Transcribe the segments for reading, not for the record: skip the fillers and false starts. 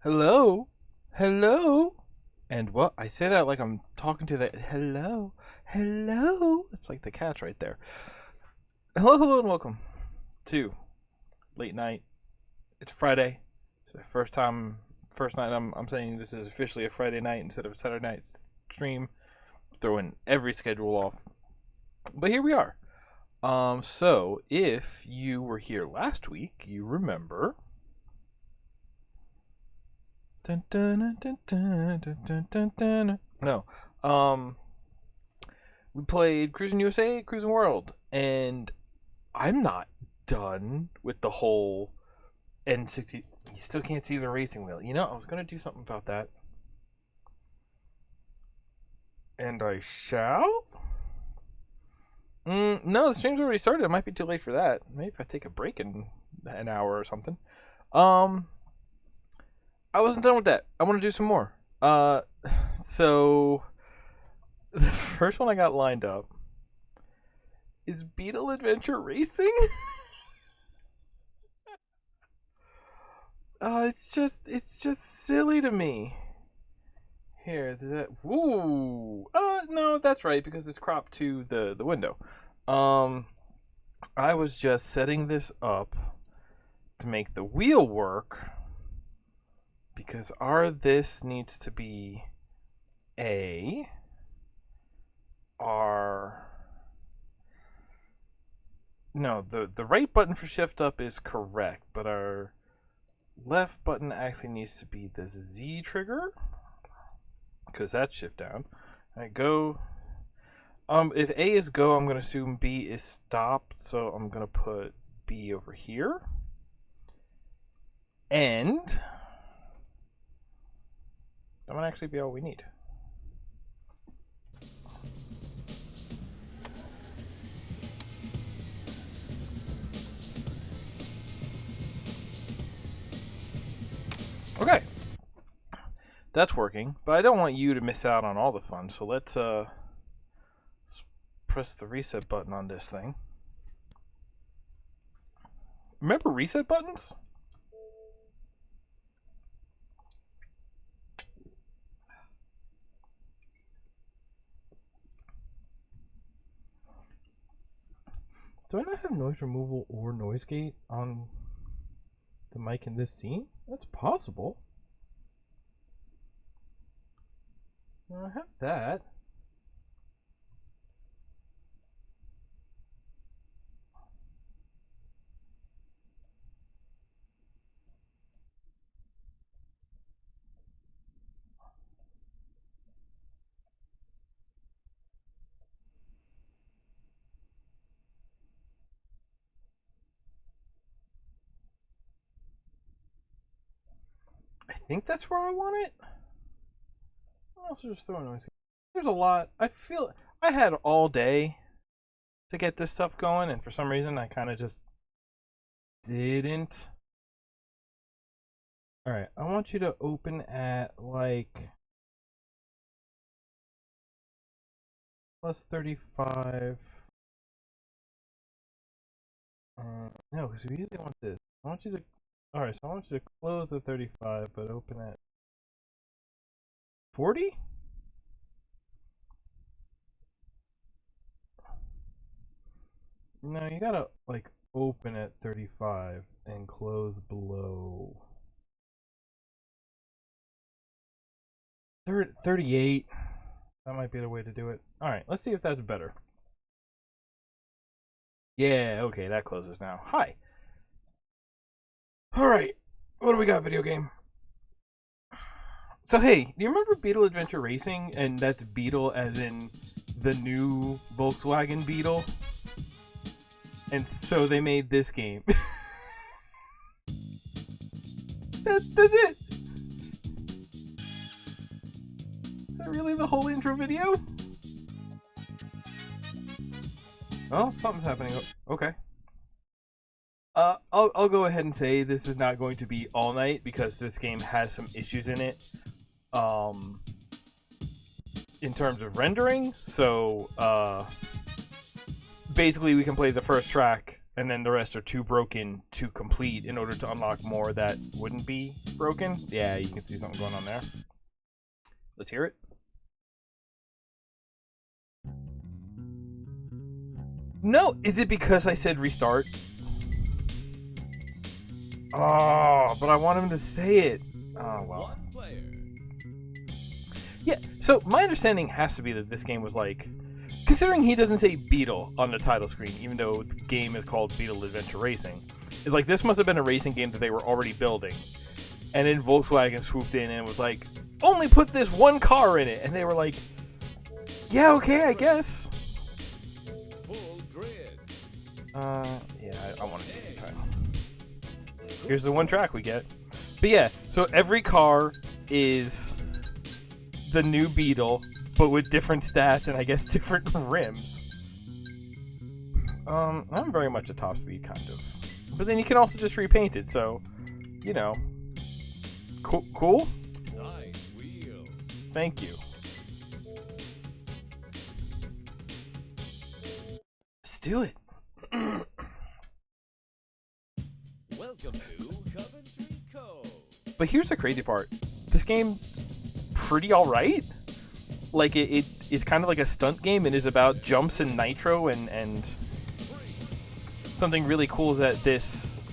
Hello? Hello? And what? I say that like I'm talking to the hello. Hello? It's like the cat's right there. Hello, and welcome to Late Night. It's Friday. It's the first night I'm saying this is officially a Friday night instead of a Saturday night stream. Throwing every schedule off. But here we are. So if you were here last week, you remember. Dun, dun, dun, dun, dun, dun, dun, dun. No. We played Cruis'n USA, Cruis'n World, and I'm not done with the whole N60. You still can't see the racing wheel. You know, I was gonna do something about that, and I shall. No, the stream's already started. It might be too late for that. Maybe if I take a break in an hour or something. Um, I wasn't done with that. I want to do some more. So the first one I got lined up is Beetle Adventure Racing. It's just silly to me. Here, does that? Woo! No, that's right because it's cropped to the window. Um, I was just setting this up to make the wheel work because this needs to be A. R. No, the right button for shift up is correct, but our left button actually needs to be the Z trigger because that's shift down. All right, go. If A is go, I'm gonna assume B is stop, so I'm gonna put B over here, and that might actually be all we need. Okay, that's working, but I don't want you to miss out on all the fun, so let's press the reset button on this thing. Remember reset buttons? Do I not have noise removal or noise gate on the mic in this scene? That's possible. I have that. I think that's where I want it. I'll also just throw a noise. There's a lot. I feel I had all day to get this stuff going, and for some reason I kind of just didn't. All right, I want you to open at like plus 35. No, because we usually want this. I want you to. All right, so I want you to close at 35, but open at 40. No, you gotta like open at 35 and close below 38. That might be the way to do it. All right, let's see if that's better. Yeah, okay, that closes now. Hi. All right, what do we got, video game? So hey, do you remember Beetle Adventure Racing? And that's Beetle as in the new Volkswagen Beetle. And so they made this game. That's it. Is that really the whole intro video? Oh, something's happening. Okay. I'll go ahead and say this is not going to be all night because this game has some issues in it. In terms of rendering, so basically we can play the first track and then the rest are too broken to complete in order to unlock more that wouldn't be broken. Yeah, you can see something going on there. Let's hear it. No, is it because I said restart? Oh, but I want him to say it. Oh, well. Yeah, so my understanding has to be that this game was like, considering he doesn't say Beetle on the title screen, even though the game is called Beetle Adventure Racing, it's like this must have been a racing game that they were already building. And then Volkswagen swooped in and was like, only put this one car in it. And they were like, yeah, okay, I guess. Full grid. Yeah, I want an easy time. Here's the one track we get. But yeah, so every car is the new Beetle, but with different stats and I guess different rims. I'm very much a top speed kind of. But then you can also just repaint it, so, you know. Cool? Nice wheel. Thank you. Let's do it. Welcome to Coventry Cove. But here's the crazy part. This game's pretty alright. Like, it's kind of like a stunt game. It is about jumps and nitro, and something really cool is that this,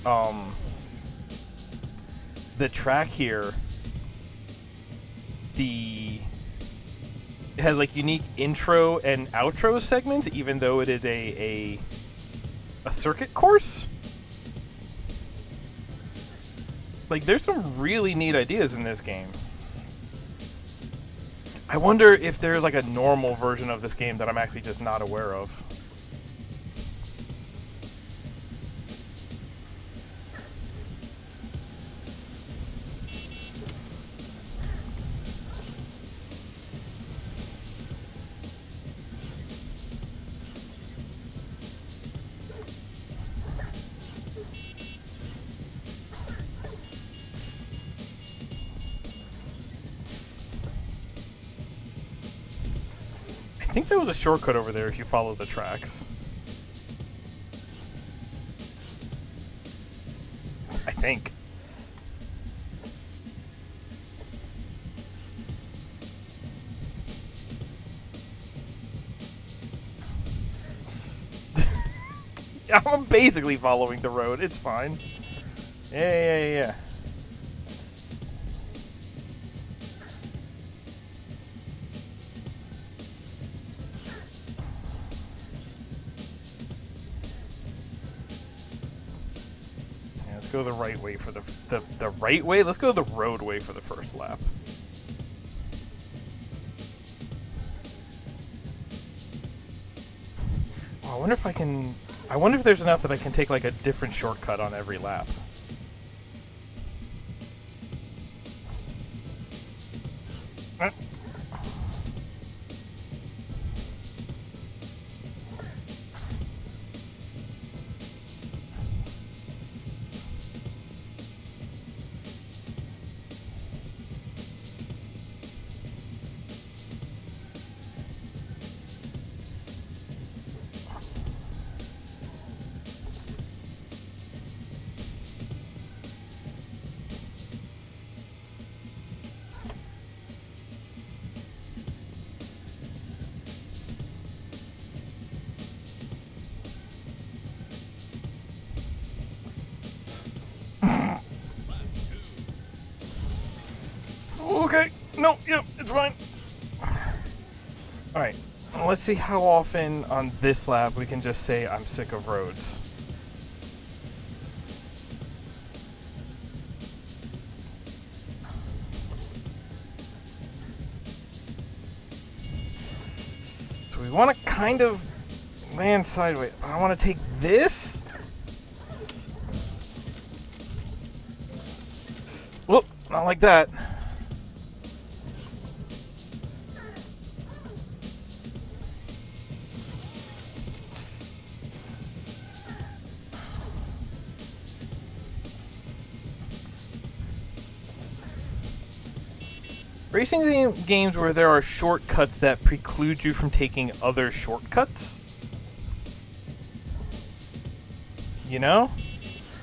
the track here, it has like unique intro and outro segments, even though it is a circuit course. Like, there's some really neat ideas in this game. I wonder if there's like a normal version of this game that I'm actually just not aware of. I think there was a shortcut over there if you follow the tracks. I think. I'm basically following the road. It's fine. Yeah. Let's go the right way for the right way? Let's go the roadway for the first lap. Oh, I wonder if there's enough that I can take like a different shortcut on every lap. Okay. No, yep, it's fine. Alright. Let's see how often on this lap we can just say I'm sick of roads. So we want to kind of land sideways. I want to take this. Whoop, not like that. Racing games where there are shortcuts that preclude you from taking other shortcuts. you know?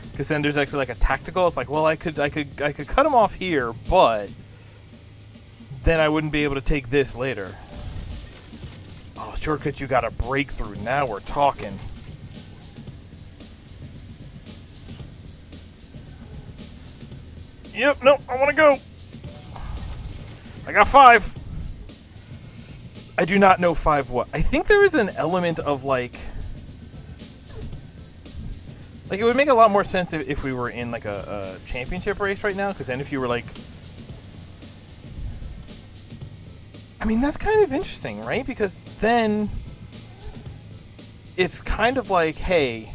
Because then there's actually like a tactical. It's like, well, I could cut him off here, but then I wouldn't be able to take this later. Oh, shortcut, you got a breakthrough. Now we're talking. Yep, no, I want to go. I got 5. I do not know 5 what. I think there is an element of like it would make a lot more sense if we were in like a championship race right now, because then if you were like, I mean, that's kind of interesting, right? Because then it's kind of like, hey,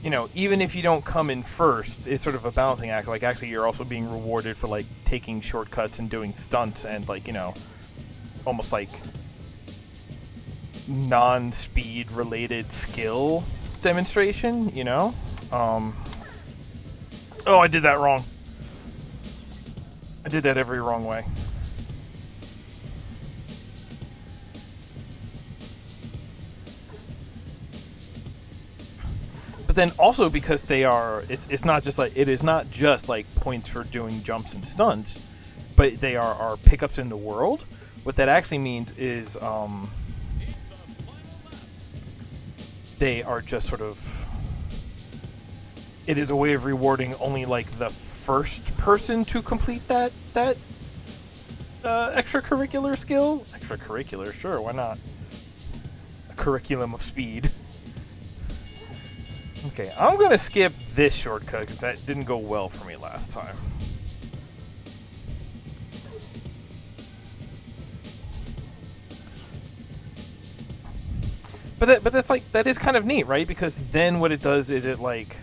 you know, even if you don't come in first, it's sort of a balancing act. Like, actually, you're also being rewarded for like taking shortcuts and doing stunts and like, you know, almost like non-speed related skill demonstration, you know? Oh, I did that wrong. I did that every wrong way. But then also because they are, it's not just like, it is not just like points for doing jumps and stunts, but they are pickups in the world. What that actually means is they are just sort of, it is a way of rewarding only like the first person to complete that extracurricular skill. Extracurricular, sure, why not? A curriculum of speed. Okay, I'm gonna skip this shortcut because that didn't go well for me last time. But that's like, that is kind of neat, right? Because then what it does is it like,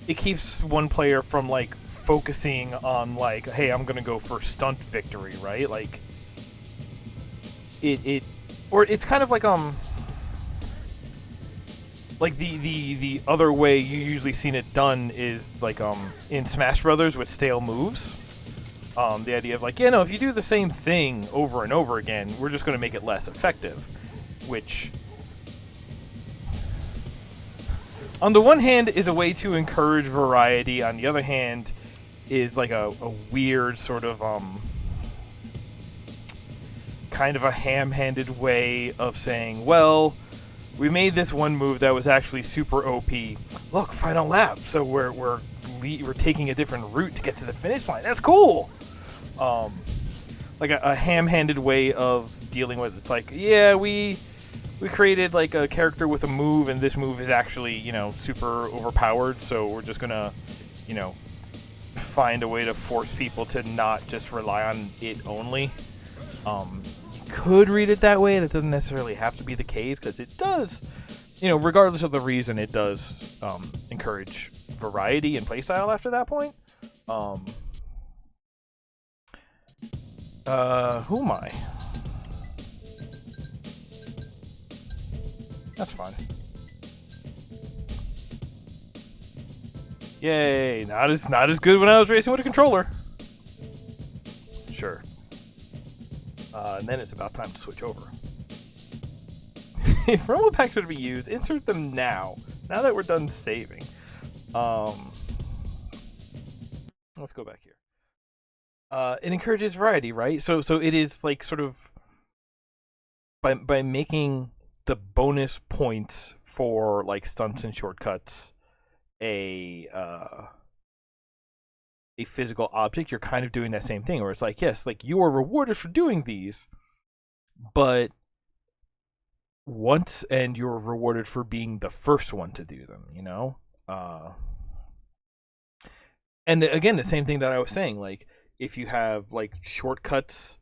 it keeps one player from like focusing on like, hey, I'm gonna go for stunt victory, right? Like it or it's kind of like the other way you usually seen it done is like in Smash Brothers with stale moves. The idea of like, yeah, no, if you do the same thing over and over again, we're just going to make it less effective. Which, on the one hand, is a way to encourage variety. On the other hand, is like a weird sort of kind of a ham-handed way of saying, well, we made this one move that was actually super OP. Look, final lap. So we're taking a different route to get to the finish line. That's cool. Like a ham-handed way of dealing with it. It's like, yeah, we created like a character with a move, and this move is actually, you know, super overpowered. So we're just gonna, you know, find a way to force people to not just rely on it only. You could read it that way, and it doesn't necessarily have to be the case, because it does, you know, regardless of the reason, it does encourage variety and playstyle after that point. Who am I? That's fine. Yay! Not as good when I was racing with a controller. Sure. And then it's about time to switch over. If rumble packs are to be used, insert them now. Now that we're done saving. Let's go back here. It encourages variety, right? So it is like sort of by making the bonus points for like stunts and shortcuts a physical object, you're kind of doing that same thing where it's like, yes, like you are rewarded for doing these, but once, and you're rewarded for being the first one to do them, you know? And again, the same thing that I was saying, like if you have like shortcuts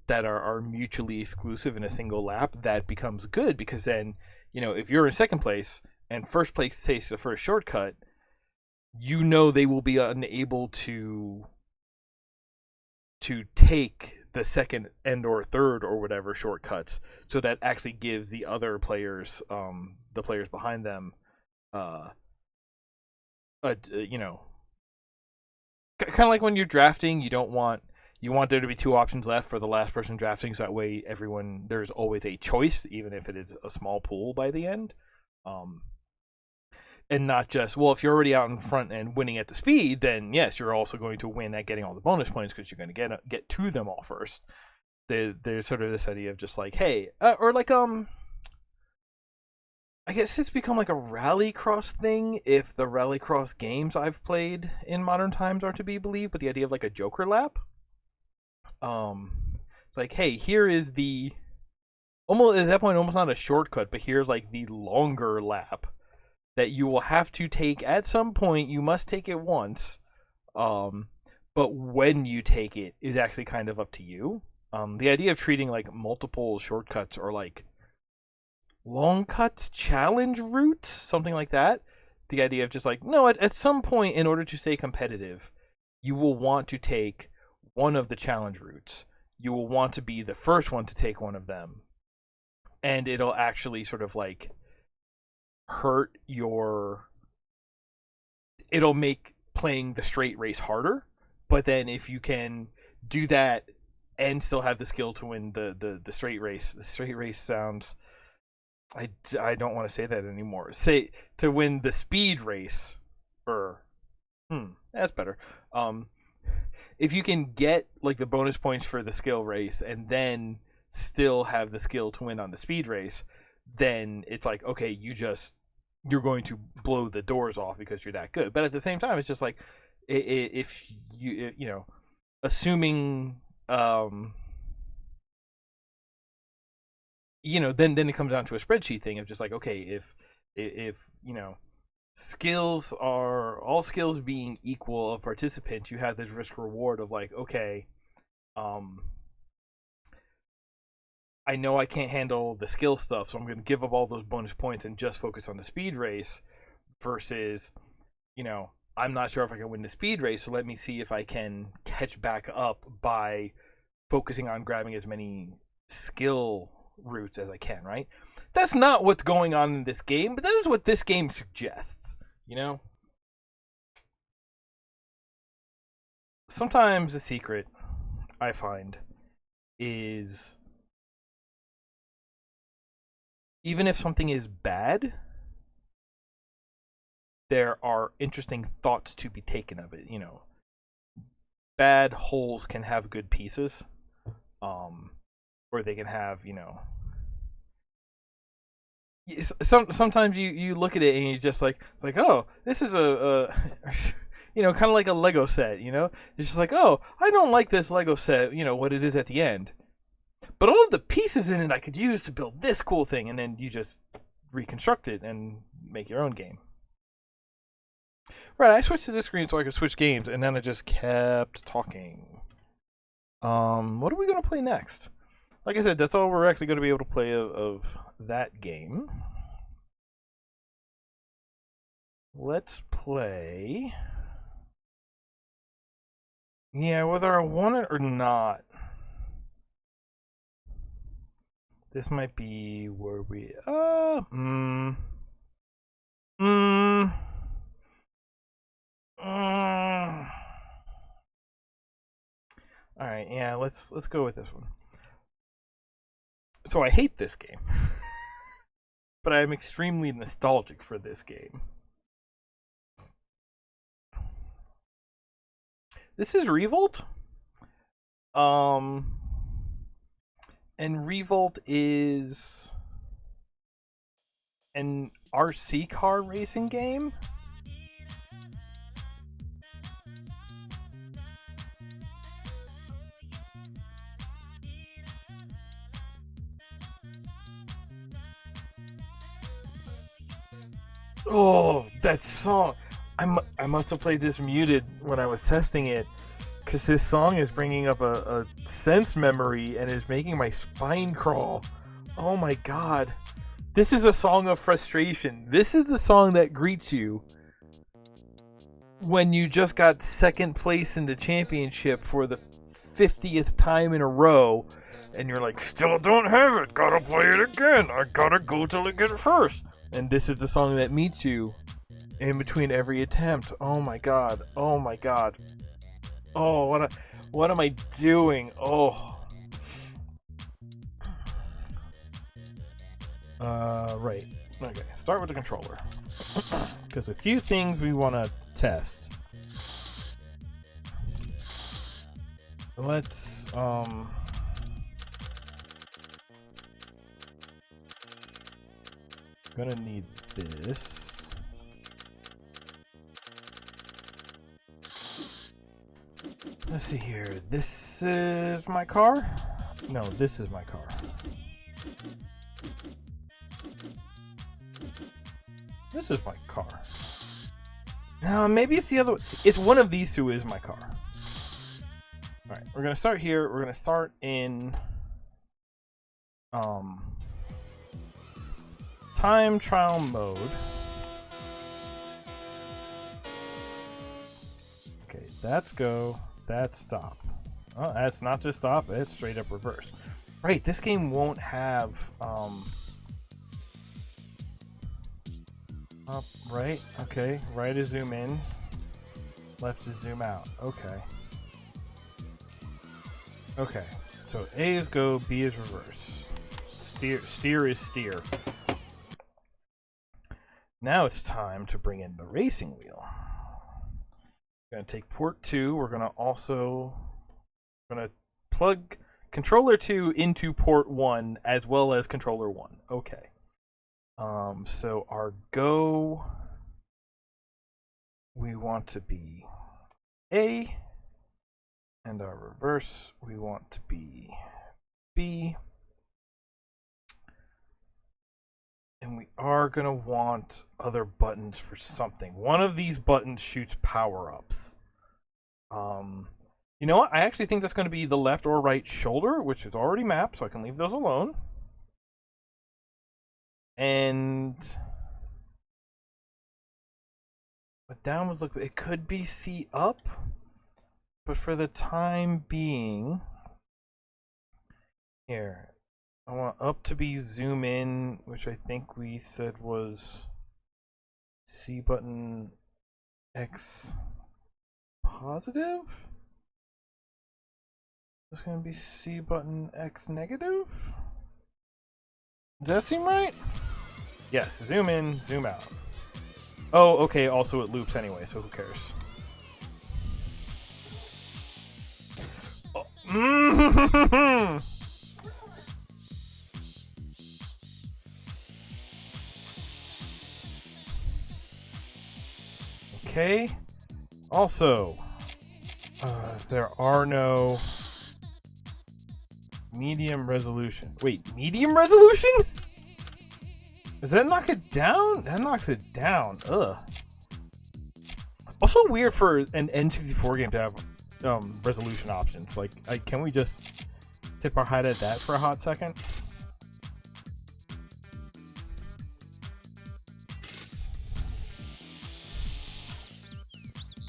that are mutually exclusive in a single lap, that becomes good, because then, you know, if you're in second place and first place takes the first shortcut, you know they will be unable to take the second and or third or whatever shortcuts, so that actually gives the other players, the players behind them, you know, kind of like when you're drafting, you don't want, You want there to be two options left for the last person drafting, so that way there's always a choice, even if it is a small pool by the end. And not just, well, if you're already out in front and winning at the speed, then yes, you're also going to win at getting all the bonus points because you're going to get to them all first. There's sort of this idea of just like, hey, or like I guess it's become like a rallycross thing if the rallycross games I've played in modern times are to be believed, but the idea of like a Joker lap. It's like, hey, here is the almost at that point almost not a shortcut, but here's like the longer lap that you will have to take at some point. You must take it once, but when you take it is actually kind of up to you. The idea of treating like multiple shortcuts or like long cuts challenge routes, something like that. The idea of just like, no, at some point in order to stay competitive, you will want to take one of the challenge routes. You will want to be the first one to take one of them. And it'll actually sort of like hurt it'll make playing the straight race harder. But then if you can do that and still have the skill to win the straight race, the straight race sounds, I don't want to say that anymore. Say to win the speed race, or that's better. If you can get like the bonus points for the skill race and then still have the skill to win on the speed race, then it's like, okay, you're going to blow the doors off because you're that good. But at the same time, it's just like, if you know, assuming then it comes down to a spreadsheet thing of just like, okay, if all skills being equal of participants, you have this risk reward of like, okay, I know I can't handle the skill stuff, so I'm going to give up all those bonus points and just focus on the speed race versus, I'm not sure if I can win the speed race, so let me see if I can catch back up by focusing on grabbing as many skill routes as I can, right? That's not what's going on in this game, but that is what this game suggests, Sometimes the secret, I find, is even if something is bad, there are interesting thoughts to be taken of it. Bad holes can have good pieces, or they can have, sometimes you look at it and you just like, it's like, oh, this is a kind of like a Lego set, it's just like, oh, I don't like this Lego set, what it is at the end, but all of the pieces in it I could use to build this cool thing, and then you just reconstruct it and make your own game. Right, I switched to this screen so I could switch games, and then I just kept talking. What are we going to play next? Like I said, that's all we're actually going to be able to play of that game. Let's play... Yeah, whether I want it or not. This might be where we... Alright, yeah, let's go with this one. So I hate this game. But I'm extremely nostalgic for this game. This is Revolt. And Revolt is an RC car racing game. Oh, that song. I must have played this muted when I was testing it, because this song is bringing up a sense memory and is making my spine crawl. Oh my god. This is a song of frustration. This is the song that greets you when you just got second place in the championship for the 50th time in a row, and you're like, still don't have it, gotta play it again, I gotta go till I get it first. And this is the song that meets you in between every attempt. Oh my god, oh my god. Oh, what am I doing? Oh. Right. Okay, start with the controller. Because a few things we want to test. Let's, gonna need this. Let's see here. This is my car? No, this is my car. This is my car. No, maybe it's the other one. It's one of these two is my car. Alright, we're gonna start here. We're gonna start in time trial mode. Okay, that's go. That's stop. Oh, that's not just stop, it's straight up reverse. Right, this game won't have up, right, okay. Right is zoom in. Left is zoom out. Okay. Okay. So A is go, B is reverse. Steer is steer. Now it's time to bring in the racing wheel. We're gonna take port 2. We're gonna plug controller 2 into port 1 as well as controller 1. Okay. So our go, we want to be A, and our reverse, we want to be B. And we are going to want other buttons for something. One of these buttons shoots power-ups. You know what? I actually think that's going to be the left or right shoulder, which is already mapped, so I can leave those alone. And but down was look. It could be C up, but for the time being, here I want up to be zoom in, which I think we said was C button X positive. It's gonna be C button X negative. Does that seem right? Yes. Zoom in, zoom out. Oh, okay. Also, it loops anyway, so who cares? Oh. Okay. Also, there are no medium resolution. Wait, medium resolution? Does that knock it down? That knocks it down. Ugh. Also weird for an N64 game to have resolution options. Like, can we just tip our hat at that for a hot second?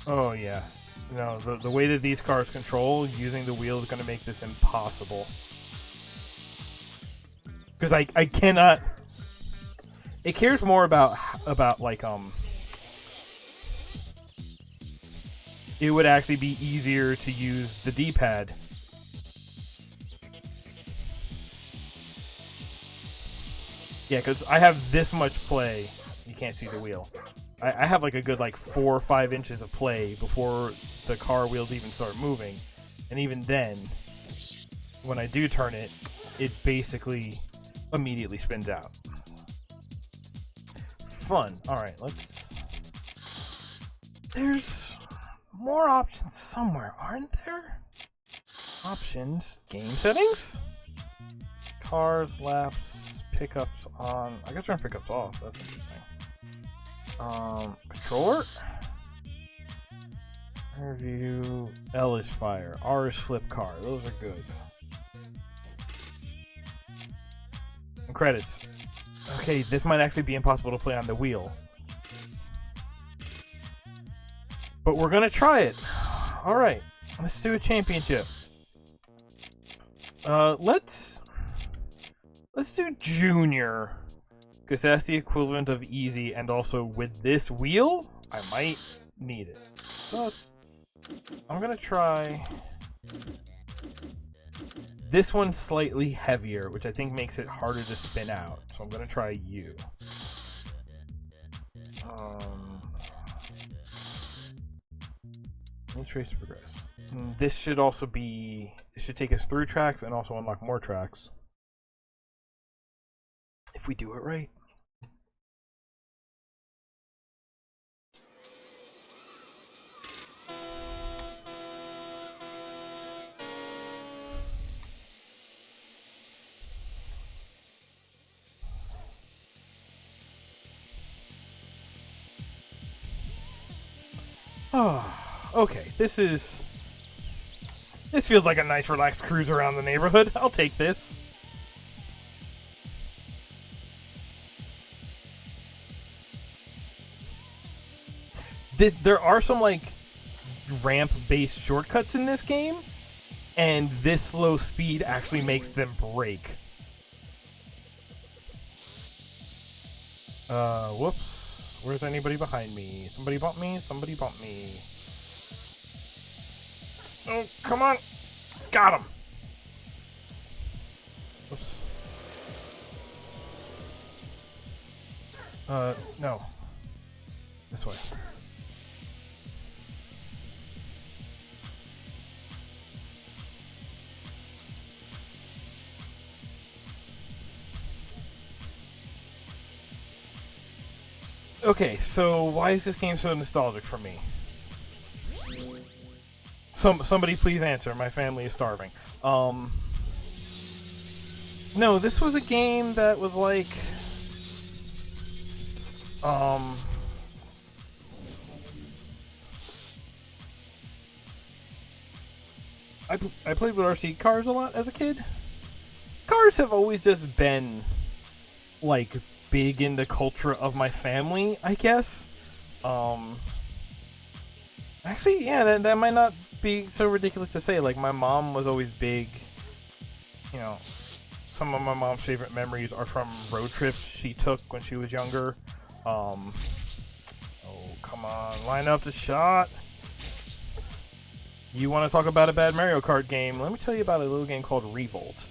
Oh yeah. No, the way that these cars control, using the wheel is going to make this impossible. Because I cannot... It cares more about like, it would actually be easier to use the D-pad. Yeah, because I have this much play. You can't see the wheel. I have like a good like 4 or 5 inches of play before the car wheels even start moving. And even then, when I do turn it, it basically immediately spins out. Fun. Alright, let's... There's more options somewhere, aren't there? Options. Game settings? Cars, laps, pickups on... I guess turn pickups off. That's interesting. Controller? Review. L is fire. R is flip car. Those are good. And credits. Okay, this might actually be impossible to play on the wheel. But we're gonna try it. Alright, let's do a championship. Let's do junior. Because that's the equivalent of easy, and also with this wheel, I might need it. I'm gonna try this one's slightly heavier, which I think makes it harder to spin out. So I'm gonna try you. Let's race to progress. This should also be. It should take us through tracks and also unlock more tracks. If we do it right. Oh, okay. This feels like a nice relaxed cruise around the neighborhood. I'll take this. There are some like ramp-based shortcuts in this game, and this slow speed actually makes them break. Whoops. Where's anybody behind me? Somebody bump me? Somebody bump me. Oh, come on! Got him! Whoops. No. This way. Okay, so why is this game so nostalgic for me? Somebody please answer. My family is starving. No, this was a game that was like, I played with RC cars a lot as a kid. Cars have always just been like big in the culture of my family, I guess. Actually, yeah, that might not be so ridiculous to say. Like, my mom was always big. You know, some of my mom's favorite memories are from road trips she took when she was younger. Oh, come on, line up the shot. You want to talk about a bad Mario Kart game? Let me tell you about a little game called Revolt.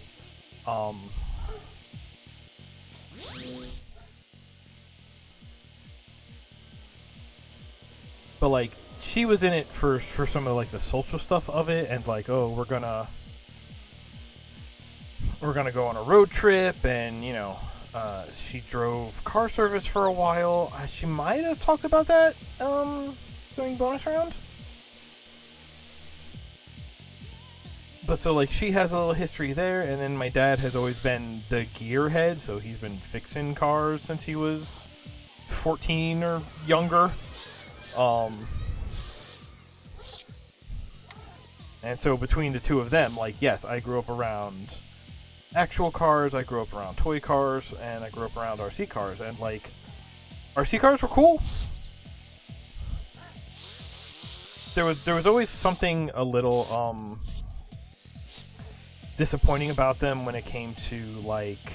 But like, she was in it for some of like the social stuff of it, and like, oh, we're gonna go on a road trip, and you know, she drove car service for a while. She might have talked about that during bonus round. But so like, she has a little history there, and then my dad has always been the gearhead, so he's been fixing cars since he was 14 or younger. And so between the two of them, like, yes, I grew up around actual cars, I grew up around toy cars, and I grew up around RC cars, and like, RC cars were cool. There was always something a little disappointing about them when it came to like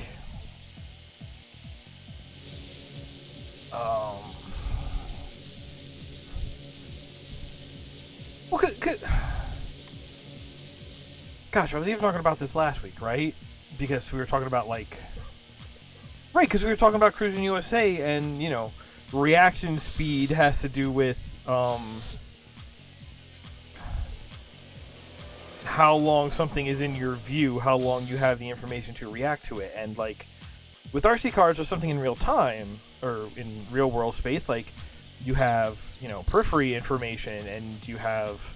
well, gosh, I was even talking about this last week, right? Because we were talking about like, right? Because we were talking about Cruis'n USA, and you know, reaction speed has to do with how long something is in your view, how long you have the information to react to it, and like with RC cars or something in real time or in real world space, like you have, you know, periphery information, and you have,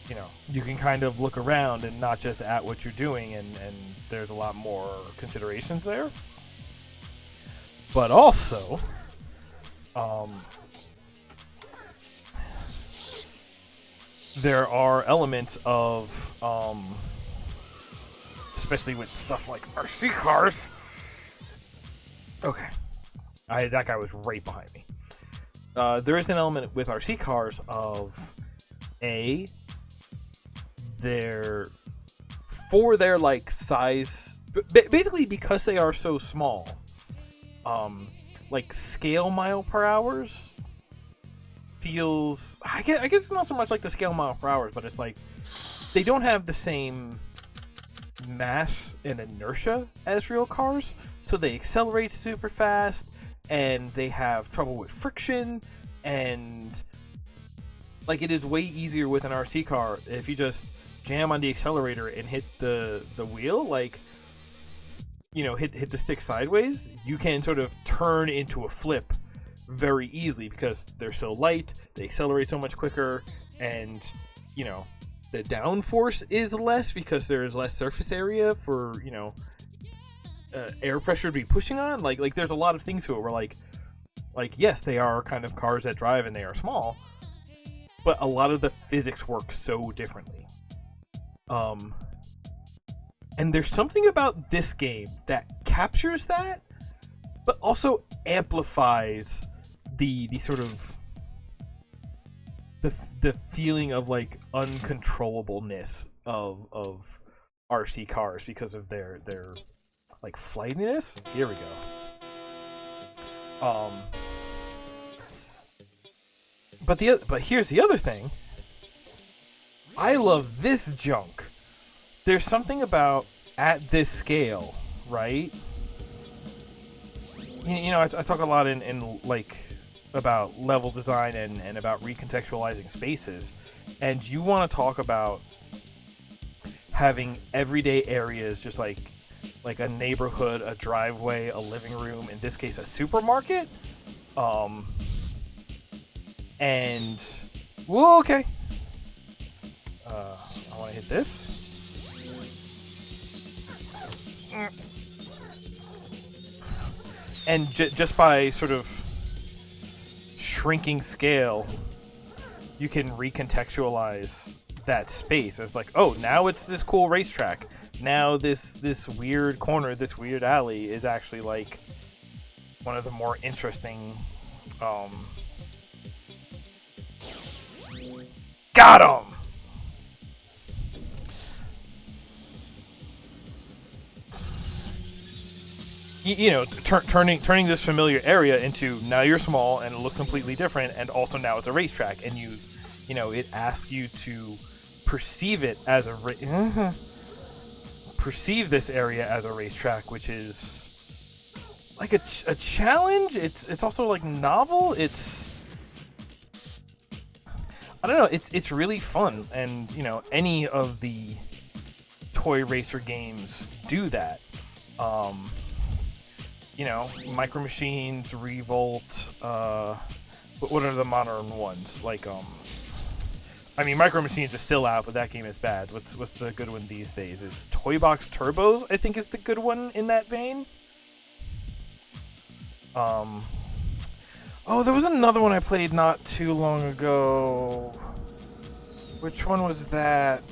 you know, you can kind of look around and not just at what you're doing, and there's a lot more considerations there. But also, there are elements of, especially with stuff like RC cars. Okay, that guy was right behind me. There is an element with RC cars of their for their like size, basically because they are so small. Like scale mile per hours feels. I guess it's not so much like the scale mile per hour, but it's like they don't have the same mass and inertia as real cars, so they accelerate super fast, and they have trouble with friction, and like it is way easier with an RC car if you just jam on the accelerator and hit the wheel, like hit the stick sideways, you can sort of turn into a flip very easily because they're so light, they accelerate so much quicker, and the downforce is less because there's less surface area for air pressure to be pushing on. Like there's a lot of things to it where like yes, they are kind of cars that drive and they are small, but a lot of the physics work so differently. And there's something about this game that captures that, but also amplifies the sort of the feeling of like uncontrollableness of RC cars because of their like flightiness. Here we go. But here's the other thing. I love this junk. There's something about at this scale, right? I talk a lot in like about level design and about recontextualizing spaces, and you want to talk about having everyday areas just like a neighborhood, a driveway, a living room, in this case a supermarket, and whoa, okay, I want to hit this. And just by sort of shrinking scale, you can recontextualize that space. It's like, oh, now it's this cool racetrack. Now this weird corner, this weird alley is actually like one of the more interesting. Got him! Turning this familiar area into now you're small and it looks completely different, and also now it's a racetrack, and it asks you to perceive it as perceive this area as a racetrack, which is like a challenge. It's also like novel. I don't know. It's really fun, and any of the toy racer games do that. Micro Machines, Revolt, what are the modern ones? Like, Micro Machines is still out, but that game is bad. What's the good one these days? It's Toy Box Turbos, I think, is the good one in that vein. Oh, there was another one I played not too long ago. Which one was that?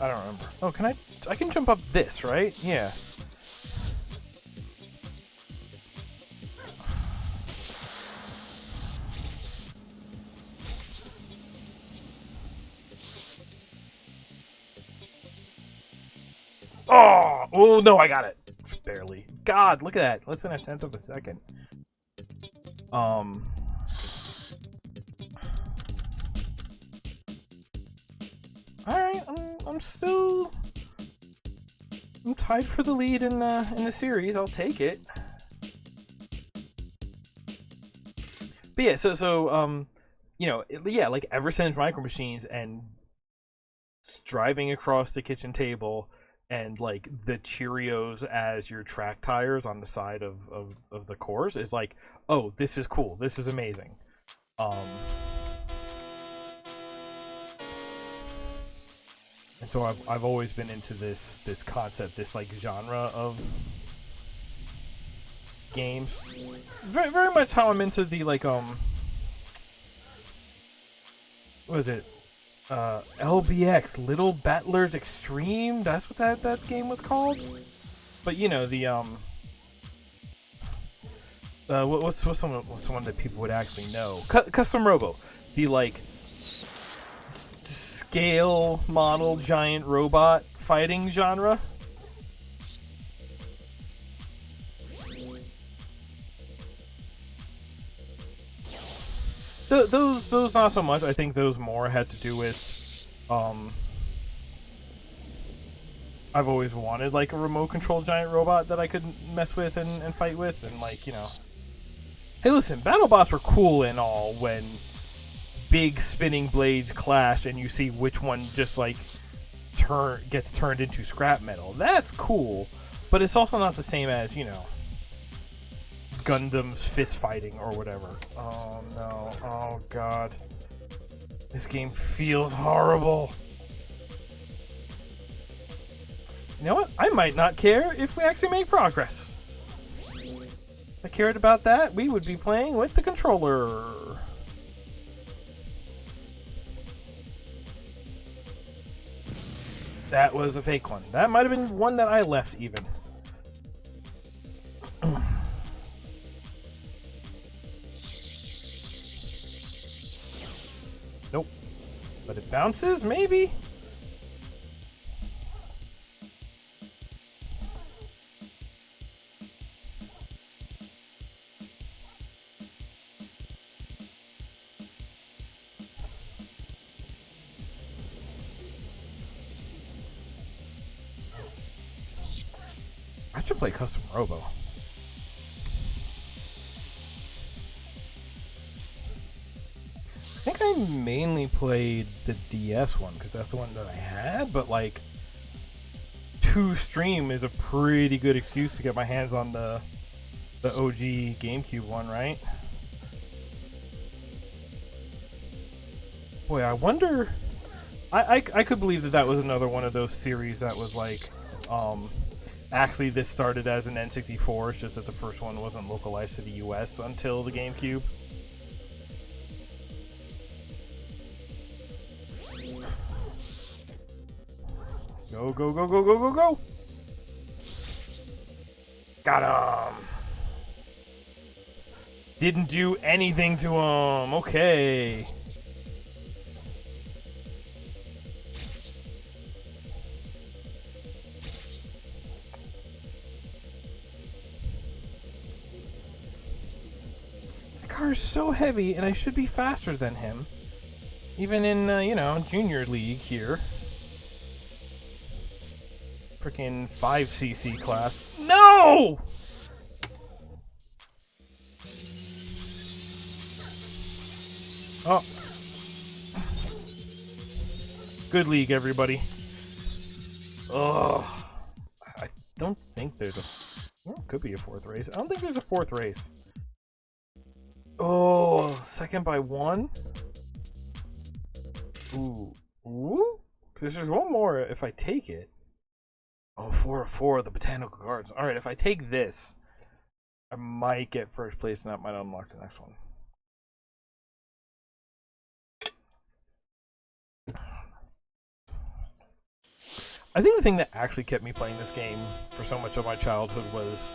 I don't remember. Oh, I can jump up this, right? Yeah. Oh, no, I got it. Barely. God, look at that. Less than a tenth of a second. Alright, I'm tied for the lead in the series. I'll take it. But yeah, like ever since Micro Machines and driving across the kitchen table and like the Cheerios as your track tires on the side of the course, it's like, oh, this is cool. This is amazing. And so I've always been into this concept, this like genre of games. Very very much how I'm into the like what is it? LBX, Little Battlers Extreme. That's what that game was called. But the what's someone that people would actually know? Custom Robo, the like scale model giant robot fighting genre. Those not so much. I think those more had to do with, I've always wanted like a remote control giant robot that I could mess with and fight with, and like, you know. Hey, listen, BattleBots were cool and all when big spinning blades clash and you see which one just like gets turned into scrap metal. That's cool, but it's also not the same as, you know, Gundam's fist fighting or whatever. Oh no. Oh god. This game feels horrible. You know what? I might not care if we actually make progress. If I cared about that, we would be playing with the controller. That was a fake one. That might have been one that I left even. Nope. But it bounces, maybe? I should play Custom Robo. I think I mainly played the DS one because that's the one that I had, but like 2 stream is a pretty good excuse to get my hands on the OG GameCube one, right? Boy, I wonder. I could believe that was another one of those series that was like, actually this started as an N64, it's just that the first one wasn't localized to the US until the GameCube. Go, go, go, go, go, go, go! Got him! Didn't do anything to him, okay. The car is so heavy and I should be faster than him. Even in, you know, junior league here. Freaking 5cc class. No! Oh. Good league, everybody. Ugh. I don't think there's a... Well, could be a 4th race. I don't think there's a 4th race. Oh, second by 1? Ooh. Ooh? Because there's one more if I take it. Oh, 4 of the Botanical Gardens. Alright, if I take this, I might get first place and that might unlock the next one. I think the thing that actually kept me playing this game for so much of my childhood was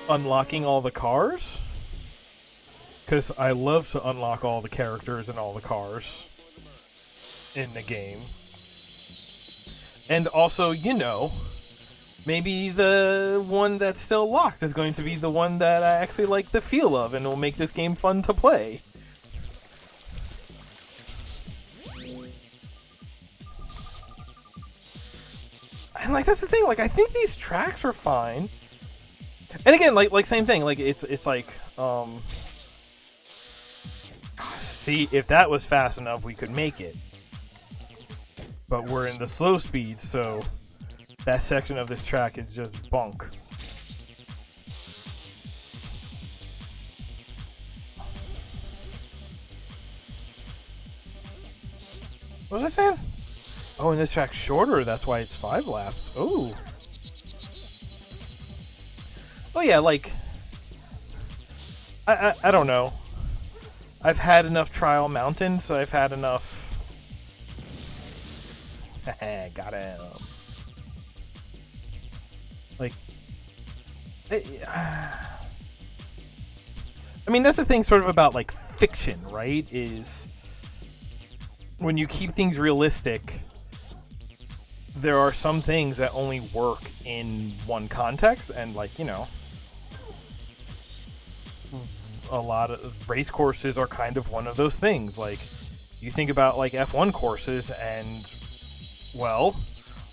unlocking all the cars. Because I love to unlock all the characters and all the cars in the game. And also, you know, maybe the one that's still locked is going to be the one that I actually like the feel of and will make this game fun to play. And like that's the thing, like I think these tracks are fine. And again, like same thing, like it's like see, if that was fast enough we could make it. But we're in the slow speed, so that section of this track is just bunk. What was I saying? Oh, and this track's shorter, that's why it's 5 laps. Oh. Oh yeah, like... I don't know. I've had enough Trial Mountain, so I've had enough... Got him. Like... I mean, that's the thing sort of about, like, fiction, right? Is... when you keep things realistic... there are some things that only work in one context, and like, you know, a lot of race courses are kind of one of those things. Like, you think about like F1 courses, and well,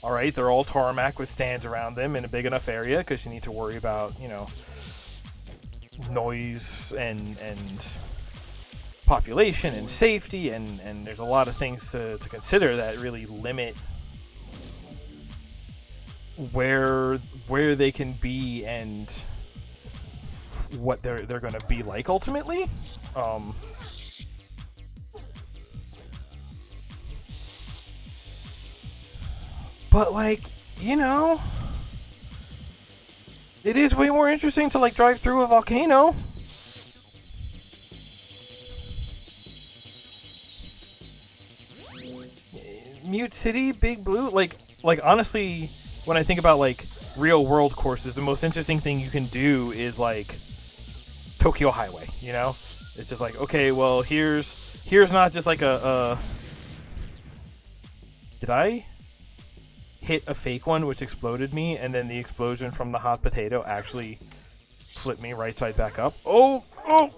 all right, they're all tarmac with stands around them in a big enough area because you need to worry about, you know, noise and population and safety, and there's a lot of things to consider that really limit where where they can be and what they're going to be like ultimately. Um, but like, you know, it is way more interesting to like drive through a volcano. Mute City, Big Blue, like honestly, when I think about like real world courses, the most interesting thing you can do is like Tokyo Highway. You know, it's just like, okay, well, here's not just like a did I hit a fake one which exploded me, and then the explosion from the hot potato actually flipped me right side back up. Oh, oh,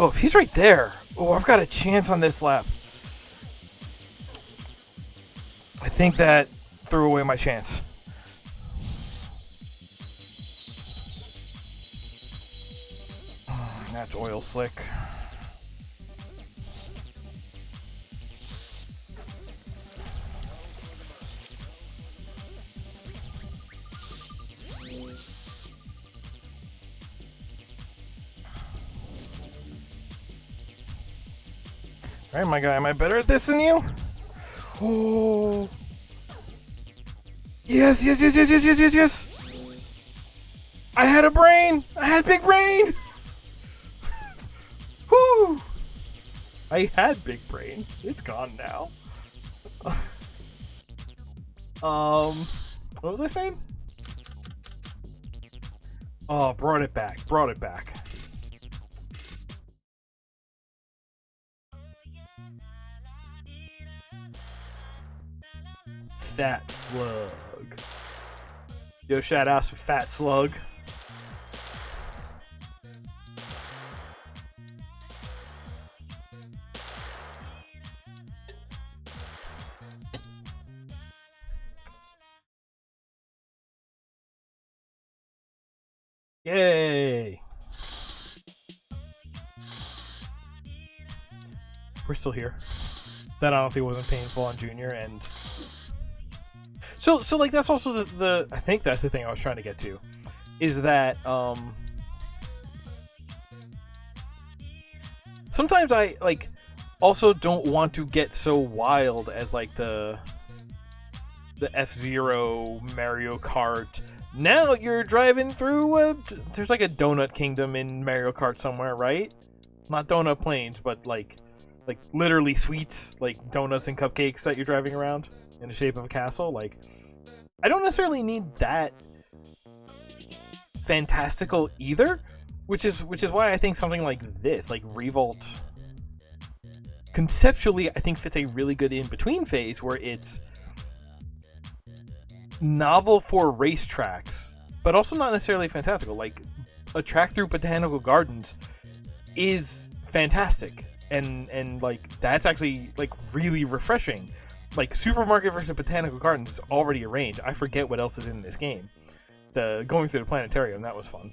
if he's right there, oh, I've got a chance on this lap. I think that threw away my chance. That's oil slick. Alright, my guy, am I better at this than you? Oh. Yes, yes, yes, yes, yes, yes, yes, yes! I had a brain! I had big brain! Woo! I had big brain. It's gone now. What was I saying? Oh, brought it back. Brought it back. Fat Slug. Yo, shout outs for Fat Slug. Yay! We're still here. That honestly wasn't painful on Junior, and so like that's also the I think that's the thing I was trying to get to, is that sometimes I like also don't want to get so wild as like the F-Zero Mario Kart. Now you're driving through there's like a donut kingdom in Mario Kart somewhere, right? Not donut plains, but like literally sweets, like donuts and cupcakes that you're driving around in the shape of a castle. Like, I don't necessarily need that fantastical either, which is why I think something like this, like Revolt, conceptually I think fits a really good in between phase where it's novel for racetracks, but also not necessarily fantastical. Like, a track through botanical gardens is fantastic, and like that's actually like really refreshing. Like, Supermarket versus Botanical Gardens is already arranged. I forget what else is in this game. The going through the planetarium, that was fun.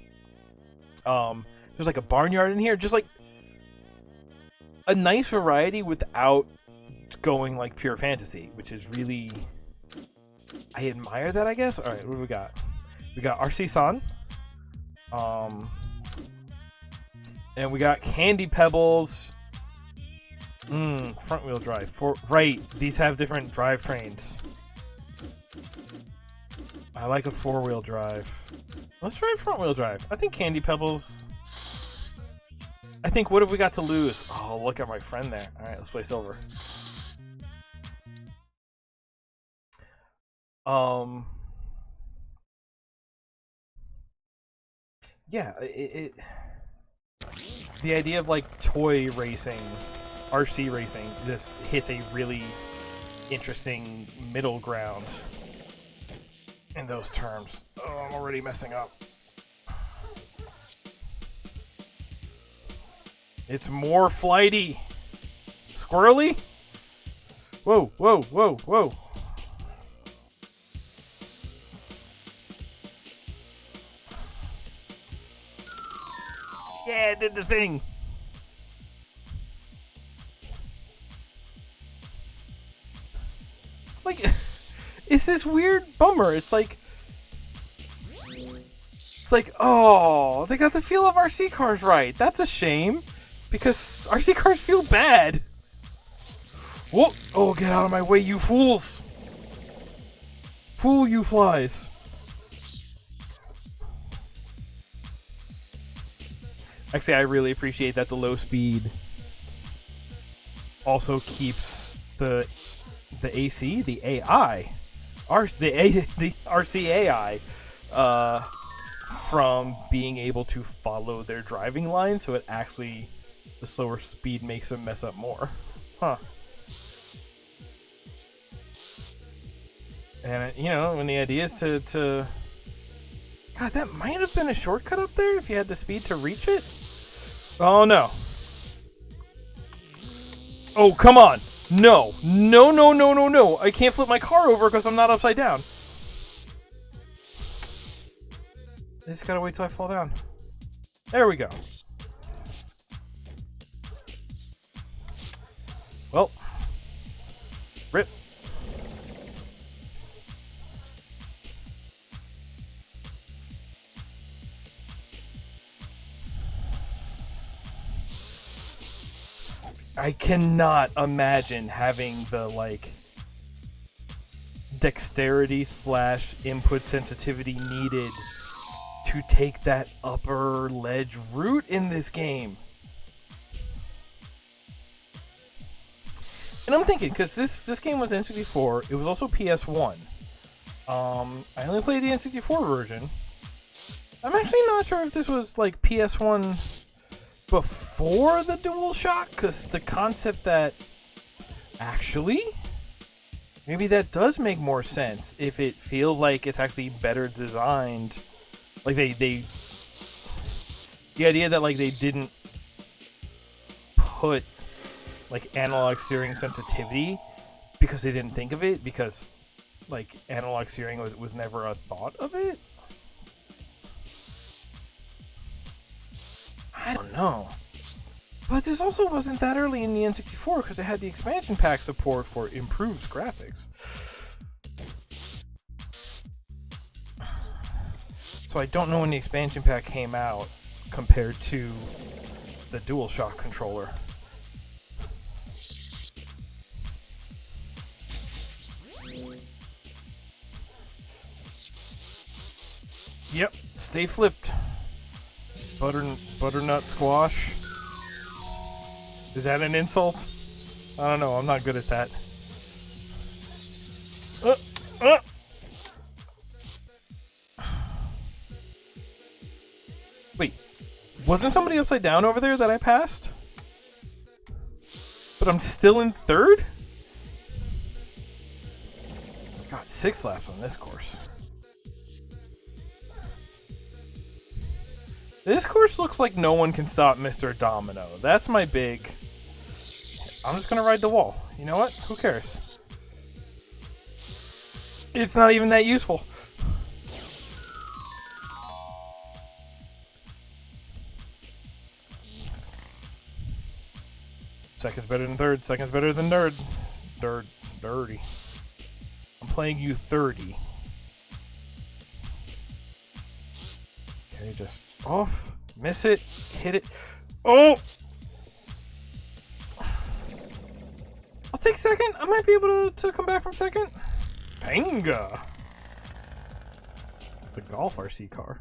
There's like a barnyard in here, just like a nice variety without going like pure fantasy, which is really, I admire that, I guess. All right, what do we got? We got RC-san. And we got Candy Pebbles. Front wheel drive. Right, these have different drivetrains. I like a 4-wheel drive. Let's try front wheel drive. I think Candy Pebbles. I think, what have we got to lose? Oh, look at my friend there. All right, let's play silver. Yeah, the idea of like toy racing RC racing just hits a really interesting middle ground in those terms. Oh, I'm already messing up. It's more flighty. Squirrely? Whoa, whoa, whoa, whoa. Yeah, it did the thing. Like, it's this weird bummer. It's like, oh, they got the feel of RC cars right. That's a shame, because RC cars feel bad. Whoa! Oh, get out of my way, you fools! Fool you flies. Actually, I really appreciate that the low speed also keeps the AC, the AI, the RCAI, from being able to follow their driving line, so it actually, the slower speed makes them mess up more. Huh. And, you know, when the idea is to... God, that might have been a shortcut up there if you had the speed to reach it. Oh, no. Oh, come on. No. No, no, no, no, no. I can't flip my car over because I'm not upside down. I just gotta wait till I fall down. There we go. Well. Rip. I cannot imagine having the, like, dexterity / input sensitivity needed to take that upper ledge route in this game. And I'm thinking, because this game was N64, it was also PS1. I only played the N64 version. I'm actually not sure if this was, like, PS1 before the DualShock, because the concept that... Actually... Maybe that does make more sense if it feels like it's actually better designed. Like they the idea that like they didn't put like analog steering sensitivity because they didn't think of it, because like analog steering was never a thought of it. I don't know. But this also wasn't that early in the N64 because it had the expansion pack support for improved graphics. So I don't know when the expansion pack came out compared to the DualShock controller. Yep, stay flipped. Butternut squash. Is that an insult? I don't know, I'm not good at that. Wait, wasn't somebody upside down over there that I passed? But I'm still in third? God, 6 laps on this course. This course looks like no one can stop Mr. Domino. That's my big... I'm just gonna ride the wall. You know what? Who cares? It's not even that useful. Second's better than third. Second's better than nerd. Dirty. I'm playing you 30. Okay, just off. Miss it. Hit it. Oh! I'll take second. I might be able to come back from second. Panga! It's the Golf RC car.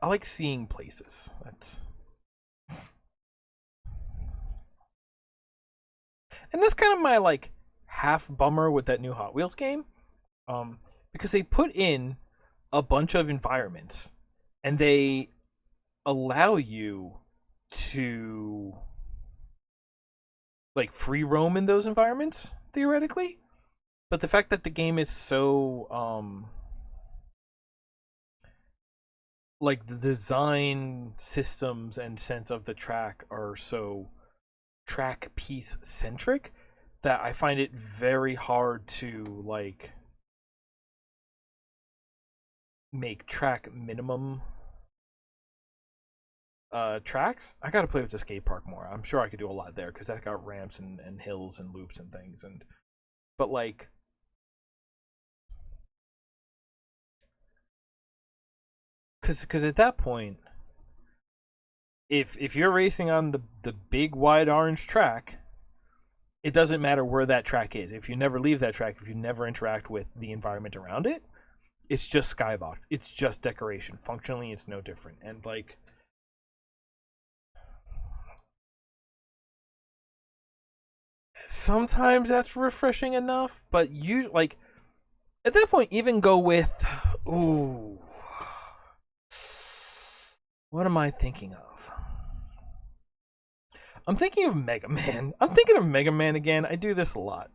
I like seeing places. And that's kind of my like half bummer with that new Hot Wheels game, because they put in a bunch of environments, and they allow you to like free roam in those environments theoretically. But the fact that the game is so like the design systems and sense of the track are so track piece centric that I find it very hard to like make track minimum tracks. I gotta play with the skate park more. I'm sure I could do a lot there because that's got ramps and hills and loops and things. And but like, because at that point, if you're racing on the big wide orange track, it doesn't matter where that track is. If you never leave that track, if you never interact with the environment around it, it's just skybox. It's just decoration. Functionally, it's no different. And like, sometimes that's refreshing enough, but you like at that point even go with ooh, what am I thinking of? I'm thinking of Mega Man. I'm thinking of Mega Man again. I do this a lot.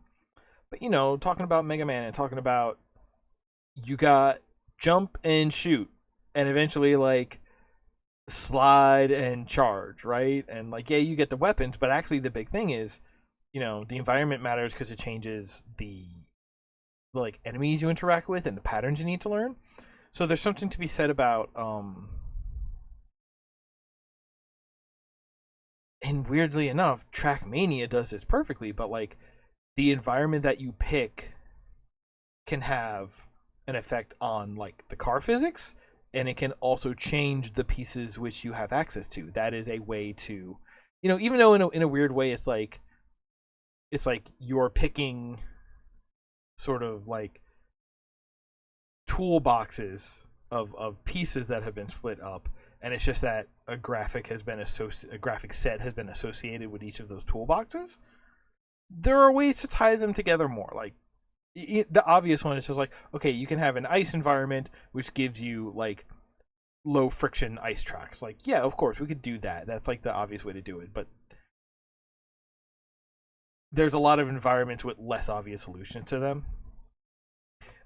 But you know, talking about Mega Man and talking about you got jump and shoot and eventually like slide and charge, right? And like yeah, you get the weapons, but actually the big thing is, you know, the environment matters because it changes the like enemies you interact with and the patterns you need to learn. So there's something to be said about and weirdly enough, Trackmania does this perfectly, but like the environment that you pick can have an effect on like the car physics, and it can also change the pieces which you have access to. That is a way to, you know, even though in a weird way it's like you're picking sort of like toolboxes of pieces that have been split up, and it's just that a graphic has been a graphic set has been associated with each of those toolboxes. There are ways to tie them together more. Like the obvious one is just like, okay, you can have an ice environment which gives you like low friction ice tracks. Like, yeah, of course we could do that. That's like the obvious way to do it. But there's a lot of environments with less obvious solutions to them,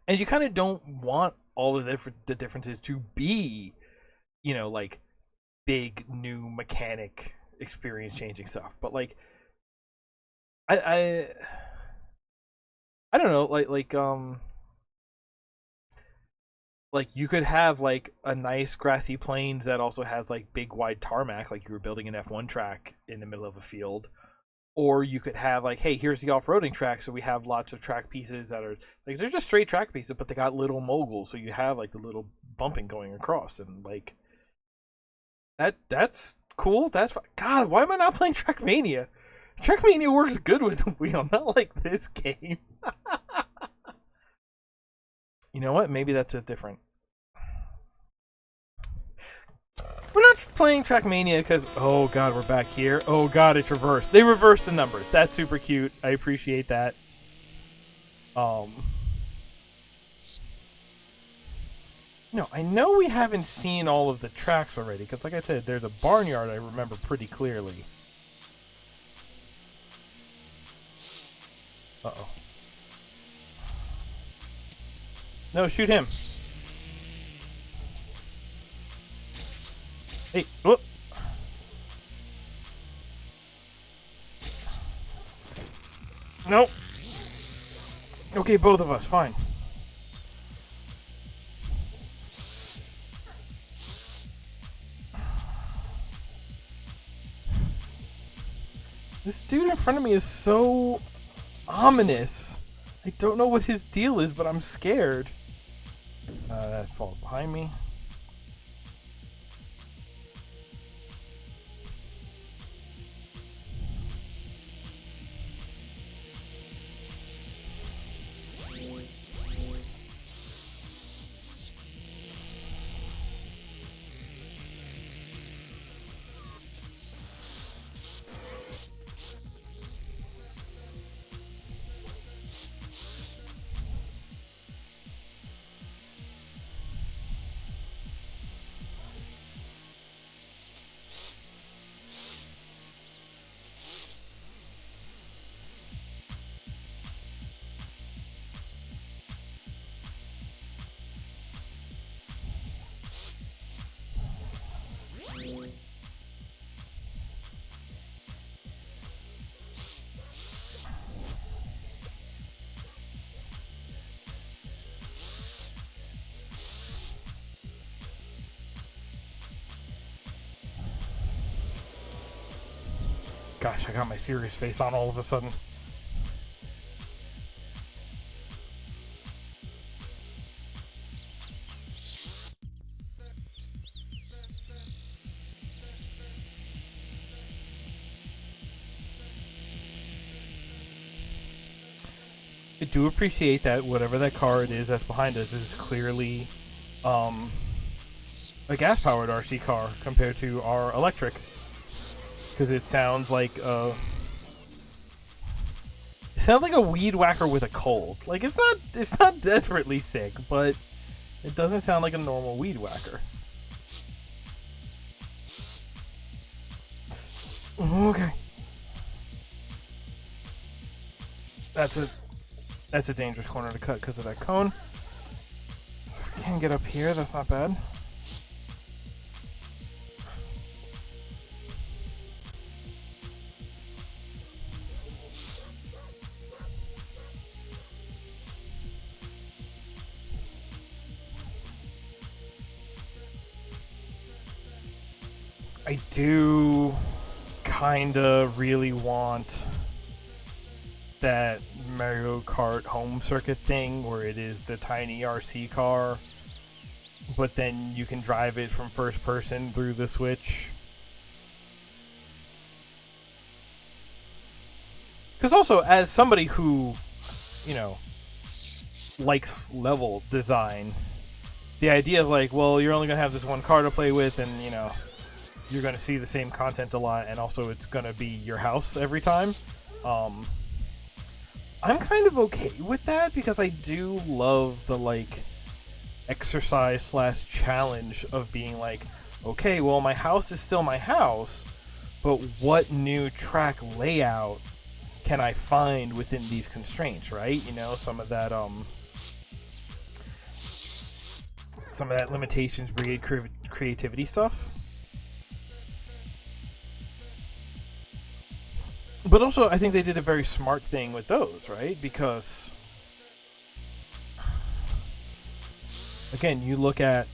and you kind of don't want all of the differences to be, you know, like big new mechanic experience changing stuff. But like, I I, I don't know, like you could have like a nice grassy plains that also has like big wide tarmac, like you were building an F1 track in the middle of a field. Or you could have like, hey, here's the off-roading track, so we have lots of track pieces that are like they're just straight track pieces, but they got little moguls, so you have like the little bumping going across, and like that's cool. That's fine. God, why am I not playing Trackmania? Trackmania works good with the wheel, not like this game. You know what? Maybe that's a different. We're not playing Trackmania because oh god, we're back here. Oh god, it's reversed. They reversed the numbers. That's super cute. I appreciate that. Um, no, I know we haven't seen all of the tracks already because, like I said, there's a barnyard I remember pretty clearly. Uh oh. No, shoot him. Hey, whoop. Nope. Okay, both of us. Fine. This dude in front of me is so ominous. I don't know what his deal is, but I'm scared. That falls behind me. Gosh, I got my serious face on all of a sudden. I do appreciate that whatever that car it is that's behind us is clearly a gas-powered RC car compared to our electric, because it sounds like a weed whacker with a cold. Like it's not desperately sick, but it doesn't sound like a normal weed whacker. Okay, that's a dangerous corner to cut because of that cone. If we can get up here, that's not bad. I do kinda really want that Mario Kart home circuit thing where it is the tiny RC car, but then you can drive it from first person through the Switch. Because also, as somebody who, you know, likes level design, the idea of like, well, you're only gonna have this one car to play with, and you know, you're gonna see the same content a lot, and also it's gonna be your house every time. I'm kind of okay with that because I do love the like exercise slash challenge of being like, okay, well, my house is still my house, but what new track layout can I find within these constraints, right? You know, some of that limitations breed creativity stuff. But also, I think they did a very smart thing with those, right? Because, again, you look at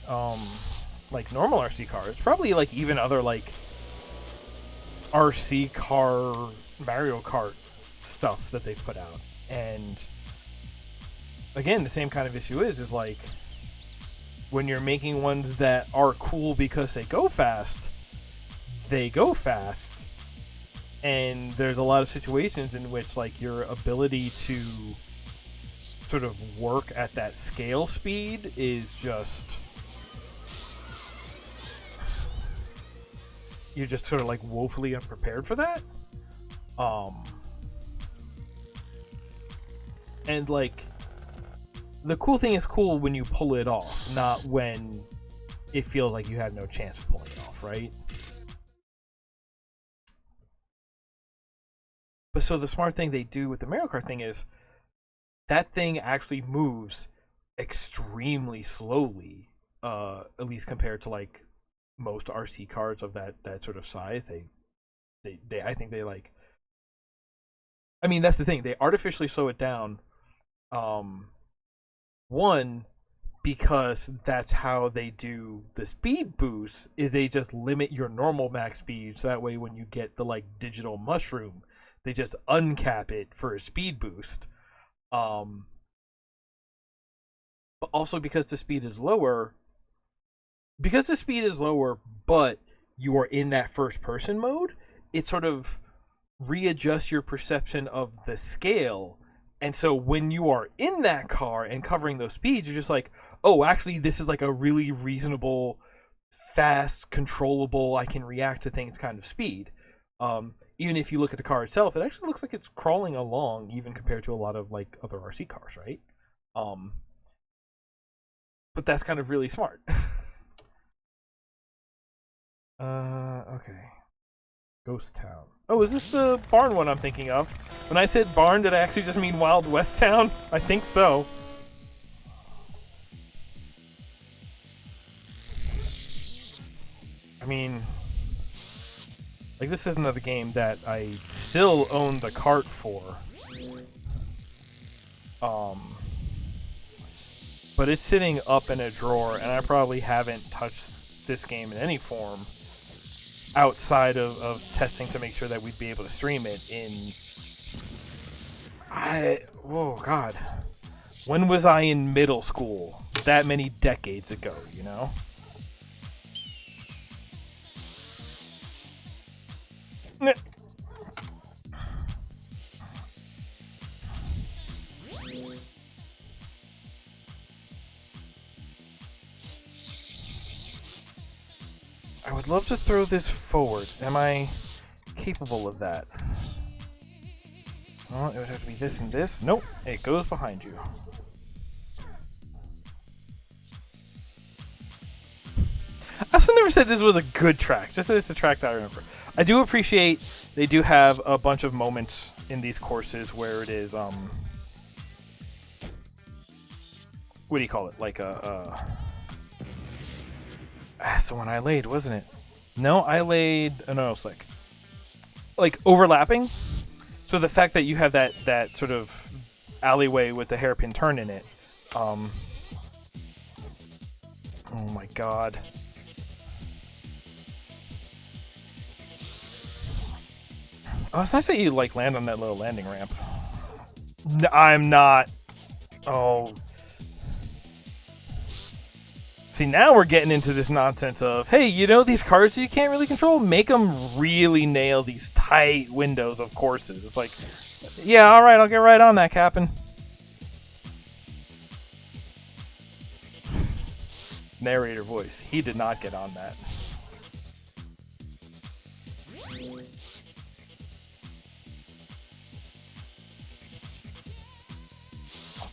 like normal RC cars, probably like even other like RC car Mario Kart stuff that they've put out, and again, the same kind of issue is like when you're making ones that are cool because they go fast, and there's a lot of situations in which like your ability to sort of work at that scale speed is just, you're just sort of like woefully unprepared for that. And like the cool thing is cool when you pull it off, not when it feels like you have no chance of pulling it off, right? But so the smart thing they do with the Mario Kart thing is that thing actually moves extremely slowly, at least compared to like most RC cars of that sort of size. They I think they like. I mean, that's the thing. They artificially slow it down. One, because that's how they do the speed boost, is they just limit your normal max speed, so that way when you get the like digital mushroom, they just uncap it for a speed boost. But also because the speed is lower, but you are in that first person mode, it sort of readjusts your perception of the scale. And so when you are in that car and covering those speeds, you're just like, oh, actually, this is like a really reasonable, fast, controllable, I can react to things kind of speed. Even if you look at the car itself, it actually looks like it's crawling along, even compared to a lot of like other RC cars, right? But that's kind of really smart. Okay. Ghost Town. Oh, is this the barn one I'm thinking of? When I said barn, did I actually just mean Wild West Town? I think so. I mean, like, this is another game that I still own the cart for. But it's sitting up in a drawer, and I probably haven't touched this game in any form outside of testing to make sure that we'd be able to stream it in... Oh, God. When was I in middle school? That many decades ago, you know? I would love to throw this forward. Am I capable of that? Well, it would have to be this and this. Nope, it goes behind you. I also never said this was a good track, just that it's a track that I remember. I do appreciate they do have a bunch of moments in these courses where it is, what do you call it? Like that's the one I laid, wasn't it? No, I laid an oil slick. Like overlapping. So the fact that you have that sort of alleyway with the hairpin turn in it. Oh my god. Oh, it's nice that you like land on that little landing ramp. I'm not. Oh. See, now we're getting into this nonsense of, hey, you know these cars you can't really control? Make them really nail these tight windows of courses. It's like, yeah, all right, I'll get right on that, Captain. Narrator voice. He did not get on that.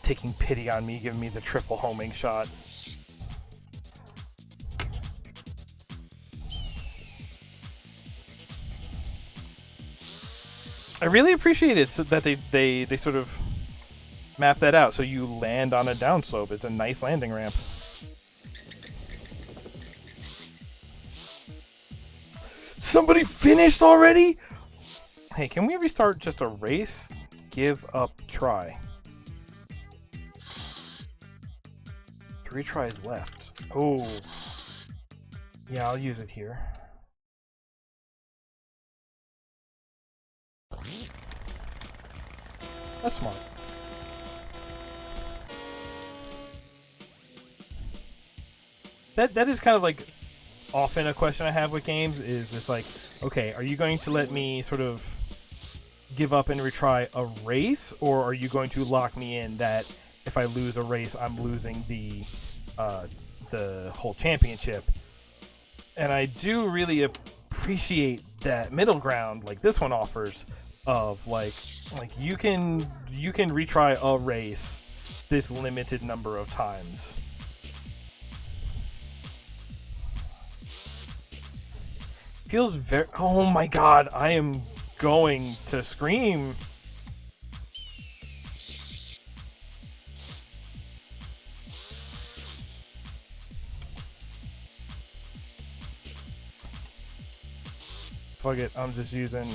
Taking pity on me, giving me the triple homing shot. I really appreciate it so that they sort of map that out so you land on a downslope. It's a nice landing ramp. Somebody finished already? Hey, can we restart just a race? Give up try. 3 tries left. Oh. Yeah, I'll use it here. That's smart. That is kind of like often a question I have with games is just like, okay, are you going to let me sort of give up and retry a race, or are you going to lock me in that if I lose a race, I'm losing the whole championship? And I do really appreciate that middle ground, like this one offers, of like you can retry a race this limited number of times. Feels very... Oh my god, I am going to scream. Fuck it, I'm just using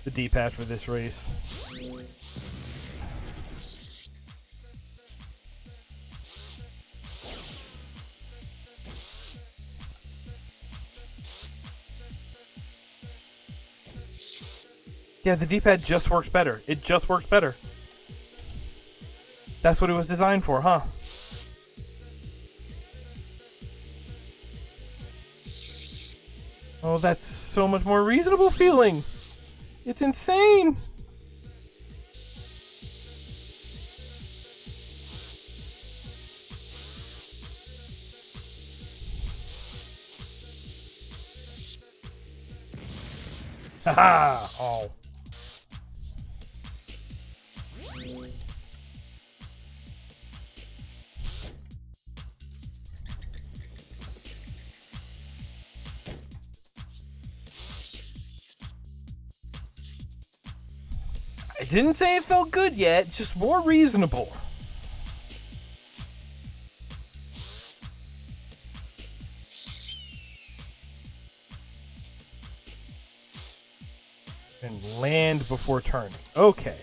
the D-pad for this race. Yeah, the D-pad just works better. It just works better. That's what it was designed for, huh? Oh, that's so much more reasonable feeling. It's insane. Haha. Oh. I didn't say it felt good yet, just more reasonable. And land before turning. Okay.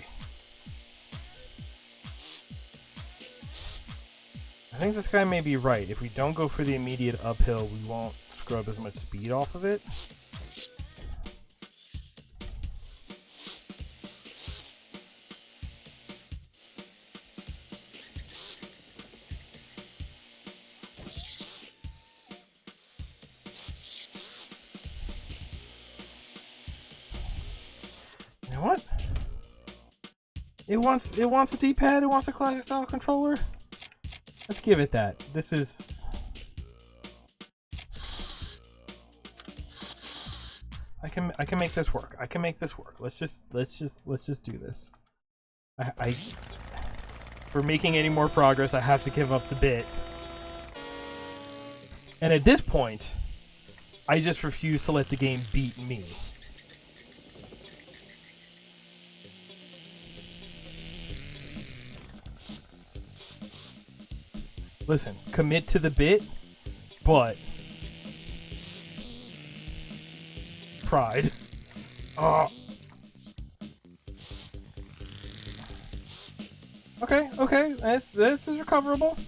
I think this guy may be right. If we don't go for the immediate uphill, we won't scrub as much speed off of it. You know what? It wants a D-pad, it wants a classic style controller. Let's give it that. This is I can make this work. I can make this work. Let's just do this. I for making any more progress, I have to give up the bit. And at this point, I just refuse to let the game beat me. Listen, commit to the bit, but pride. Okay, okay, this is recoverable.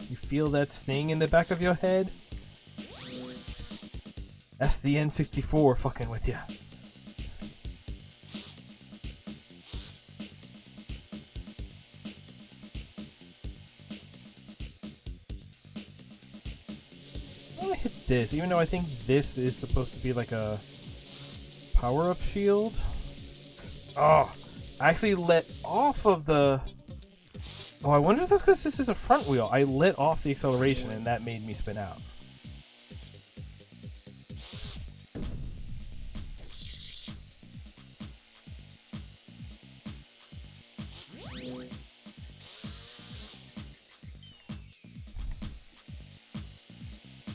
You feel that sting in the back of your head? That's the N64 fucking with you. I'm gonna hit this, even though I think this is supposed to be like a power-up shield. Oh, I actually let off of the... Oh, I wonder if that's because this is a front wheel. I let off the acceleration and that made me spin out.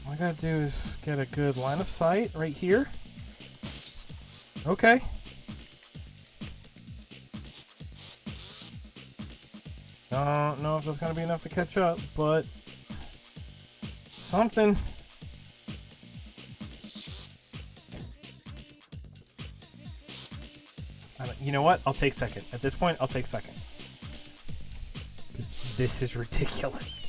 All I gotta do is get a good line of sight right here. Okay. Don't know if that's gonna be enough to catch up, but something. You know what? I'll take second. At this point, I'll take second. This is ridiculous.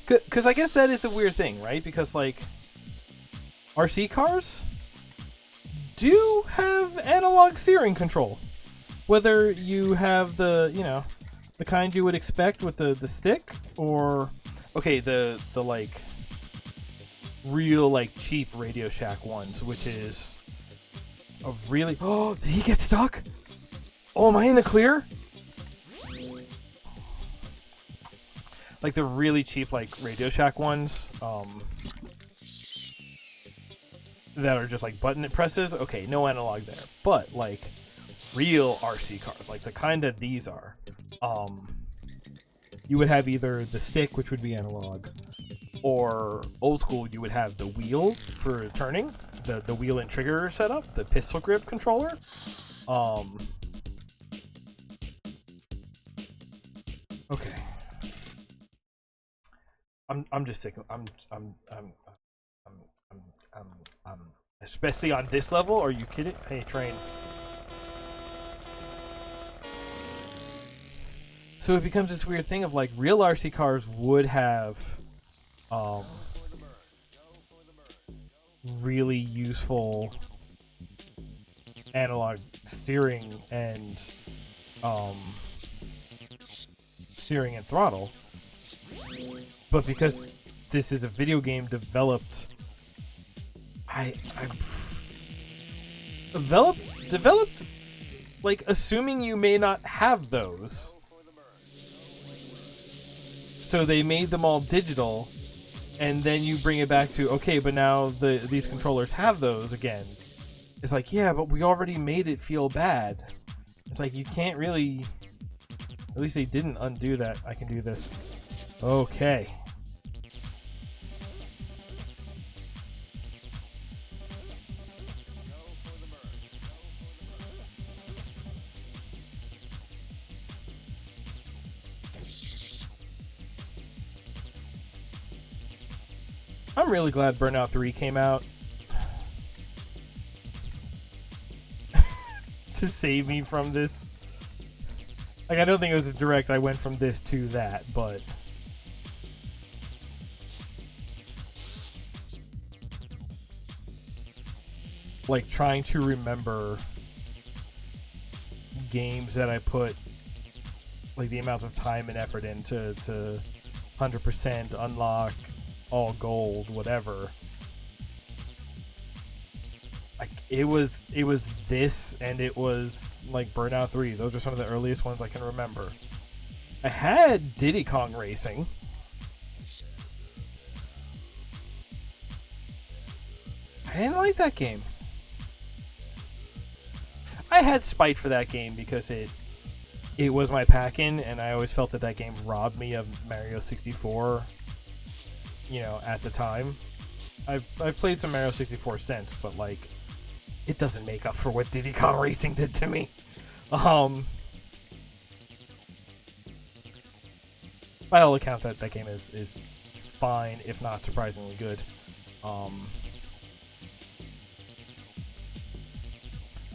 Because I guess that is the weird thing, right? Because, like, RC cars do have analog steering control. Whether you have the, you know, the kind you would expect with the stick, or, okay, the like, real, like, cheap Radio Shack ones, which is a really... Oh, did he get stuck? Oh, am I in the clear? Like the really cheap, like, Radio Shack ones, that are just like button presses. Okay, no analog there. But like real RC cars, like the kind that these are, you would have either the stick, which would be analog, or old school, you would have the wheel for turning, the wheel and trigger setup, the pistol grip controller. Okay. I'm just sick of I'm especially on this level. Are you kidding? Hey, train. So it becomes this weird thing of like real RC cars would have really useful analog steering and throttle, but because this is a video game developed, I developed like assuming you may not have those, so they made them all digital, and then you bring it back to okay, but now these controllers have those again. It's like, yeah, but we already made it feel bad. It's like you can't really. At least they didn't undo that. I can do this. Okay. I'm really glad Burnout 3 came out to save me from this. Like, I don't think it was a direct I went from this to that, but like trying to remember games that I put like the amount of time and effort into to 100% unlock all gold, whatever. Like it was this, and it was like Burnout 3. Those are some of the earliest ones I can remember. I had Diddy Kong Racing. I didn't like that game. I had spite for that game because it was my pack-in, and I always felt that that game robbed me of Mario 64, you know, at the time. I've played some Mario 64 since, but like, it doesn't make up for what Diddy Kong Racing did to me. By all accounts, that game is fine, if not surprisingly good.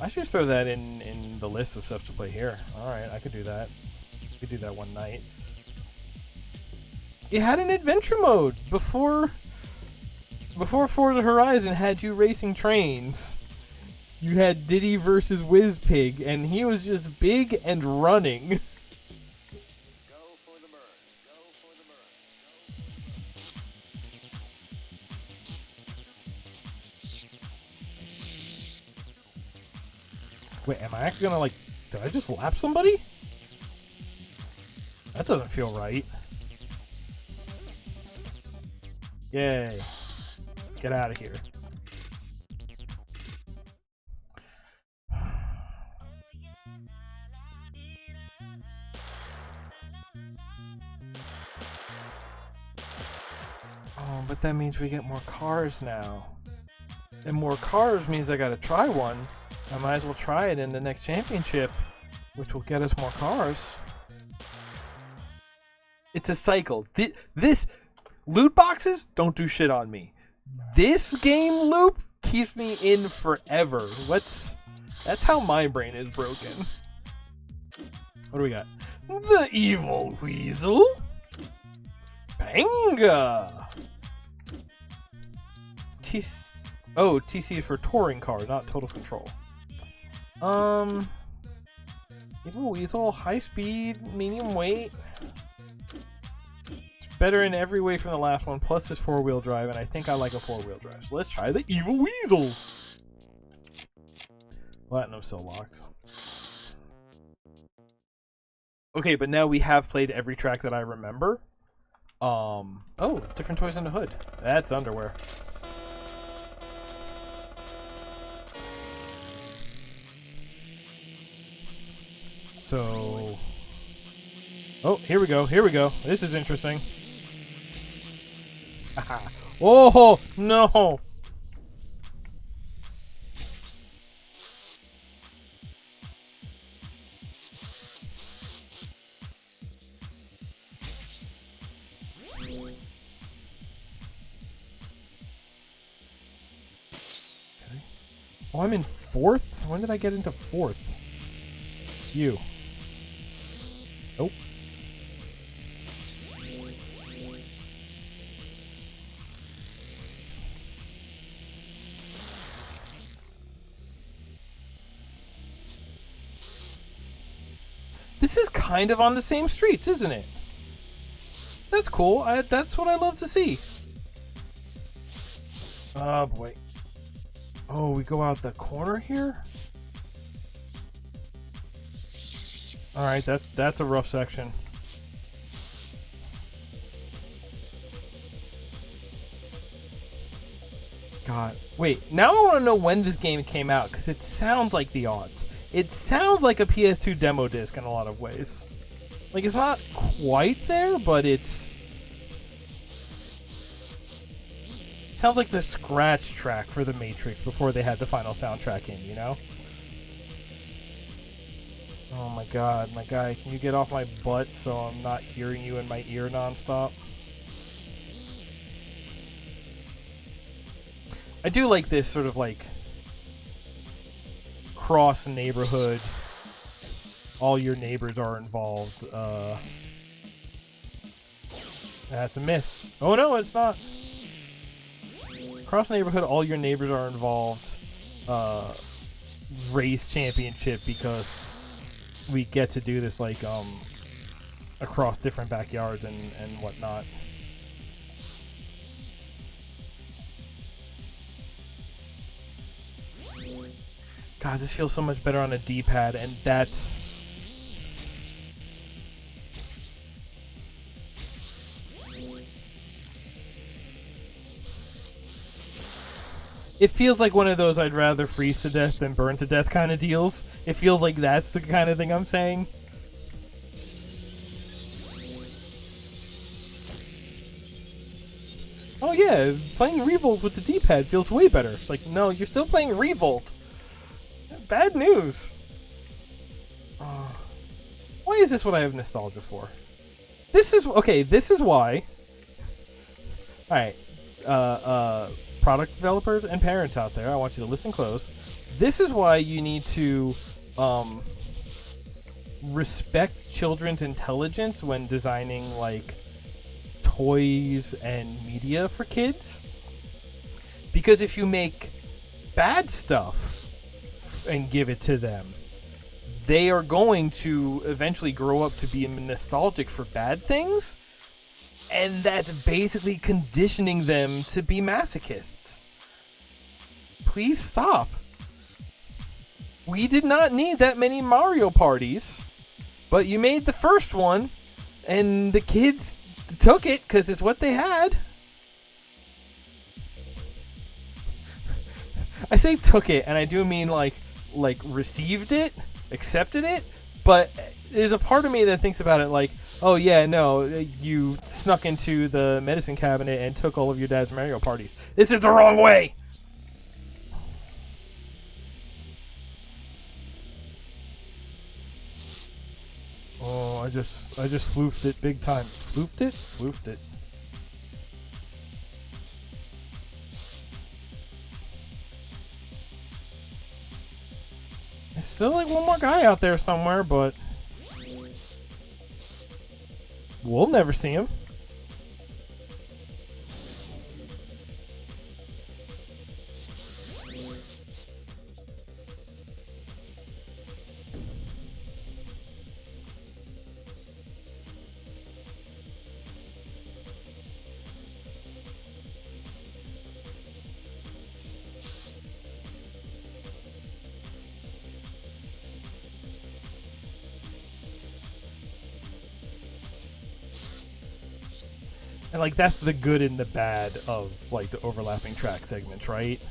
I should throw that in the list of stuff to play here. Alright, I could do that. I could do that one night. It had an adventure mode before Forza Horizon had you racing trains. You had Diddy versus Whizpig, and he was just big and running. Go for the bird. Go for the bird. Wait, am I actually gonna, like... Did I just lap somebody? That doesn't feel right. Yay. Let's get out of here. Oh, but that means we get more cars now. And more cars means I gotta try one. I might as well try it in the next championship, which will get us more cars. It's a cycle. This loot boxes don't do shit on me. This game loop keeps me in forever. That's how my brain is broken. What do we got? The Evil Weasel. Banga. TC is for touring car, not total control. Evil Weasel, high speed, medium weight. It's better in every way from the last one, plus it's 4-wheel drive, and I think I like a 4-wheel drive. So let's try the Evil Weasel. Platinum still locked. Okay, but now we have played every track that I remember. Oh, different toys on the hood. That's underwear. So, oh, here we go. Here we go. This is interesting. Oh no! Okay. Oh, I'm in 4th? When did I get into 4th? You. Nope. This is kind of on the same streets, isn't it? That's cool. That's what I love to see. Oh, boy. Oh, we go out the corner here? Alright, that's a rough section. God. Wait, now I want to know when this game came out, because it sounds like the odds. It sounds like a PS2 demo disc in a lot of ways. Like, it's not quite there, but it's... sounds like the scratch track for The Matrix before they had the final soundtrack in, you know? Oh my god, my guy, can you get off my butt so I'm not hearing you in my ear nonstop? I do like this sort of like cross neighborhood. All your neighbors are involved. That's a miss. Oh no, it's not. Cross neighborhood, all your neighbors are involved. Race championship because we get to do this like across different backyards and whatnot. God, this feels so much better on a D-pad, and that's... It feels like one of those I'd rather freeze to death than burn to death kind of deals. It feels like that's the kind of thing I'm saying. Oh yeah, playing Revolt with the D-pad feels way better. It's like, no, you're still playing Revolt. Bad news. Why is this what I have nostalgia for? This is okay. This is why. All right, product developers and parents out there, I want you to listen close. This is why you need to respect children's intelligence when designing like toys and media for kids. Because if you make bad stuff and give it to them, they are going to eventually grow up to be nostalgic for bad things, and that's basically conditioning them to be masochists. Please stop. We did not need that many Mario parties, but you made the first one, and the kids took it because it's what they had. I say took it, and I do mean like received it, accepted it, but there's a part of me that thinks about it like, oh yeah, no, you snuck into the medicine cabinet and took all of your dad's Mario parties. This is the wrong way! Oh, I just floofed it big time. Floofed it? Floofed it. There's still like one more guy out there somewhere, but we'll never see him. And like that's the good and the bad of like the overlapping track segments, right?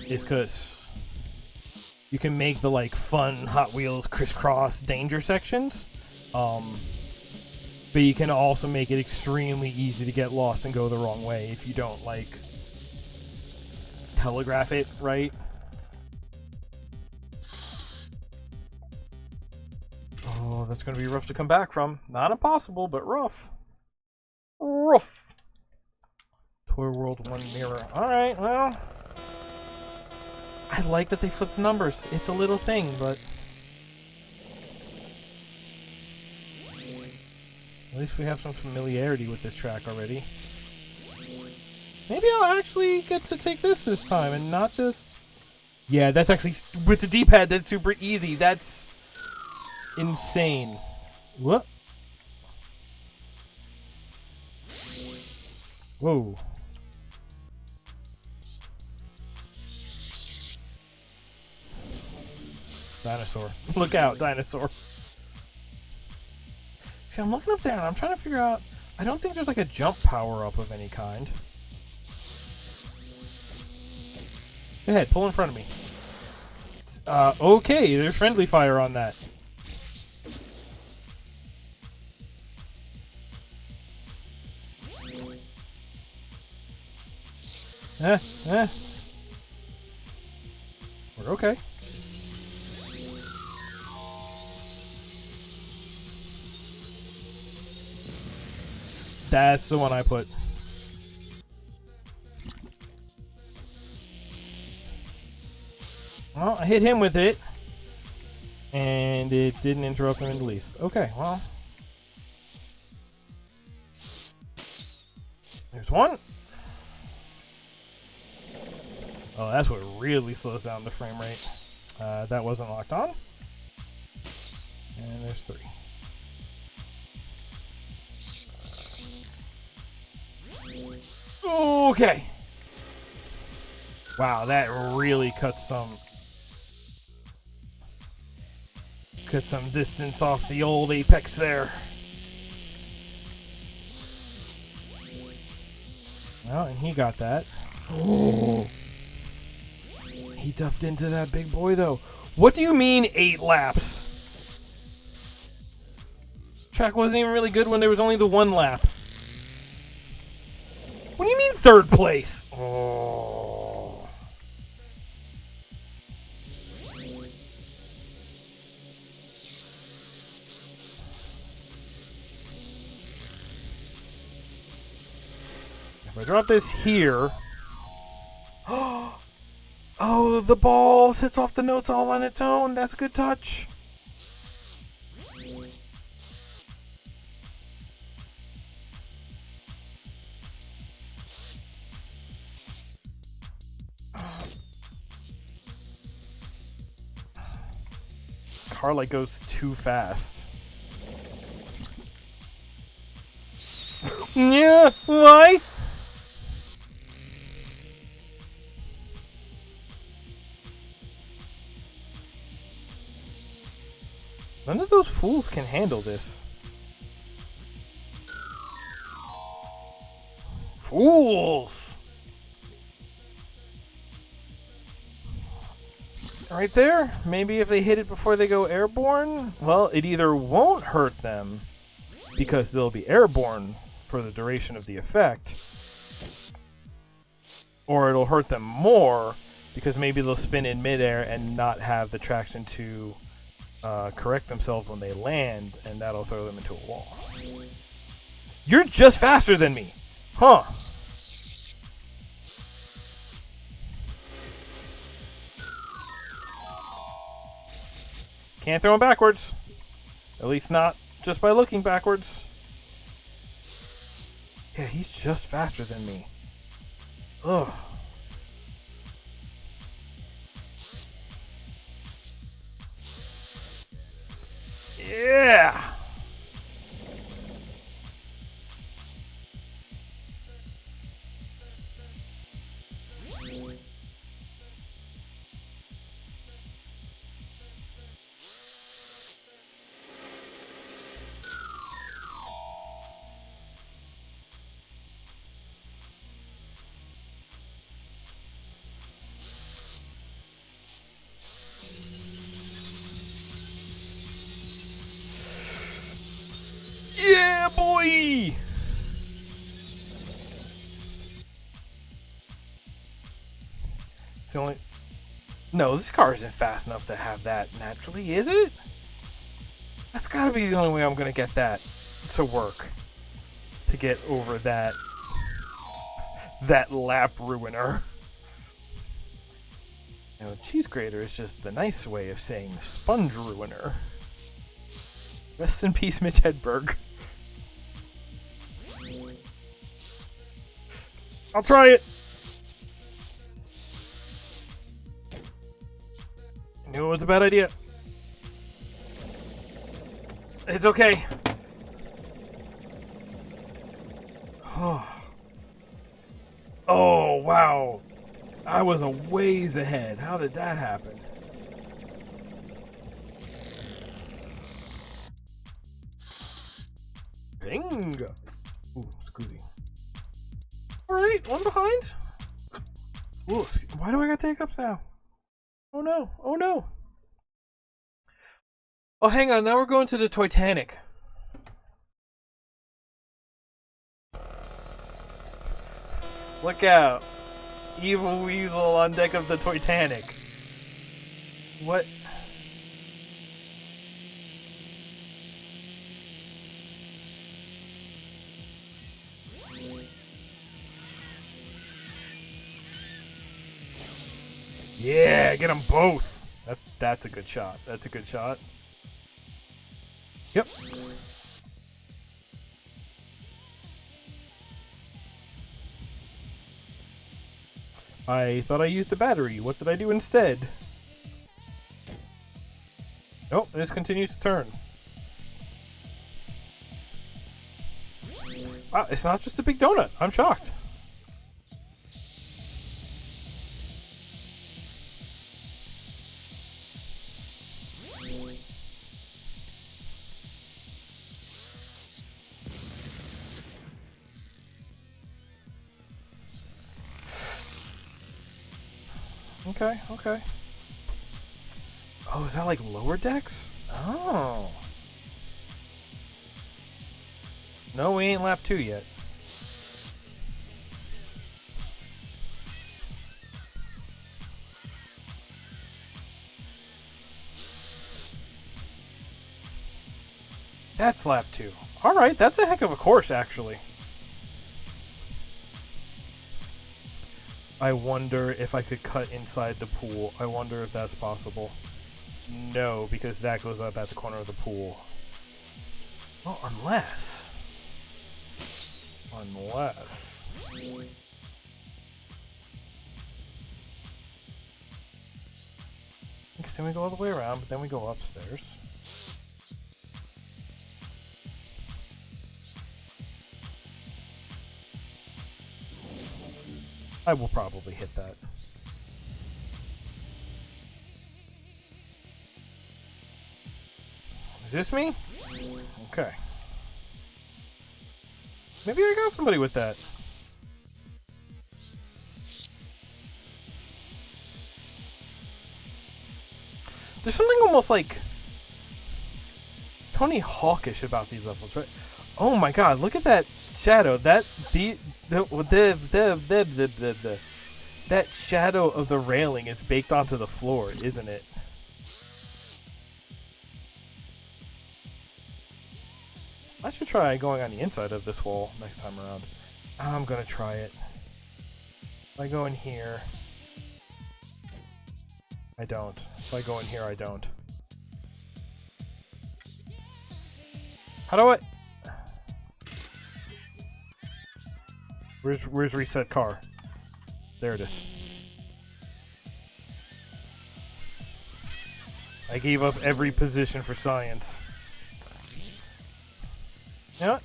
Is because you can make the like fun Hot Wheels crisscross danger sections, but you can also make it extremely easy to get lost and go the wrong way if you don't like telegraph it right. Oh, that's gonna be rough to come back from. Not impossible, but rough. Rough. Toy World 1 mirror. Alright, well. I like that they flipped the numbers. It's a little thing, but at least we have some familiarity with this track already. Maybe I'll actually get to take this time and not just... Yeah, that's actually... With the D-pad, that's super easy. That's insane. What? Whoa. Dinosaur. Look out, dinosaur. See, I'm looking up there and I'm trying to figure out... I don't think there's like a jump power-up of any kind. Go ahead, pull in front of me. Okay, there's friendly fire on that. We're okay. That's the one I put. Well, I hit him with it. And it didn't interrupt him in the least. Okay, well. There's one. Oh, that's what really slows down the frame rate. That wasn't locked on. And there's 3. Okay. Wow, that really cuts some distance off the old apex there. Well, and he got that. Oh. He duffed into that big boy, though. What do you mean 8 laps? Track wasn't even really good when there was only the 1 lap. What do you mean 3rd place? Oh. If I drop this here... Oh, the ball sits off the notes all on its own. That's a good touch. This car like goes too fast. Yeah, why? None of those fools can handle this. Fools! Right there. Maybe if they hit it before they go airborne, well, it either won't hurt them because they'll be airborne for the duration of the effect, or it'll hurt them more because maybe they'll spin in midair and not have the traction to correct themselves when they land, and that'll throw them into a wall. You're just faster than me! Huh. Can't throw him backwards. At least not just by looking backwards. Yeah, he's just faster than me. Ugh. Yeah! Yeah, boy! It's the only... No, this car isn't fast enough to have that naturally, is it? That's gotta be the only way I'm gonna get that to work. To get over that lap ruiner. You know, cheese grater is just the nice way of saying sponge ruiner. Rest in peace, Mitch Hedberg. I'll try it. I knew it was a bad idea. It's okay. Oh, wow. I was a ways ahead. How did that happen? Bingo. Ooh, scusi. Alright, one behind. Ooh, why do I got hiccups now? Oh no, oh no. Oh, hang on, now we're going to the Titanic. Look out. Evil Weasel on deck of the Titanic. What? Yeah, get them both. That's a good shot. That's a good shot. Yep. I thought I used a battery. What did I do instead? Nope, this continues to turn. Wow, it's not just a big donut. I'm shocked. Okay, okay. Oh, is that like lower decks? Oh. No, we ain't lap 2 yet. That's lap 2. Alright, that's a heck of a course, actually. I wonder if I could cut inside the pool. I wonder if that's possible. No, because that goes up at the corner of the pool. Well, unless... Because then we go all the way around, but then we go upstairs. I will probably hit that. Is this me? Okay. Maybe I got somebody with that. There's something almost like Tony Hawkish about these levels, right? Oh my god, look at that shadow. That that shadow of the railing is baked onto the floor, isn't it? I should try going on the inside of this wall next time around. I'm gonna try it. If I go in here... I don't. If I go in here, I don't. How do I... Where's reset car? There it is. I gave up every position for science. You know what?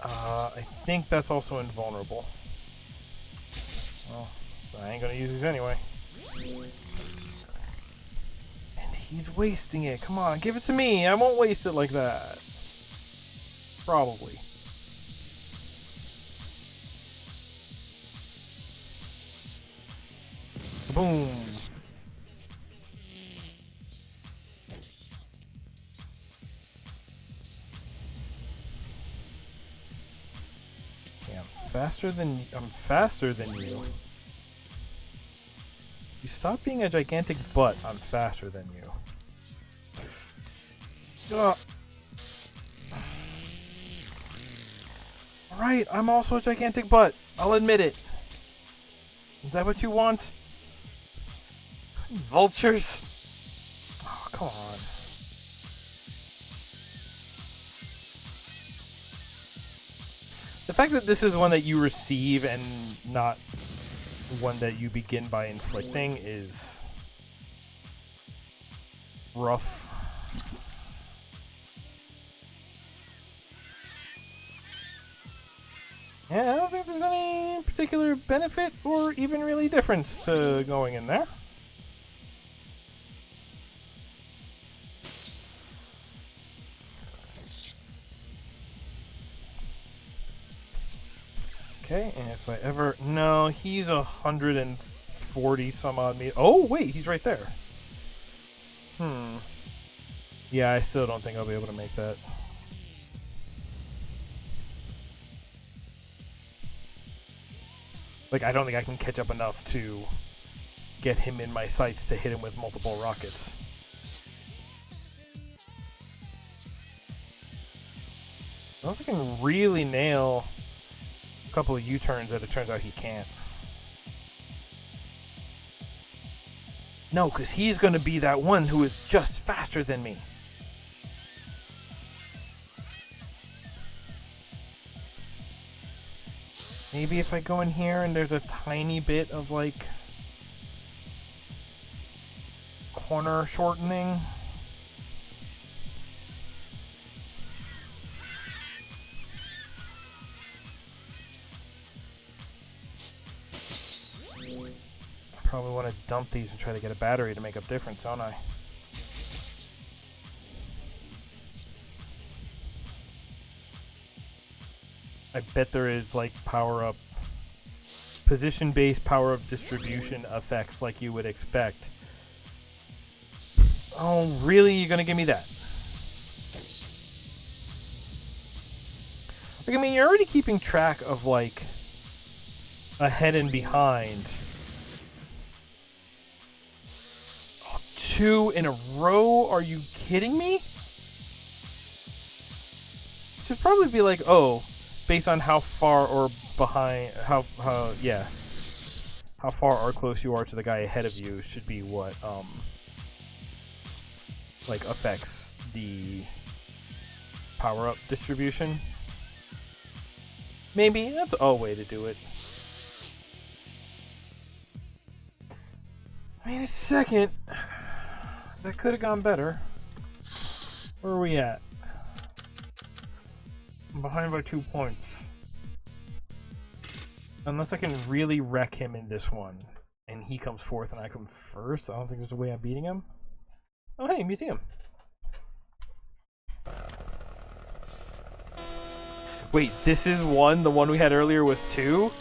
I think that's also invulnerable. Well, I ain't gonna use these anyway. And he's wasting it. Come on, give it to me. I won't waste it like that. Probably. Boom. Okay, I'm faster than you. You stop being a gigantic butt. I'm faster than you. Ugh. Alright, I'm also a gigantic butt. I'll admit it. Is that what you want? Vultures? Oh, come on. The fact that this is one that you receive and not one that you begin by inflicting is rough. Yeah, I don't think there's any particular benefit or even really difference to going in there. Okay, and if I ever... No, he's 140 some odd meters. Oh, wait, he's right there. Yeah, I still don't think I'll be able to make that. Like, I don't think I can catch up enough to get him in my sights to hit him with multiple rockets. Unless I can really nail a couple of U-turns that it turns out he can't. No, because he's going to be that one who is just faster than me. Maybe if I go in here and there's a tiny bit of, like, corner shortening. Probably want to dump these and try to get a battery to make up difference, don't I? I bet there is, like, power-up, position-based power-up distribution effects like you would expect. Oh, really? You're gonna give me that? Like, I mean, you're already keeping track of, like, ahead and behind. Oh, 2 in a row? Are you kidding me? Should probably be like, oh, based on how far or behind, how far or close you are to the guy ahead of you should be what, like, affects the power-up distribution. Maybe that's a way to do it. I mean, a second. That could have gone better. Where are we at? I'm behind by 2 points. Unless I can really wreck him in this one, and he comes fourth and I come first, I don't think there's a way I'm beating him. Oh, hey, museum. Wait, this is 1? The one we had earlier was 2?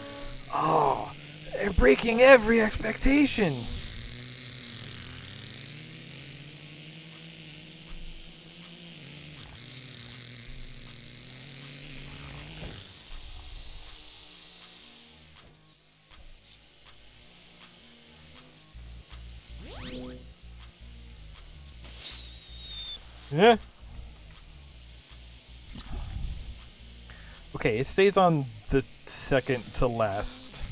Oh, they're breaking every expectation. Yeah. Okay, it stays on the second to last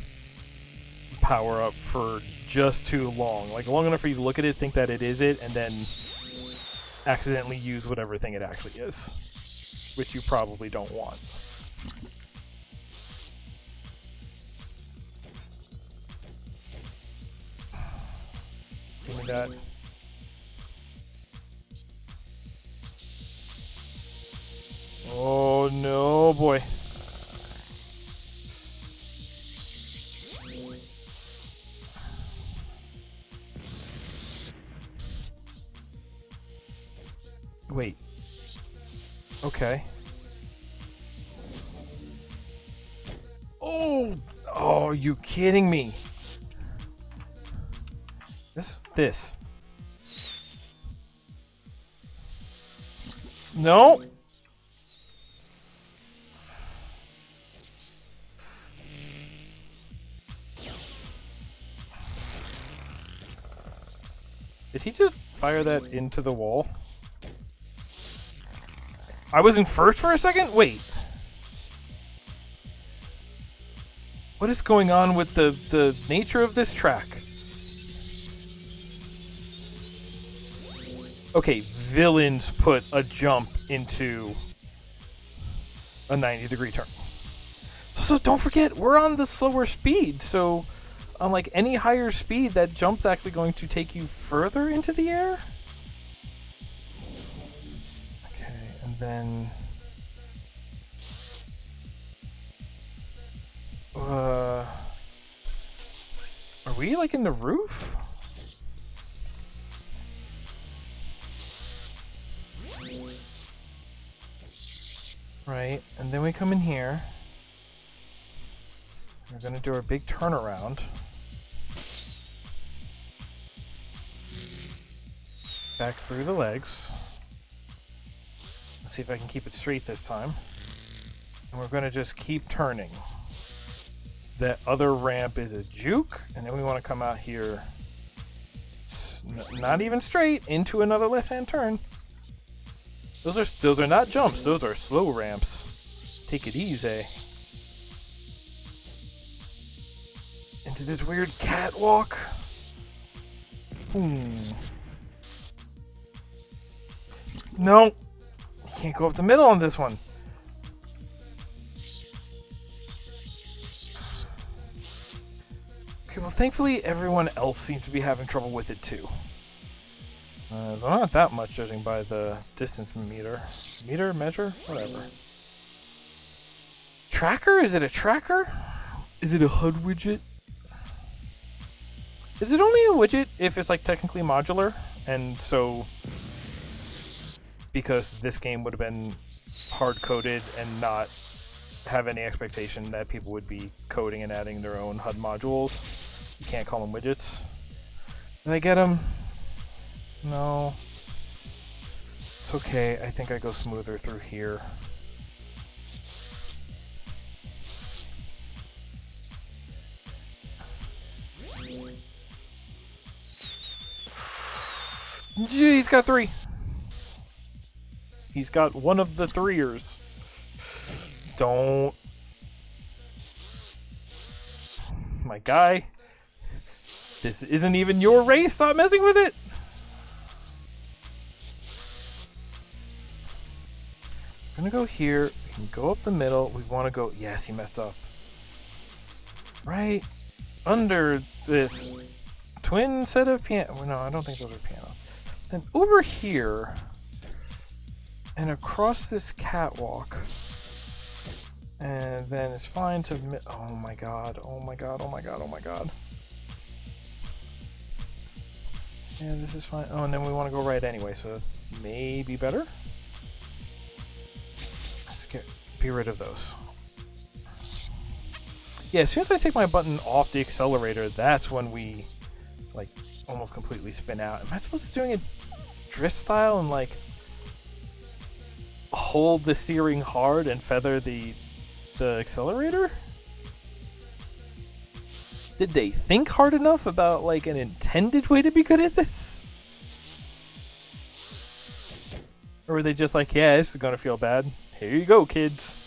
power up for just too long. Like, long enough for you to look at it, think that it is it, and then accidentally use whatever thing it actually is. Which you probably don't want. Give me that. Oh no, boy. Wait. Okay. Oh, are you kidding me? This. No. Did he just fire that into the wall? I was in first for a second? Wait. What is going on with the nature of this track? Okay, villains put a jump into a 90-degree turn. So don't forget, we're on the slower speed, so on like any higher speed, that jump's actually going to take you further into the air? Okay, and then... are we like in the roof? Right, and then we come in here. We're gonna do our big turnaround. Back through the legs. Let's see if I can keep it straight this time. And we're gonna just keep turning. That other ramp is a juke, and then we want to come out here, not even straight, into another left-hand turn. Those are not jumps, those are slow ramps. Take it easy. Into this weird catwalk. Boom. No! You can't go up the middle on this one. Okay, well, thankfully everyone else seems to be having trouble with it too. Not that much, judging by the distance meter. Measure? Whatever. Tracker? Is it a tracker? Is it a HUD widget? Is it only a widget if it's like technically modular? And so, because this game would have been hard-coded and not have any expectation that people would be coding and adding their own HUD modules, you can't call them widgets. Did I get them? No. It's okay. I think I go smoother through here. Gee, he's got 3. He's got one of the 3ers. Don't. My guy. This isn't even your race. Stop messing with it. I'm gonna go here. We can go up the middle. We want to go. Yes, he messed up. Right under this twin set of piano. Well, no, I don't think those are piano. Then over here and across this catwalk, and then it's fine to. Oh my god! Oh my god! Oh my god! Oh my god! Yeah, this is fine. Oh, and then we want to go right anyway, so that's maybe better. Let's be rid of those. Yeah, as soon as I take my button off the accelerator, that's when we, like, almost completely spin out. Am I supposed to be doing it drift style and, like, hold the steering hard and feather the accelerator? Did they think hard enough about, like, an intended way to be good at this? Or were they just like, yeah, this is gonna feel bad. Here you go, kids.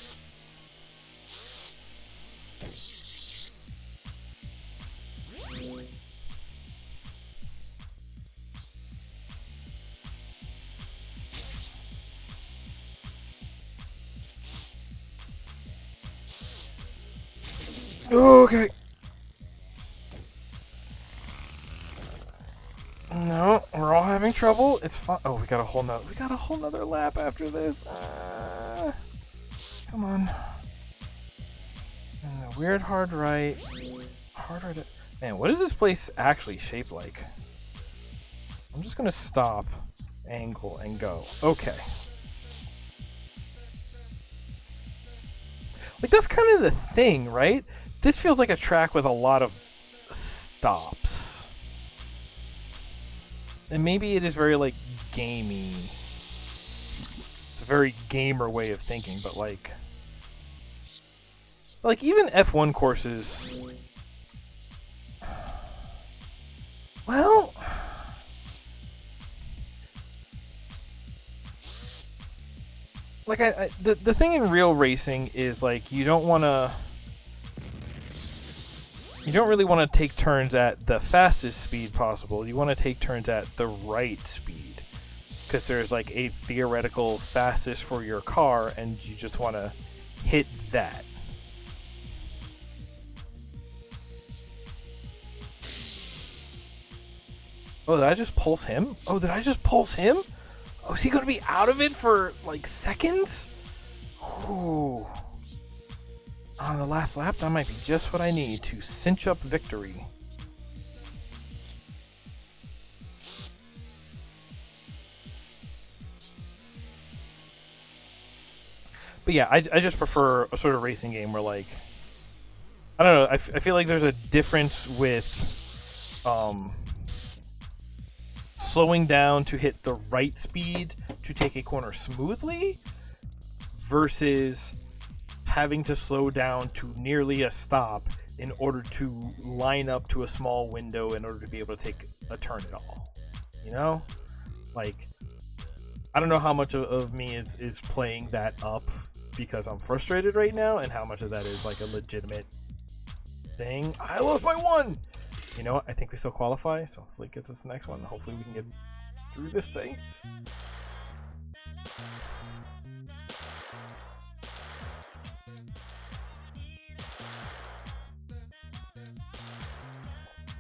Okay. No, we're all having trouble. It's fine. Oh, we got a whole nother lap after this. Come on. And the weird hard right. Hard right. Man, what is this place actually shaped like? I'm just gonna stop, angle, and go. Okay. Like, that's kind of the thing, right? This feels like a track with a lot of stops. And maybe it is very, like, gamey. It's a very gamer way of thinking, but, like, even F1 courses... Well... Like, the thing in real racing is, like, you don't really want to take turns at the fastest speed possible. You want to take turns at the right speed. Because there's, like, a theoretical fastest for your car, and you just want to hit that. Oh, did I just pulse him? Oh, did I just pulse him? Oh, is he going to be out of it for, like, seconds? Ooh. On the last lap, that might be just what I need to cinch up victory. But yeah, I just prefer a sort of racing game where, like, I don't know, I feel like there's a difference with slowing down to hit the right speed to take a corner smoothly versus having to slow down to nearly a stop in order to line up to a small window in order to be able to take a turn at all. You know? Like, I don't know how much of me is playing that up because I'm frustrated right now, and how much of that is, like, a legitimate thing. I lost my one! You know what? I think we still qualify, so hopefully it gets us the next one. Hopefully we can get through this thing.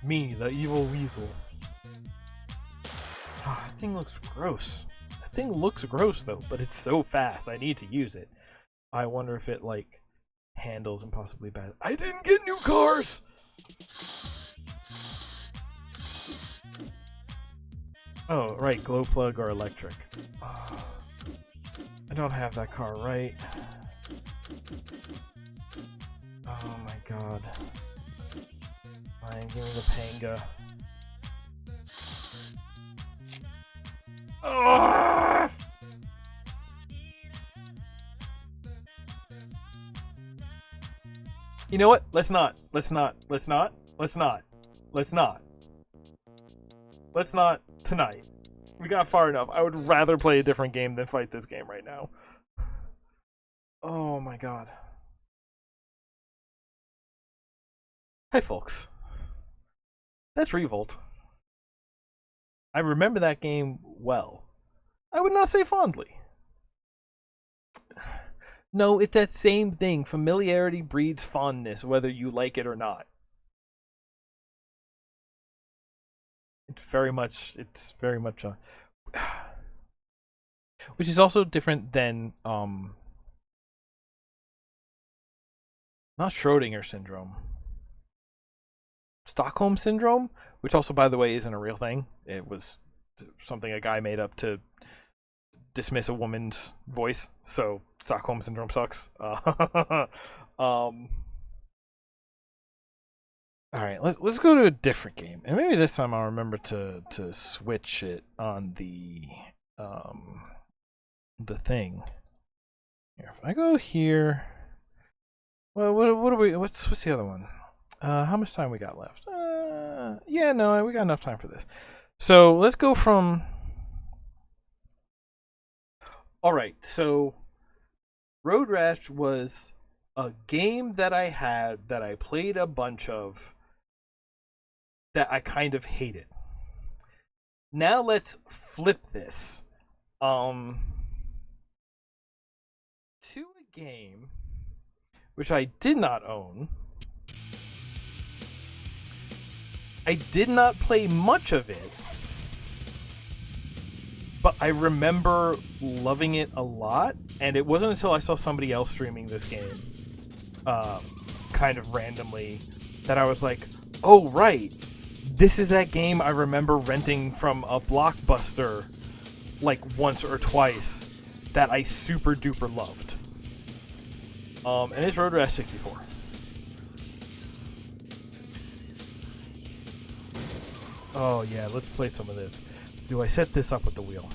Me, the evil weasel. Ah, that thing looks gross. That thing looks gross though, but it's so fast. I need to use it. I wonder if it like handles impossibly bad. I didn't get new cars. Oh, right, glow plug or electric. Oh, I don't have that car, right? Oh my god. Fine, give me the Panga. Oh! You know what? Let's not. Let's not. Let's not. Let's not. Let's not. Let's not tonight. We got far enough. I would rather play a different game than fight this game right now. Oh my god. Hi, folks. That's Revolt. I remember that game well. I would not say fondly. No, it's that same thing. Familiarity breeds fondness, whether you like it or not. It's very much a which is also different than not Schrodinger syndrome. Stockholm syndrome, which also by the way isn't a real thing. It was something a guy made up to dismiss a woman's voice. So Stockholm syndrome sucks. All right, let's go to a different game, and maybe this time I'll remember to switch it on the thing. Here, if I go here, well, what are we? What's the other one? How much time we got left? Yeah, no, we got enough time for this. So let's go from. All right, so Road Rash was a game that I had that I played a bunch of that I kind of hated. Now let's flip this to a game which I did not own. I did not play much of it, but I remember loving it a lot, and it wasn't until I saw somebody else streaming this game kind of randomly that I was like, oh right, this is that game I remember renting from a Blockbuster like once or twice that I super duper loved. And it's Road Rash 64. Oh yeah, let's play some of this. Do I set this up with the wheel?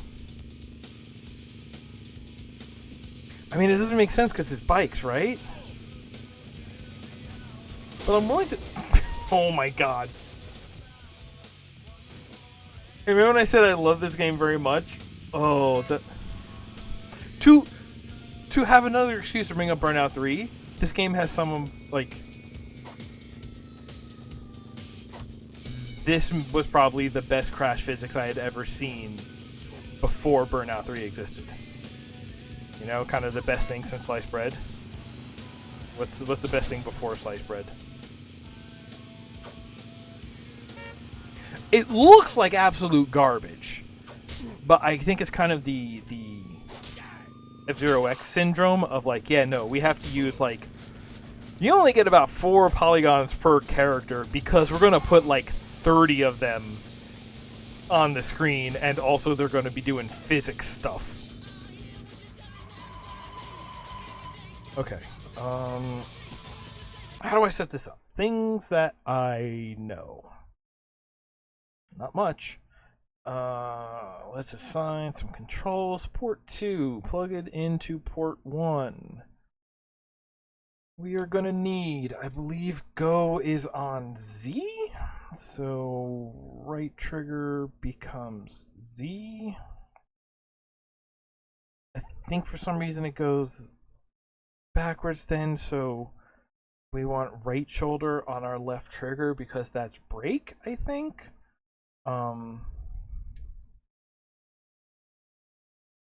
I mean, it doesn't make sense because it's bikes, right? But I'm willing to... Oh my god. Hey, remember when I said I love this game very much? Oh, the... To have another excuse to bring up Burnout 3, this game has some, like... This was probably the best crash physics I had ever seen before Burnout 3 existed. You know, kind of the best thing since sliced bread. What's the best thing before sliced bread? It looks like absolute garbage, but I think it's kind of the F-Zero X syndrome of like, yeah, no, we have to use like, you only get about 4 polygons per character because we're gonna put like 30 of them on the screen, and also they're going to be doing physics stuff. Okay. How do I set this up? Things that I know. Not much. Let's assign some controls. Port 2. Plug it into port 1. We are going to need, I believe, Go is on Z. So right trigger becomes Z. I think for some reason it goes backwards then, so We want right shoulder on our left trigger because that's brake, I think.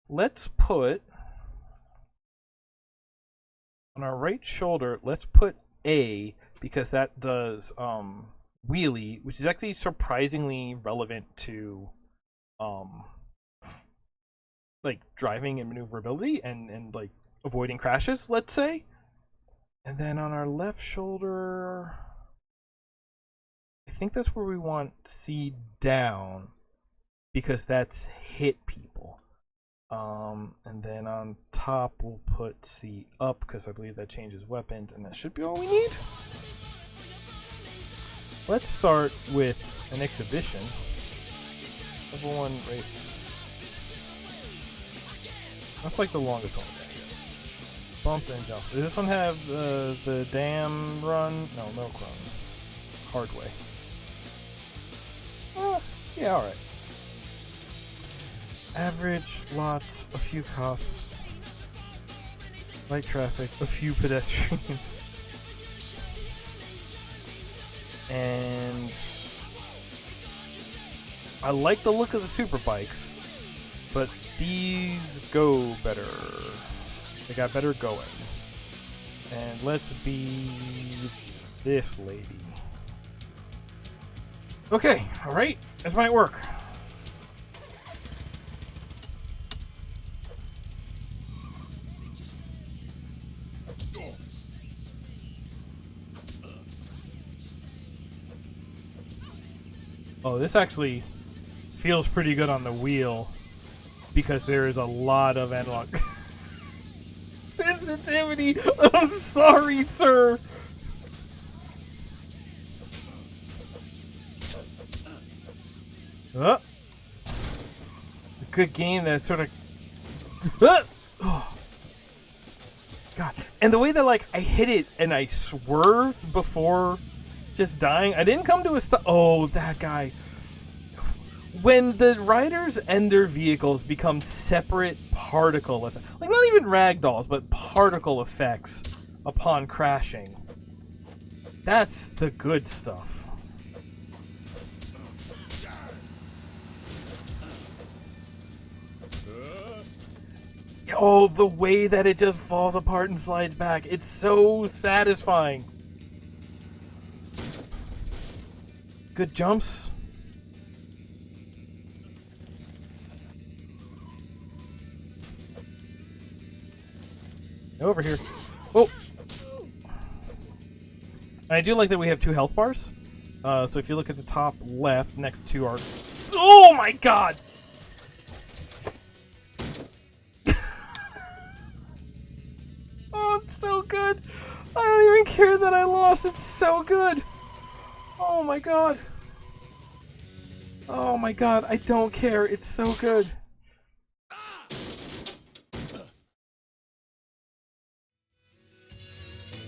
Let's put on our right shoulder, let's put A because that does wheelie, which is actually surprisingly relevant to um like driving and maneuverability and like avoiding crashes, let's say. And then on our left shoulder, I think that's where we want C down because that's hit people. And then on top we'll put C up because I believe that changes weapons, and that should be all we need. Let's start with an exhibition. Level 1 race. That's like the longest one. Bumps and jumps. Does this one have the dam run? No, milk run. Hard way. Yeah, alright. Average, lots, a few cops. Light traffic, a few pedestrians. And I like the look of the super bikes, but these go better. They got better going. And let's be this lady. Okay, alright, this might work. Oh, this actually feels pretty good on the wheel because there is a lot of analog sensitivity. I'm sorry, sir. A good game that sort of oh. God. And the way that like I hit it and I swerved before just dying. I didn't come to a stop. Oh, that guy. When the riders and their vehicles become separate particle effects, like not even ragdolls, but particle effects upon crashing. That's the good stuff. Oh, the way that it just falls apart and slides back. It's so satisfying. Good jumps. Over here. Oh! And I do like that we have 2 health bars. So if you look at the top left next to our... Oh my god! Oh, it's so good! I don't even care that I lost. It's so good! Oh my god. Oh my god, I don't care. It's so good.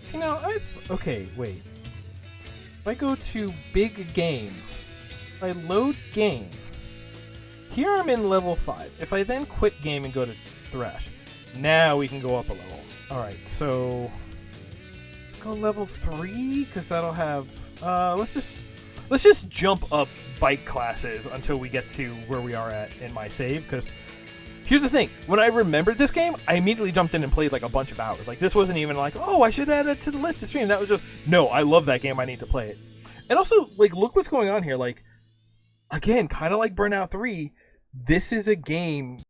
See now, okay, wait. If I go to big game, if I load game, here I'm in level 5. If I then quit game and go to Thrash, now we can go up a level. Alright, so let's go level 3, because that'll have let's just jump up bike classes until we get to where we are at in my save, because here's the thing. When I remembered this game, I immediately jumped in and played like a bunch of hours. Like, this wasn't even like, oh, I should add it to the list to stream. That was just, no, I love that game. I need to play it. And also, like, look what's going on here. Like, again, kind of like Burnout 3, this is a game.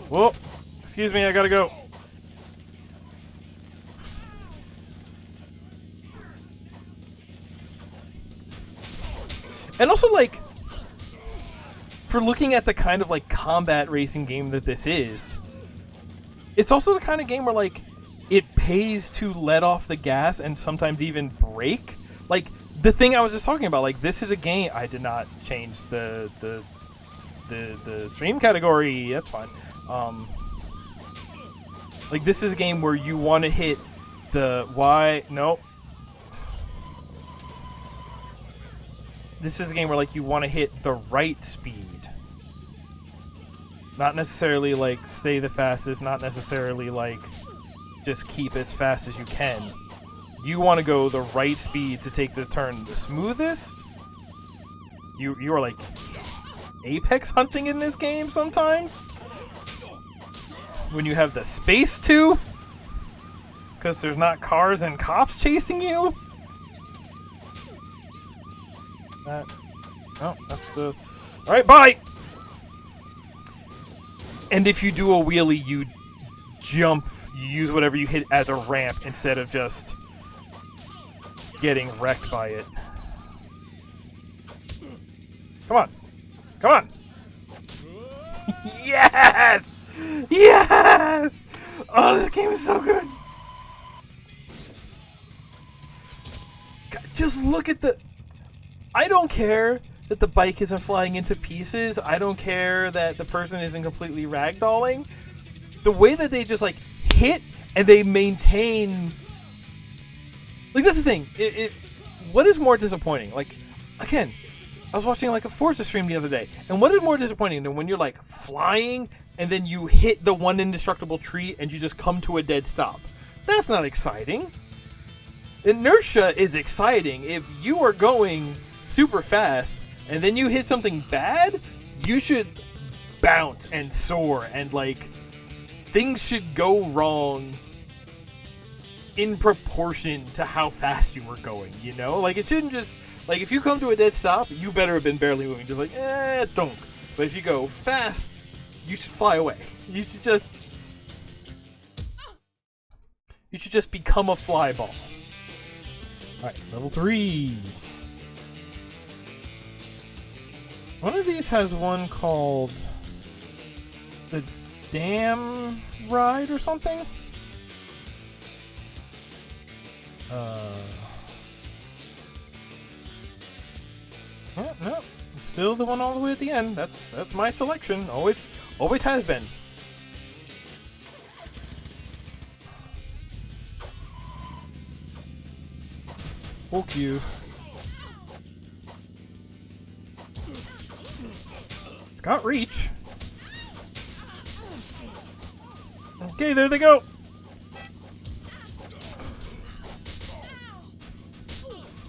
Whoa, excuse me, I gotta go. And also, like, for looking at the kind of, like, combat racing game that this is, it's also the kind of game where, like, it pays to let off the gas and sometimes even brake. Like, the thing I was just talking about, like, this is a game... I did not change the stream category. That's fine. Like, this is a game where you want to hit the... Why? Nope. This is a game where, like, you want to hit the right speed. Not necessarily, like, stay the fastest. Not necessarily, like, just keep as fast as you can. You want to go the right speed to take the turn the smoothest. You are, like, apex hunting in this game sometimes. When you have the space to. Because there's not cars and cops chasing you. No, that's the... Alright, bye! And if you do a wheelie, you jump, you use whatever you hit as a ramp instead of just getting wrecked by it. Come on! Come on! Yes! Yes! Oh, this game is so good! God, just look at the... I don't care that the bike isn't flying into pieces. I don't care that the person isn't completely ragdolling. The way that they just, like, hit and they maintain... Like, that's the thing. What is more disappointing? Like, again, I was watching, like, a Forza stream the other day. And what is more disappointing than when you're, like, flying and then you hit the one indestructible tree and you just come to a dead stop? That's not exciting. Inertia is exciting. If you are going super fast and then you hit something bad, you should bounce and soar, and, like, things should go wrong in proportion to how fast you were going, you know? Like, it shouldn't just... Like, if you come to a dead stop, you better have been barely moving. Just like, donk. But if you go fast, you should fly away. You should just become a fly ball. Alright, level 3. One of these has one called the Dam Ride or something. No, it's still the one all the way at the end. That's my selection. Always has been. Fuck you. It's got reach. Okay, there they go.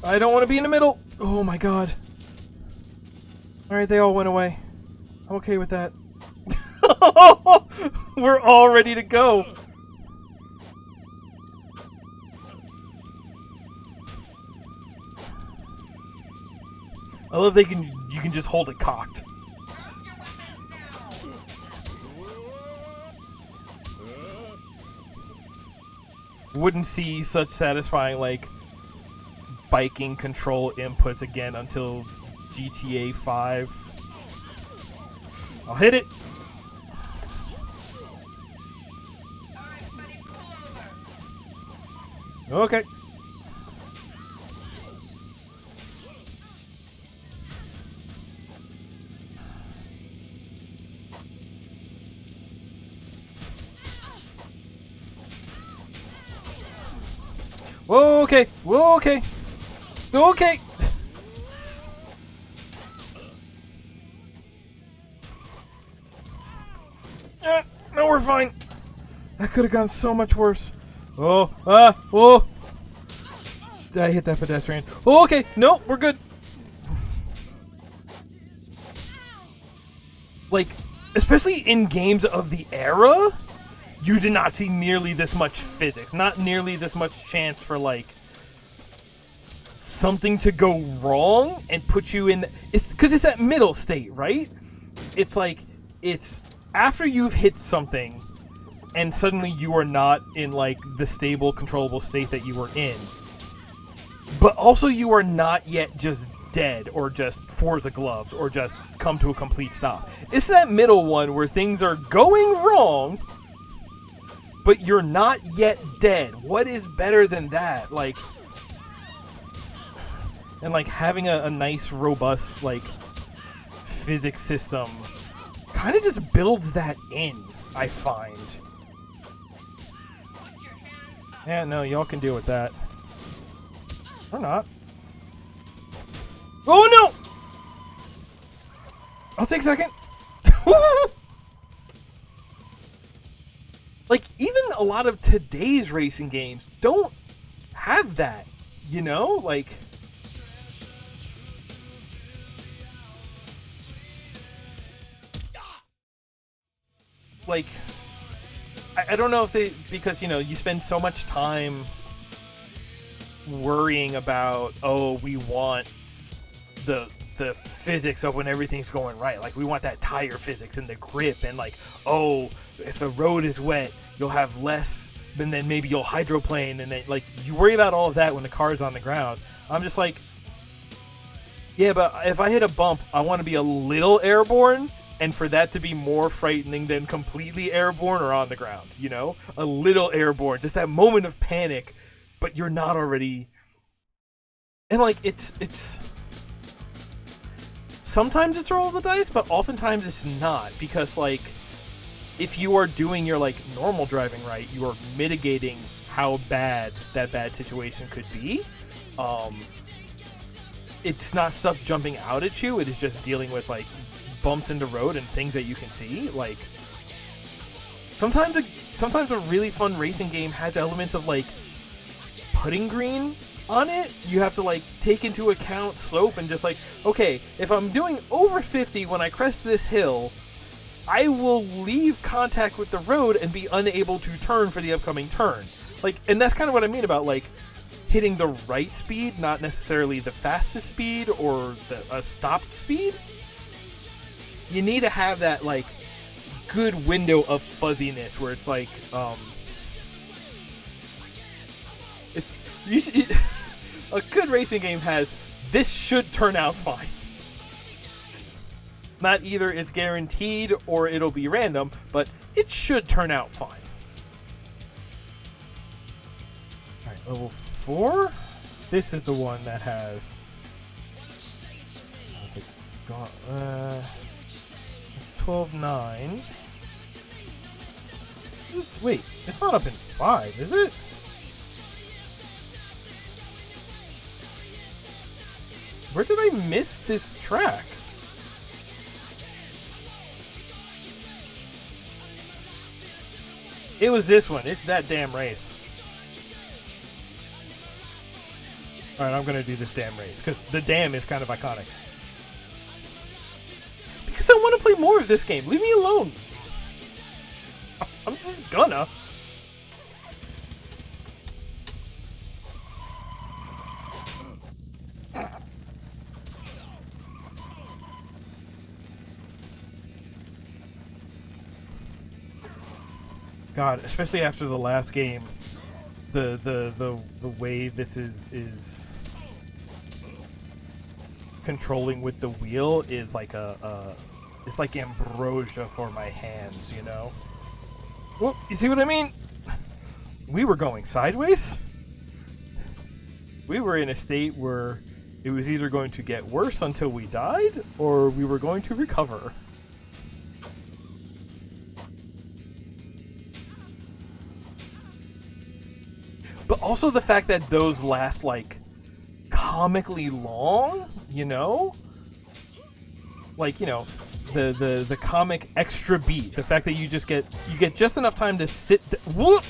I don't want to be in the middle. Oh my god. Alright, they all went away. I'm okay with that. We're all ready to go. I love you can just hold it cocked. Wouldn't see such satisfying, like, biking control inputs again until GTA 5. I'll hit it. Okay. Whoa, okay. Whoa, okay. Okay. No, we're fine. That could have gone so much worse. Oh, whoa. Did I hit that pedestrian? Oh, okay. No, we're good. Like, especially in games of the era, you did not see nearly this much physics. Not nearly this much chance for, like, something to go wrong and put you in... It's because it's that middle state, right? It's like, it's after you've hit something and suddenly you are not in, like, the stable, controllable state that you were in. But also you are not yet just dead, or just Forza gloves, or just come to a complete stop. It's that middle one where things are going wrong, but you're not yet dead. What is better than that? Like, and like having a nice, robust, like, physics system kind of just builds that in, I find. Yeah, no, y'all can deal with that. Or not. Oh no! I'll take a second. Like, even a lot of today's racing games don't have that, you know? Like, I don't know if they, because, you know, you spend so much time worrying about, oh, we want the physics of when everything's going right. Like, we want that tire physics and the grip, and like, oh, if the road is wet, you'll have less, and then maybe you'll hydroplane, and then, like, you worry about all of that when the car's on the ground. I'm just like, yeah, but if I hit a bump, I want to be a little airborne, and for that to be more frightening than completely airborne or on the ground, you know? A little airborne, just that moment of panic, but you're not already... And, like, it's... Sometimes it's roll of the dice, but oftentimes it's not, because, like, if you are doing your, like, normal driving right, you are mitigating how bad that bad situation could be. It's not stuff jumping out at you, it is just dealing with, like, bumps in the road and things that you can see. Like, sometimes a really fun racing game has elements of, like, putting green on it. You have to, like, take into account slope and just, like, okay, if I'm doing over 50 when I crest this hill, I will leave contact with the road and be unable to turn for the upcoming turn. Like, and that's kind of what I mean about, like, hitting the right speed, not necessarily the fastest speed or a stopped speed. You need to have that, like, good window of fuzziness where it's like, a good racing game has, this should turn out fine. Not either it's guaranteed or it'll be random, but it should turn out fine. Alright, level 4? This is the one that has... it's 12-9. Wait, it's not up in 5, is it? Where did I miss this track? It was this one. It's that damn race. Alright, I'm gonna do this damn race, because the dam is kind of iconic. Because I want to play more of this game. Leave me alone. I'm just gonna. God, especially after the last game, the way this is controlling with the wheel is like it's like ambrosia for my hands, you know? Well, you see what I mean? We were going sideways. We were in a state where it was either going to get worse until we died, or we were going to recover. But also the fact that those last, like, comically long, you know? Like, you know, the comic extra beat. The fact that you get just enough time to sit... Whoop!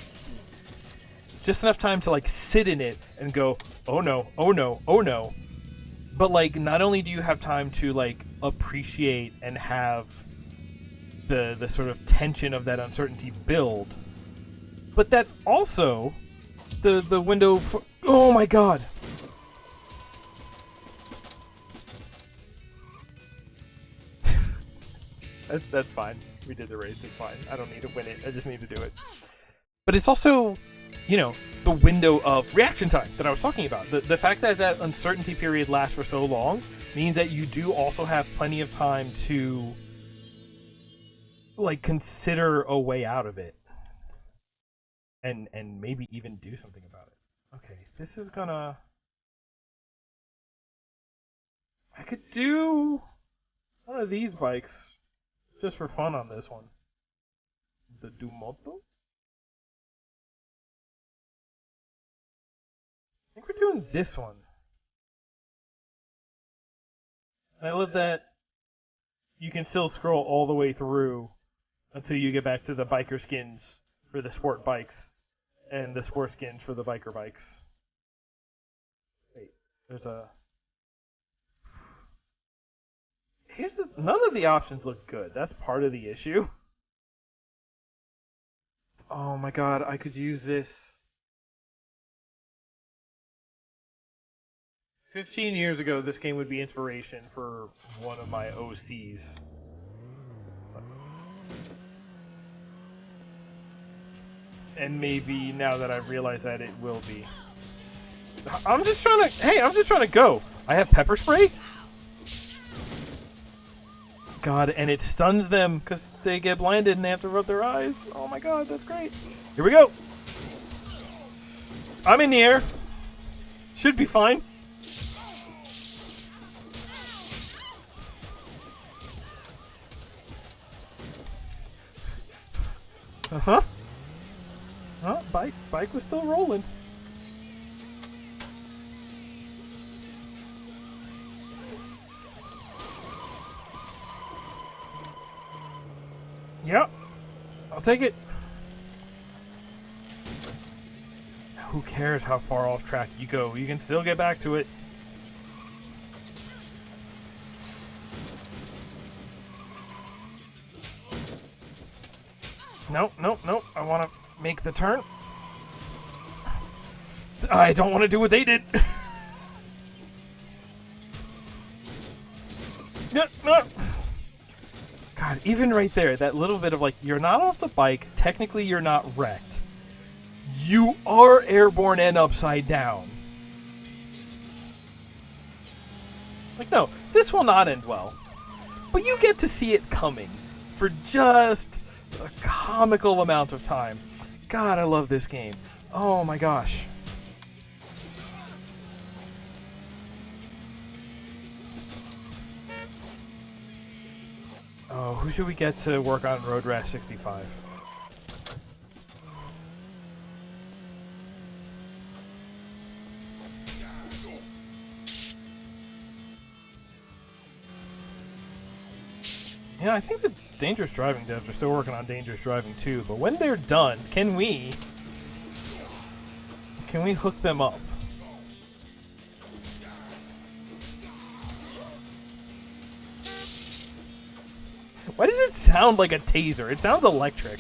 Just enough time to, like, sit in it and go, oh no, oh no, oh no. But, like, not only do you have time to, like, appreciate and have the sort of tension of that uncertainty build, but that's also... the window for... Oh my god! That's fine. We did the race, it's fine. I don't need to win it, I just need to do it. But it's also you know, the window of reaction time that I was talking about. The fact that that uncertainty period lasts for so long means that you do also have plenty of time to like consider a way out of it, and maybe even do something about it. Okay, this is gonna. I could do one of these bikes just for fun on this one. The Dumoto. I think we're doing this one. I love that you can still scroll all the way through until you get back to the biker skins for the sport bikes and the sport skins for the biker bikes. Wait, there's a. None of the options look good. That's part of the issue. Oh my god, I could use this. 15 years ago, this game would be inspiration for one of my OCs. And maybe now that I've realized that, it will be. I'm just trying to. Hey, I'm just trying to go. I have pepper spray? God, and it stuns them because they get blinded and they have to rub their eyes. Oh my god, that's great. Here we go. I'm in the air. Should be fine. Uh-huh. Huh? Bike was still rolling. Yep. I'll take it. Who cares how far off track you go? You can still get back to it. Nope, nope, nope. I want to make the turn. I don't want to do what they did. No. God, even right there, that little bit of like, you're not off the bike. Technically, you're not wrecked. You are airborne and upside down. Like, no, this will not end well. But you get to see it coming for just a comical amount of time. God, I love this game. Oh my gosh. Oh, who should we get to work on Road Rash 65? Yeah, I think the Dangerous Driving devs are still working on Dangerous Driving 2, but when they're done, can we hook them up? Why does it sound like a taser? It sounds electric.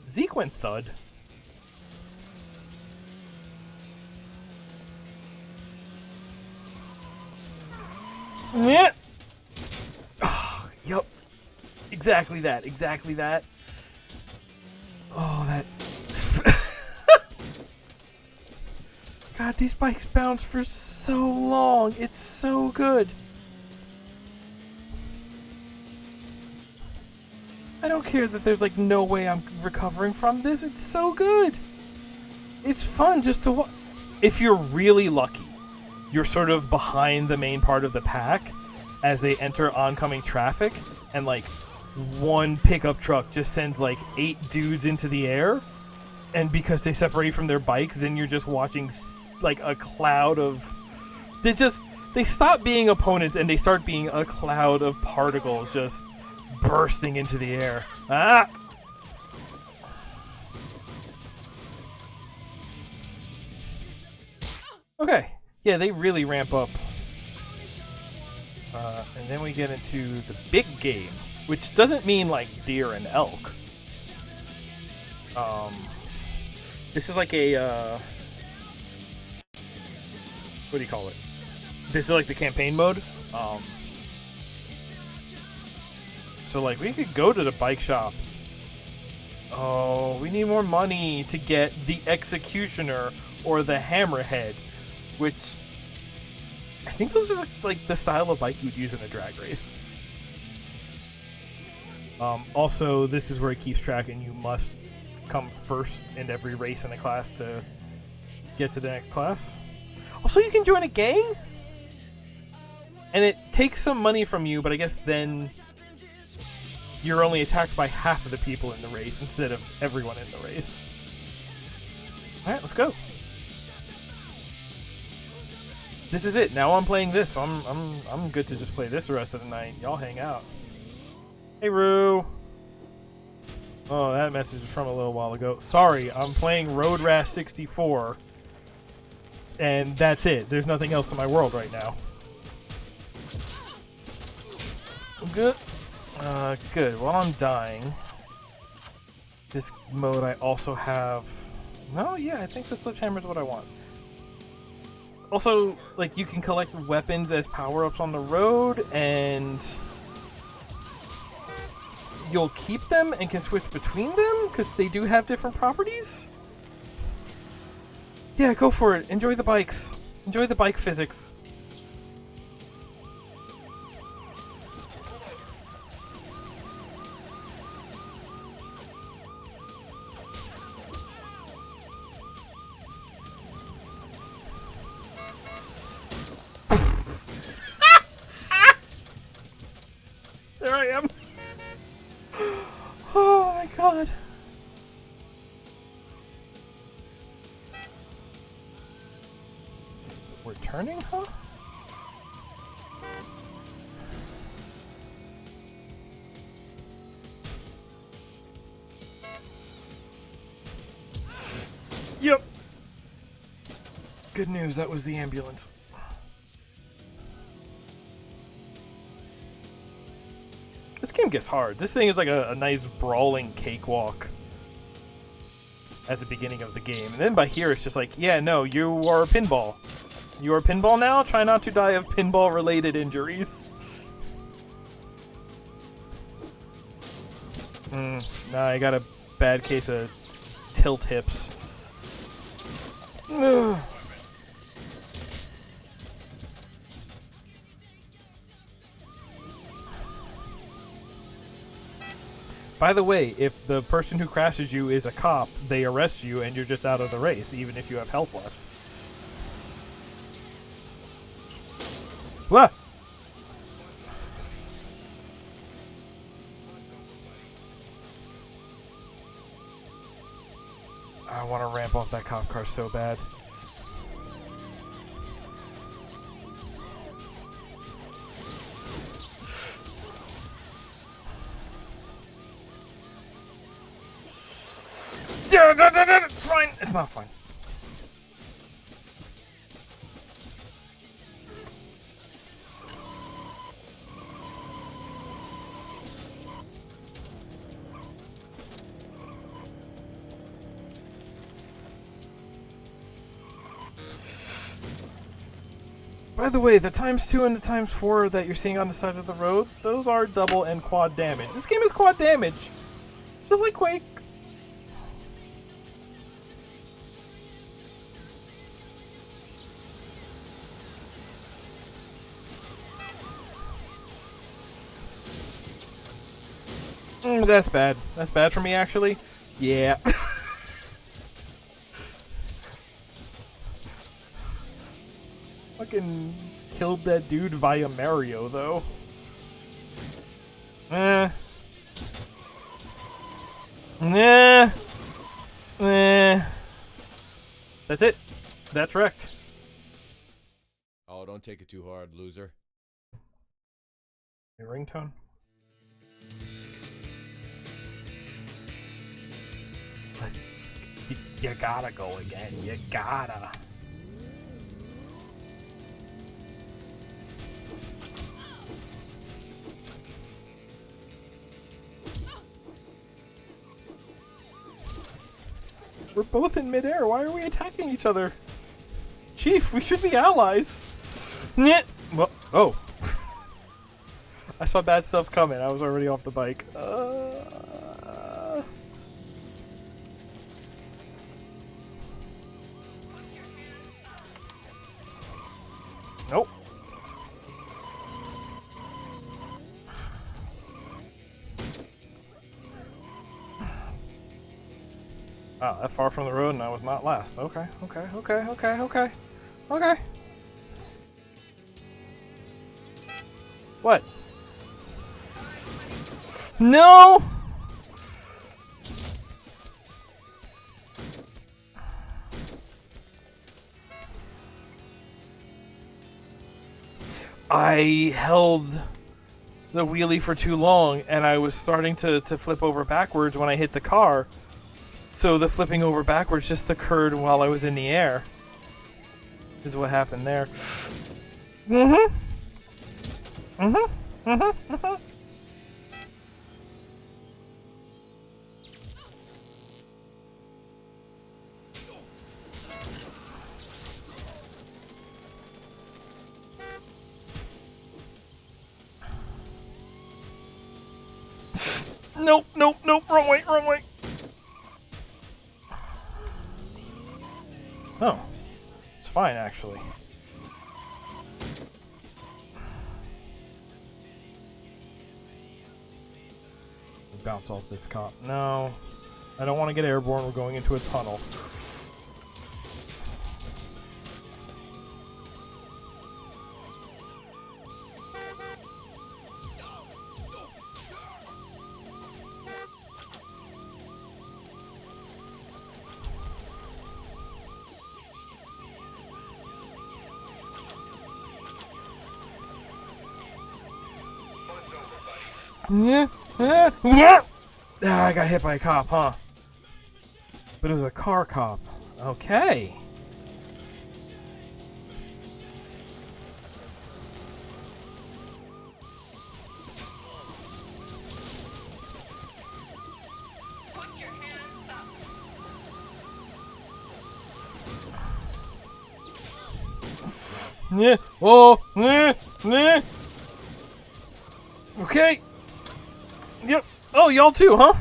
Zeke went thud. Yeah. Oh, yep. Exactly that. Exactly that. Oh, that. God, these bikes bounce for so long. It's so good. I don't care that there's like no way I'm recovering from this. It's so good. It's fun just to watch. If you're really lucky, you're sort of behind the main part of the pack as they enter oncoming traffic, and like one pickup truck just sends like 8 dudes into the air, and because they separate from their bikes, then you're just watching like a cloud of they stop being opponents and they start being a cloud of particles just bursting into the air. Ah! Okay. Yeah, they really ramp up. And then we get into the big game, which doesn't mean like deer and elk. This is like a what do you call it? This is like the campaign mode. So like we could go to the bike shop. Oh, we need more money to get the Executioner or the Hammerhead, which I think those are like the style of bike you'd use in a drag race. Also, this is where it keeps track, and you must come first in every race in the class to get to the next class. Also, you can join a gang, and it takes some money from you, but I guess then you're only attacked by half of the people in the race instead of everyone in the race. All right, let's go. This is it. Now I'm playing this, so I'm good to just play this the rest of the night. Y'all hang out. Hey, Roo. Oh, that message is from a little while ago. Sorry, I'm playing Road Rash 64, and that's it. There's nothing else in my world right now. Good. Good. While I'm dying, this mode I also have. No, yeah, I think the sledgehammer is what I want. Also, like, you can collect weapons as power-ups on the road, and you'll keep them and can switch between them because they do have different properties. Yeah, go for it. Enjoy the bikes. Enjoy the bike physics. There I am. Oh my god. We're turning, huh? Yep. Good news, that was the ambulance. This game gets hard. This thing is like a nice brawling cakewalk at the beginning of the game. And then by here it's just like, yeah, no, you are a pinball. You are pinball now? Try not to die of pinball-related injuries. Nah, I got a bad case of tilt hips. Ugh. By the way, if the person who crashes you is a cop, they arrest you and you're just out of the race, even if you have health left. What? I want to ramp off that cop car so bad. It's fine. It's not fine. By the way, the ×2 and the ×4 that you're seeing on the side of the road, those are double and quad damage. This game is quad damage. Just like Quake. That's bad. That's bad for me, actually. Yeah. Fucking killed that dude via Mario, though. Eh. Nah. Eh. That's it. That's wrecked. Oh, don't take it too hard, loser. Your ringtone? You gotta go again. You gotta. We're both in midair. Why are we attacking each other? Chief, we should be allies. Nyeh. Well, oh. I saw bad stuff coming. I was already off the bike. Nope. Oh, that far from the road and I was not last. Okay. Okay. What? No! I held the wheelie for too long and I was starting to flip over backwards when I hit the car. So the flipping over backwards just occurred while I was in the air. Is what happened there. Nope, wrong way. Oh, it's fine actually. Bounce off this cop. No, I don't want to get airborne. We're going into a tunnel. I got hit by a cop, huh? But it was a car cop. Okay. Yeah. Oh. Yeah. Okay. Yep. Oh, y'all too, huh?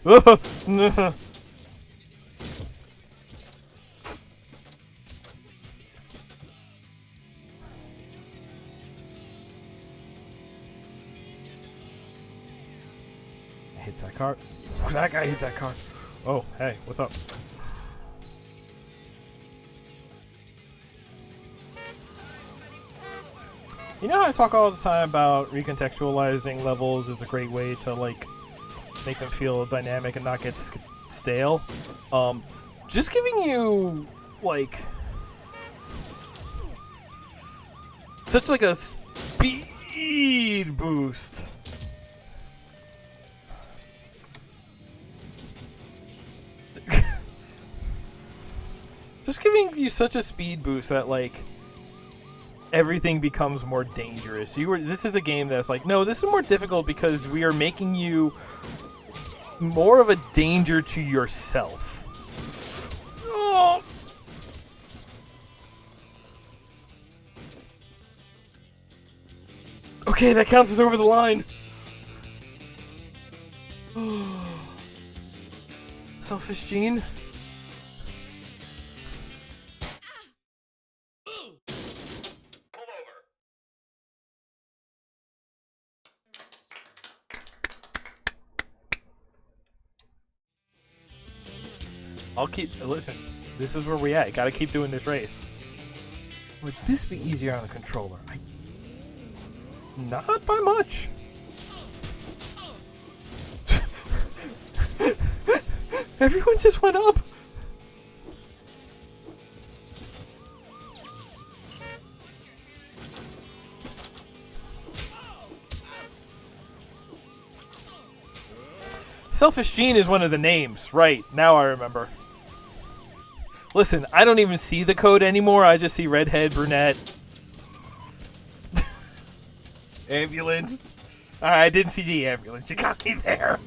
I hit that car. That guy hit that car. Oh, hey, what's up? You know how I talk all the time about recontextualizing levels is a great way to, like, make them feel dynamic and not get stale? Just giving you, like, such, like, a speed boost. Just giving you such a speed boost that, like, everything becomes more dangerous. This is a game that's like, no, this is more difficult because we are making you more of a danger to yourself. Oh. Okay, that counts as over the line. Selfish Gene. Listen, this is where we at. Gotta keep doing this race. Would this be easier on the controller? Not by much. Everyone just went up. Selfish Gene is one of the names. Right, now I remember. Listen, I don't even see the code anymore. I just see redhead, brunette. Ambulance. Alright, I didn't see the ambulance. You got me there.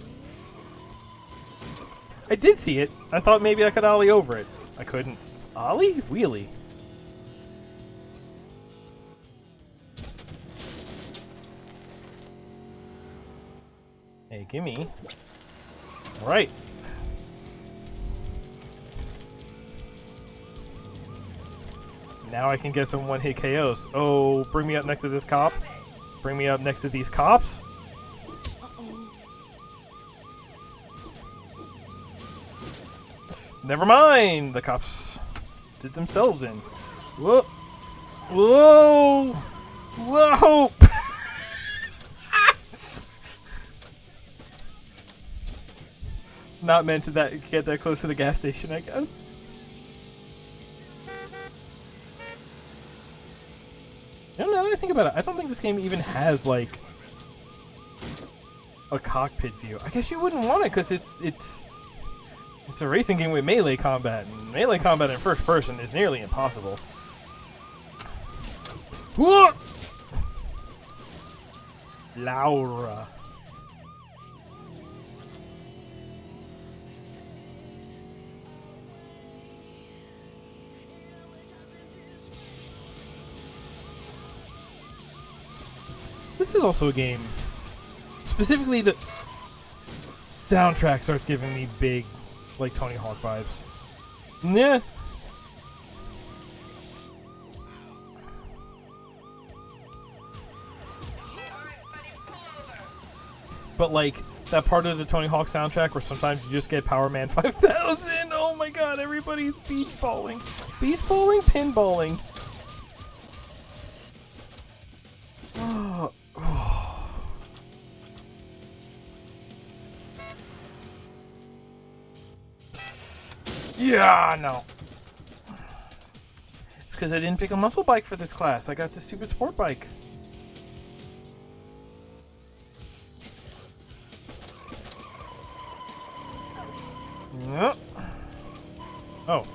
I did see it. I thought maybe I could ollie over it. I couldn't. Ollie? Wheelie. Hey, gimme. Alright. Now I can get some one-hit KOs. Oh, bring me up next to this cop. Bring me up next to these cops. Never mind. The cops did themselves in. Whoa. Whoa. Whoa. Not meant to get that close to the gas station, I guess. Now that I think about it, I don't think this game even has, like, a cockpit view. I guess you wouldn't want it because it's a racing game with melee combat, and melee combat in first person is nearly impossible. Whoa! Laura. This is also a game. Specifically, the soundtrack starts giving me big, like, Tony Hawk vibes. Yeah. But, like, that part of the Tony Hawk soundtrack where sometimes you just get Power Man 5000. Oh my god, everybody's beach balling. Beach balling? Pinballing. Oh. Yeah, no. It's because I didn't pick a muscle bike for this class. I got this stupid sport bike. Yep. Oh.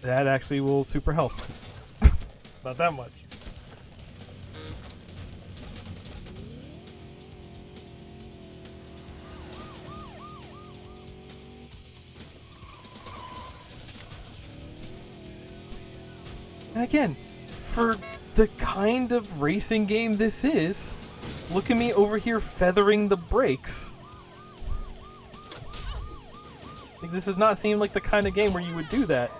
That actually will super help. Not that much. And again, for the kind of racing game this is, look at me over here feathering the brakes. Like, this does not seem like the kind of game where you would do that.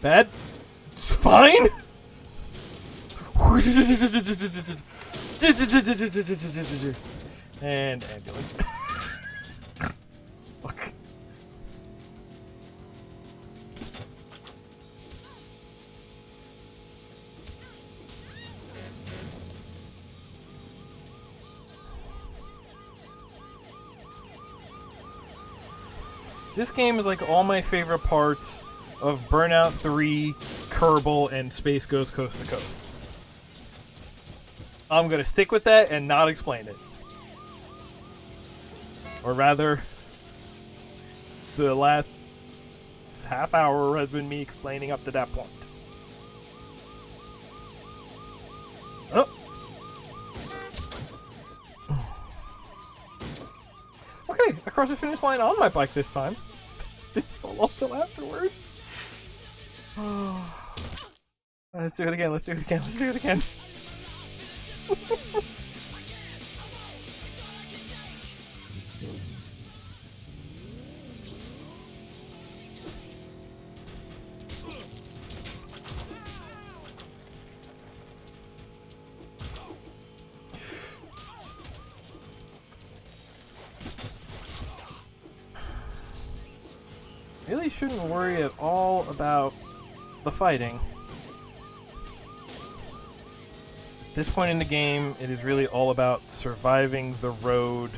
Bad? It's fine? And ambulance. Fuck. This game is like all my favorite parts of Burnout 3, Kerbal, and Space Goes Coast to Coast. I'm gonna stick with that and not explain it. Or rather, the last half hour has been me explaining up to that point. Oh. Okay, I crossed the finish line on my bike this time. Didn't fall off till afterwards. Let's do it again, let's do it again, let's do it again. Really shouldn't worry at all about the fighting. this point in the game, it is really all about surviving the road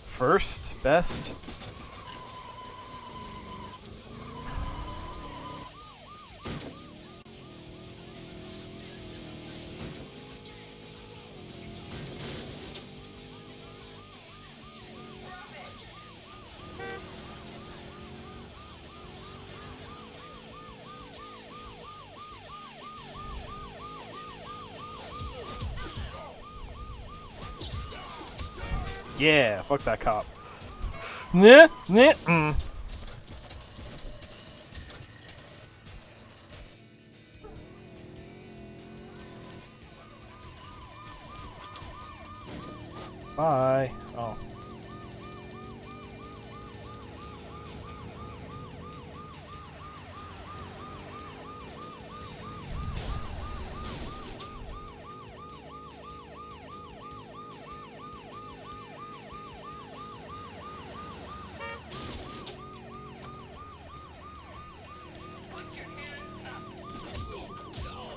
first, best. Yeah, fuck that cop. Nah, nah, Bye. Oh.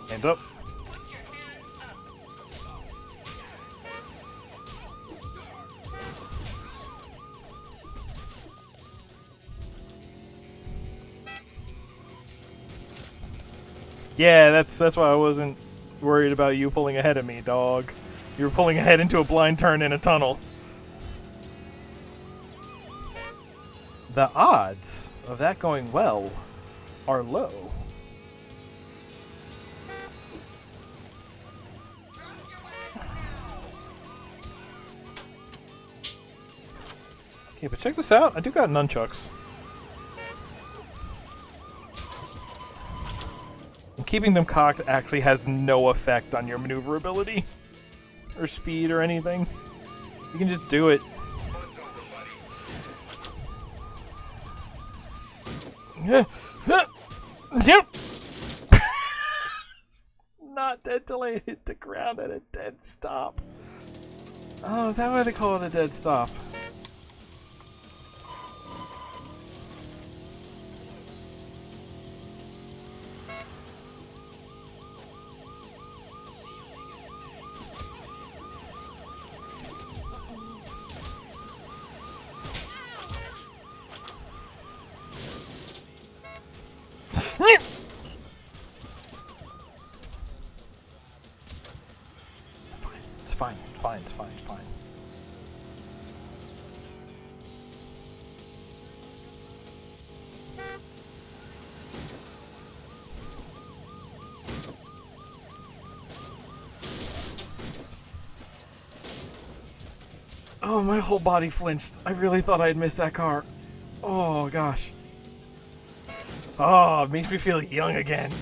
Hands up. Yeah, that's why I wasn't worried about you pulling ahead of me, dog. You were pulling ahead into a blind turn in a tunnel. The odds of that going well are low. Okay, but check this out. I do got nunchucks. And keeping them cocked actually has no effect on your maneuverability or speed or anything. You can just do it. Not dead till I hit the ground at a dead stop. Oh, is that why they call it a dead stop? It's fine. It's fine. It's fine. It's fine. Oh, my whole body flinched. I really thought I'd missed that car. Oh, gosh. Oh, it makes me feel young again.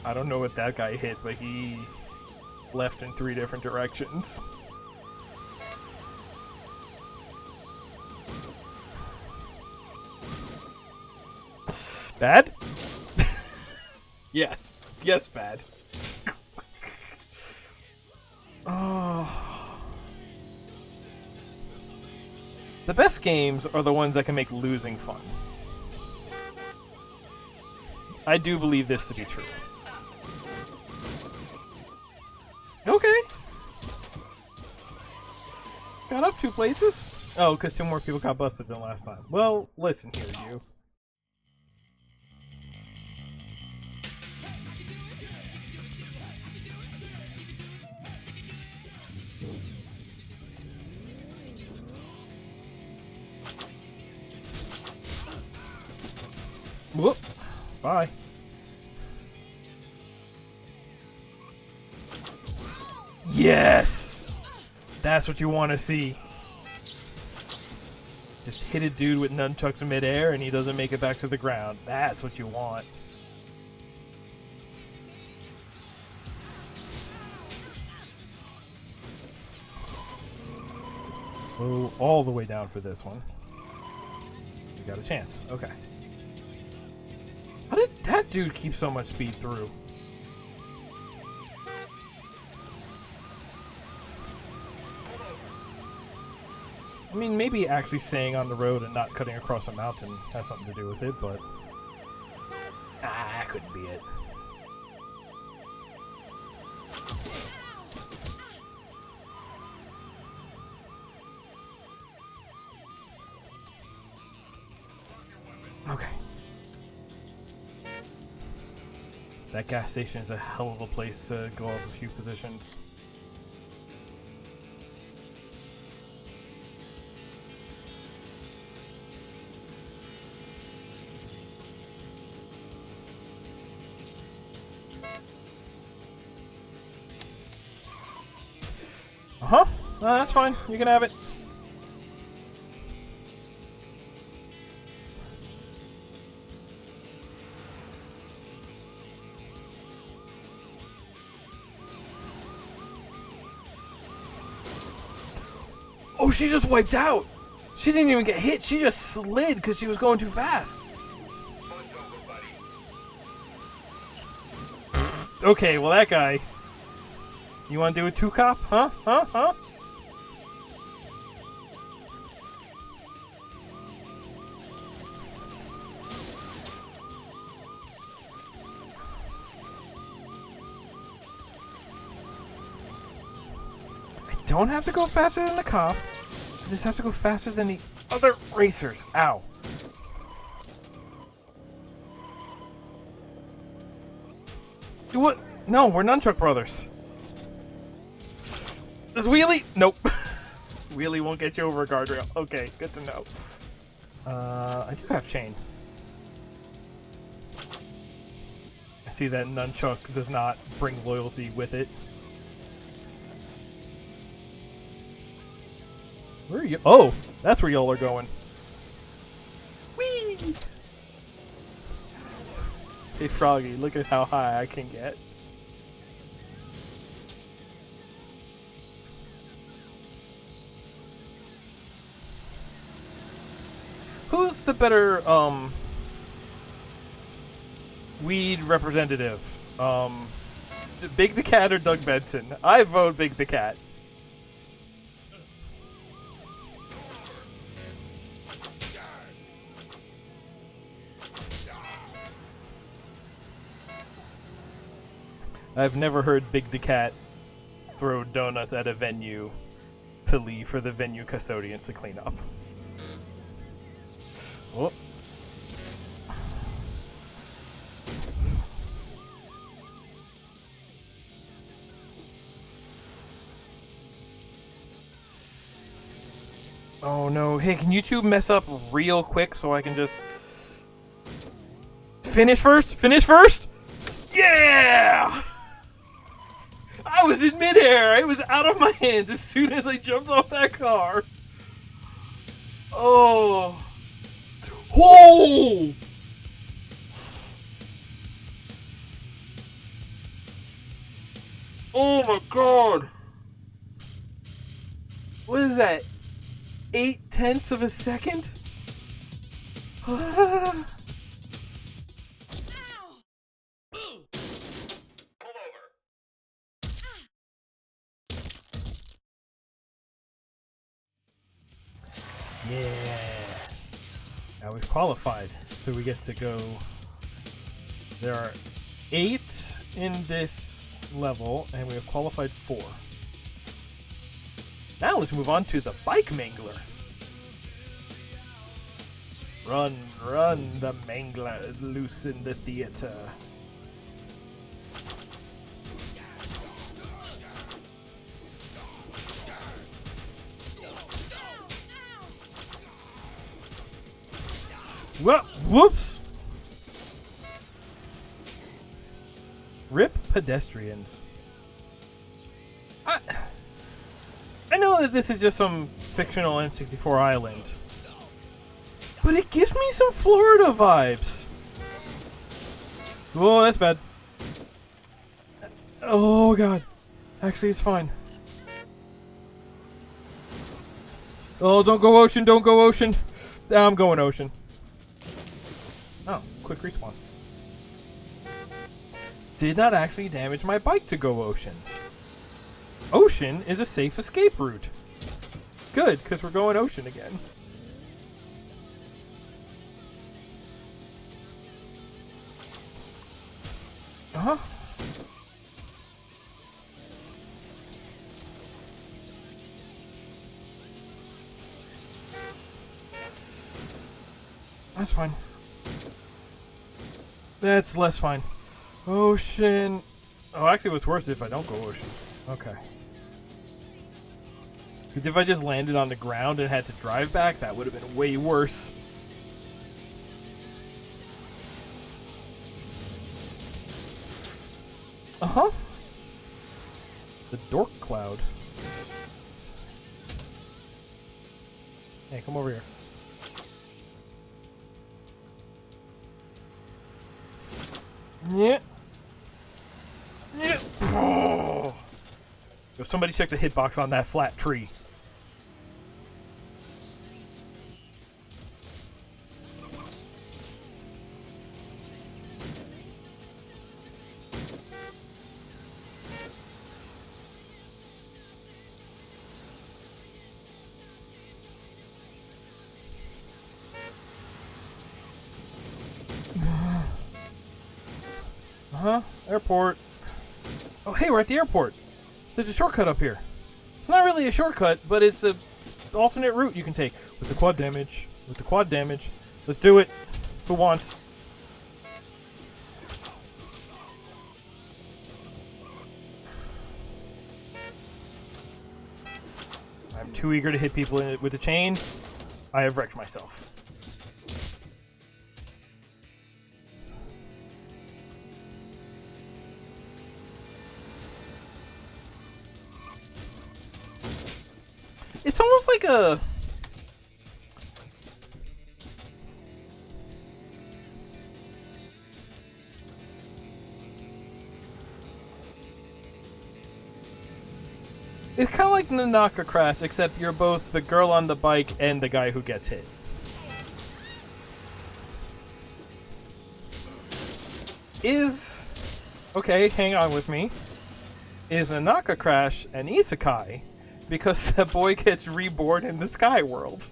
I don't know what that guy hit, but he left in 3 different directions. Bad? Yes. Yes, bad. Oh. The best games are the ones that can make losing fun. I do believe this to be true. Okay. Got up 2 places? Oh, because 2 more people got busted than last time. Well, listen here, you. Whoop. Bye. Yes! That's what you want to see. Just hit a dude with nunchucks in midair and he doesn't make it back to the ground. That's what you want. Just slow all the way down for this one. You got a chance. Okay. How did that dude keep so much speed through? I mean, maybe actually staying on the road and not cutting across a mountain has something to do with it, but... Ah, that couldn't be it. Okay. That gas station is a hell of a place to go up a few positions. Uh-huh. That's fine. You can have it. Oh, she just wiped out. She didn't even get hit. She just slid because she was going too fast. Okay, well that guy. You want to do a 2-cop? Huh? Huh? I don't have to go faster than the cop. I just have to go faster than the other racers. Ow. What? No, we're Nunchuck Brothers. Does Wheelie? Nope. Wheelie won't get you over a guardrail. Okay, good to know. I do have chain. I see that Nunchuck does not bring loyalty with it. Where are you? Oh, that's where y'all are going. Whee! Hey, Froggy, look at how high I can get. Who's the better, weed representative? Big the Cat or Doug Benson? I vote Big the Cat. I've never heard Big the Cat throw donuts at a venue to leave for the venue custodians to clean up. Oh. Oh no. Hey, can you two mess up real quick so I can just finish first? Finish first? Yeah! I was in midair. It was out of my hands as soon as I jumped off that car. Oh. Oh! Oh my god. What is that? 0.8 of a second? Yeah. Now we've qualified, so we get to go. There are 8 in this level, and we have qualified 4. Now let's move on to the Bike Mangler. Run, run, the Mangler is loose in the theater. Whoops! Rip pedestrians. I know that this is just some fictional N64 island, but it gives me some Florida vibes. Oh, that's bad. Oh god. Actually, it's fine. Oh, don't go ocean, don't go ocean. I'm going ocean. Oh, quick respawn. Did not actually damage my bike to go ocean. Ocean is a safe escape route. Good, because we're going ocean again. Uh-huh. That's fine. That's less fine. Ocean. Oh, actually, what's worse if I don't go ocean. Okay. Because if I just landed on the ground and had to drive back, that would have been way worse. Uh-huh. The dork cloud. Hey, come over here. Yeah. Yeah. Oh. Yo, somebody check the hitbox on that flat tree. Uh-huh. Airport. Oh, hey, we're at the airport. There's a shortcut up here. It's not really a shortcut, but it's a alternate route you can take with the quad damage. With the quad damage. Let's do it. Who wants? I'm too eager to hit people in it with the chain. I have wrecked myself. It's almost like a... It's kind of like Nanaka Crash, except you're both the girl on the bike and the guy who gets hit. Is... Okay, hang on with me. Is Nanaka Crash an isekai? Because the boy gets reborn in the sky world.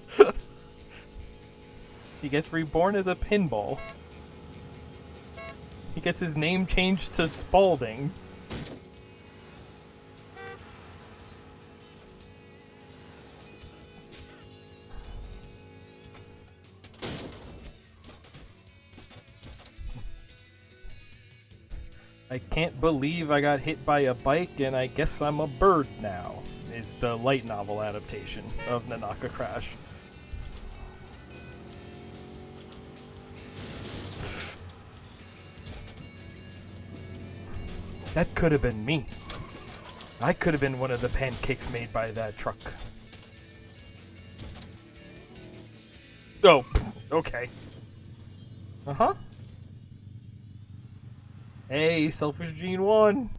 He gets reborn as a pinball. He gets his name changed to Spalding. I can't believe I got hit by a bike and I guess I'm a bird now, is the light novel adaptation of Nanaka Crash. That could have been me. I could have been one of the pancakes made by that truck. Oh, okay. Uh-huh. Hey, Selfish Gene won.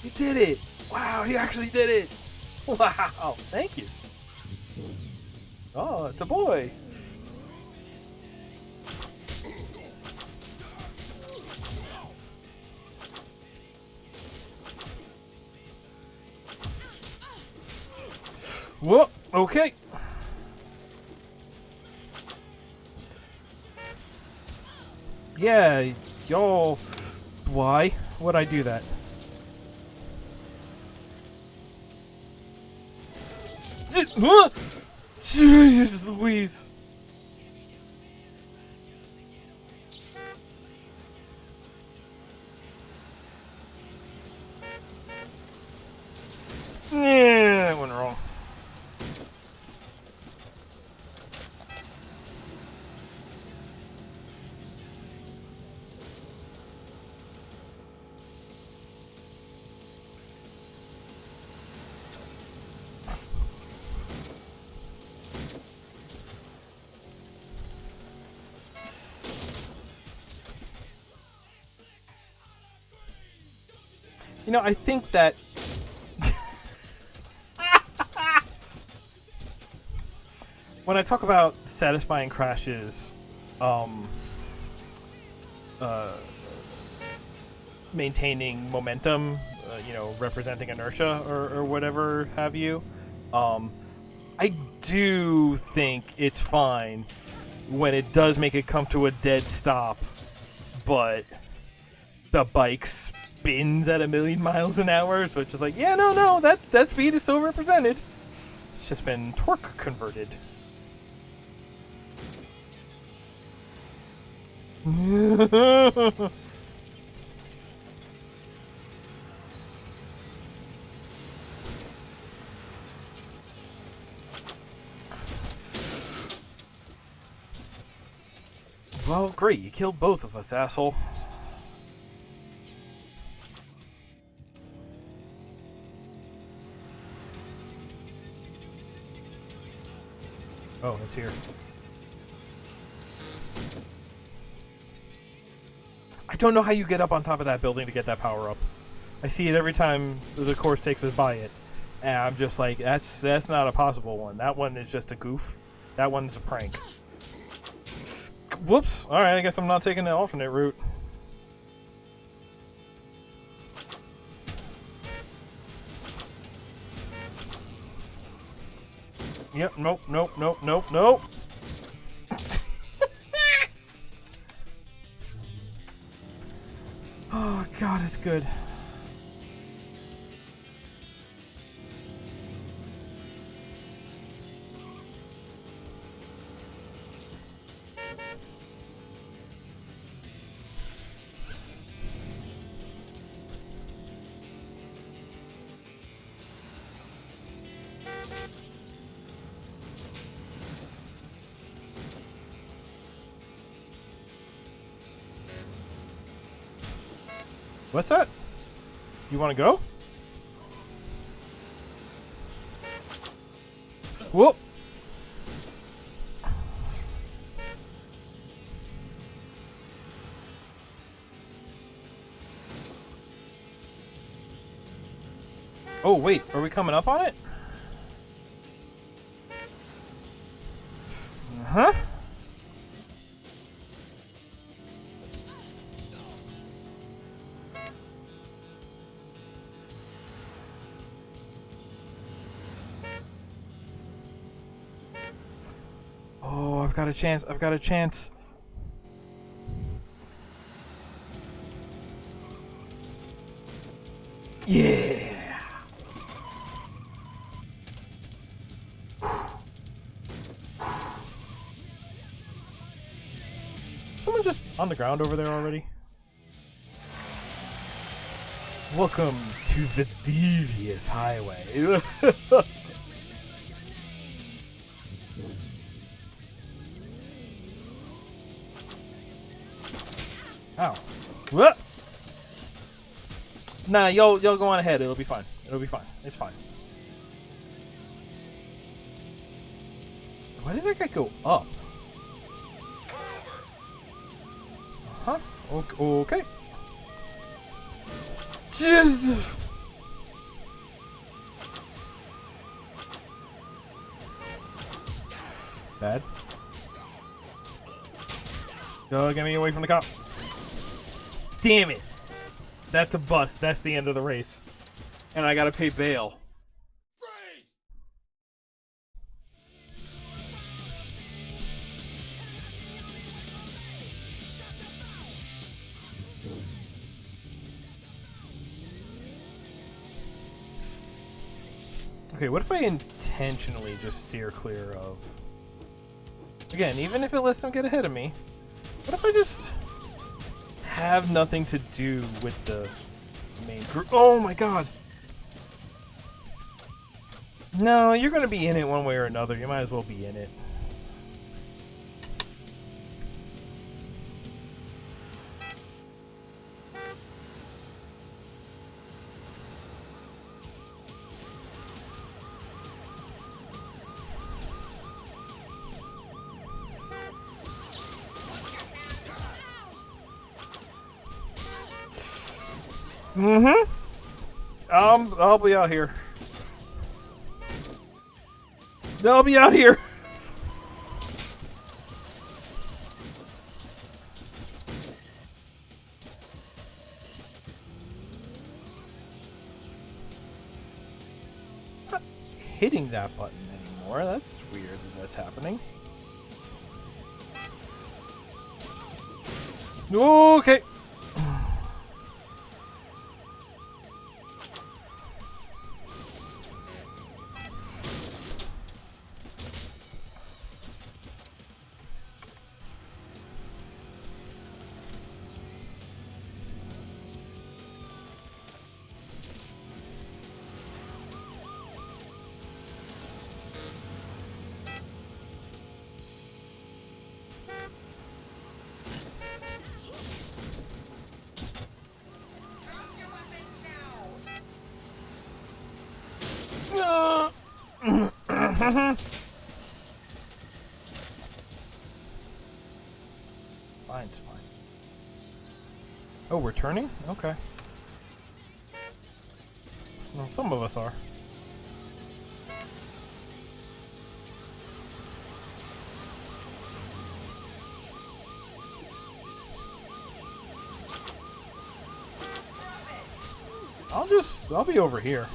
You did it! Wow, you actually did it! Wow, thank you. Oh, it's a boy. Whoa, okay. Yeah, y'all... Why would I do that? Jeez Louise. Yeah, that went wrong. You know, I think that... when I talk about satisfying crashes, maintaining momentum, you know, representing inertia or whatever have you, I do think it's fine when it does make it come to a dead stop, but the bike spins at 1,000,000 miles an hour, so it's just like, yeah, no, that speed is still represented. It's just been torque converted. Well, great, you killed both of us, asshole. Oh, it's here. I don't know how you get up on top of that building to get that power up. I see it every time the course takes us by it. And I'm just like, that's not a possible one. That one is just a goof. That one's a prank. Whoops. Alright, I guess I'm not taking the alternate route. Yep, nope. Oh, God, it's good. What's that? You want to go? Whoop! Oh, wait, are we coming up on it? Huh? Oh, I've got a chance. Yeah! Someone just on the ground over there already? Welcome to the devious highway. Ow. What? Nah, y'all go on ahead. It'll be fine. It's fine. Why did that guy go up? Huh? Okay. Just. Bad. Go, get me away from the cop. Damn it. That's a bust. That's the end of the race. And I gotta pay bail. Okay, what if I intentionally just steer clear of... Again, even if it lets them get ahead of me, what if I just have nothing to do with the main group? Oh my god! No, you're gonna be in it one way or another. You might as well be in it. Mm-hmm. I'll be out here. I'll be out here. Not hitting that button anymore. anymore. That's weird that that's happening. Okay. It's fine, it's fine. Oh, we're turning? Okay. Well, some of us are. I'll be over here.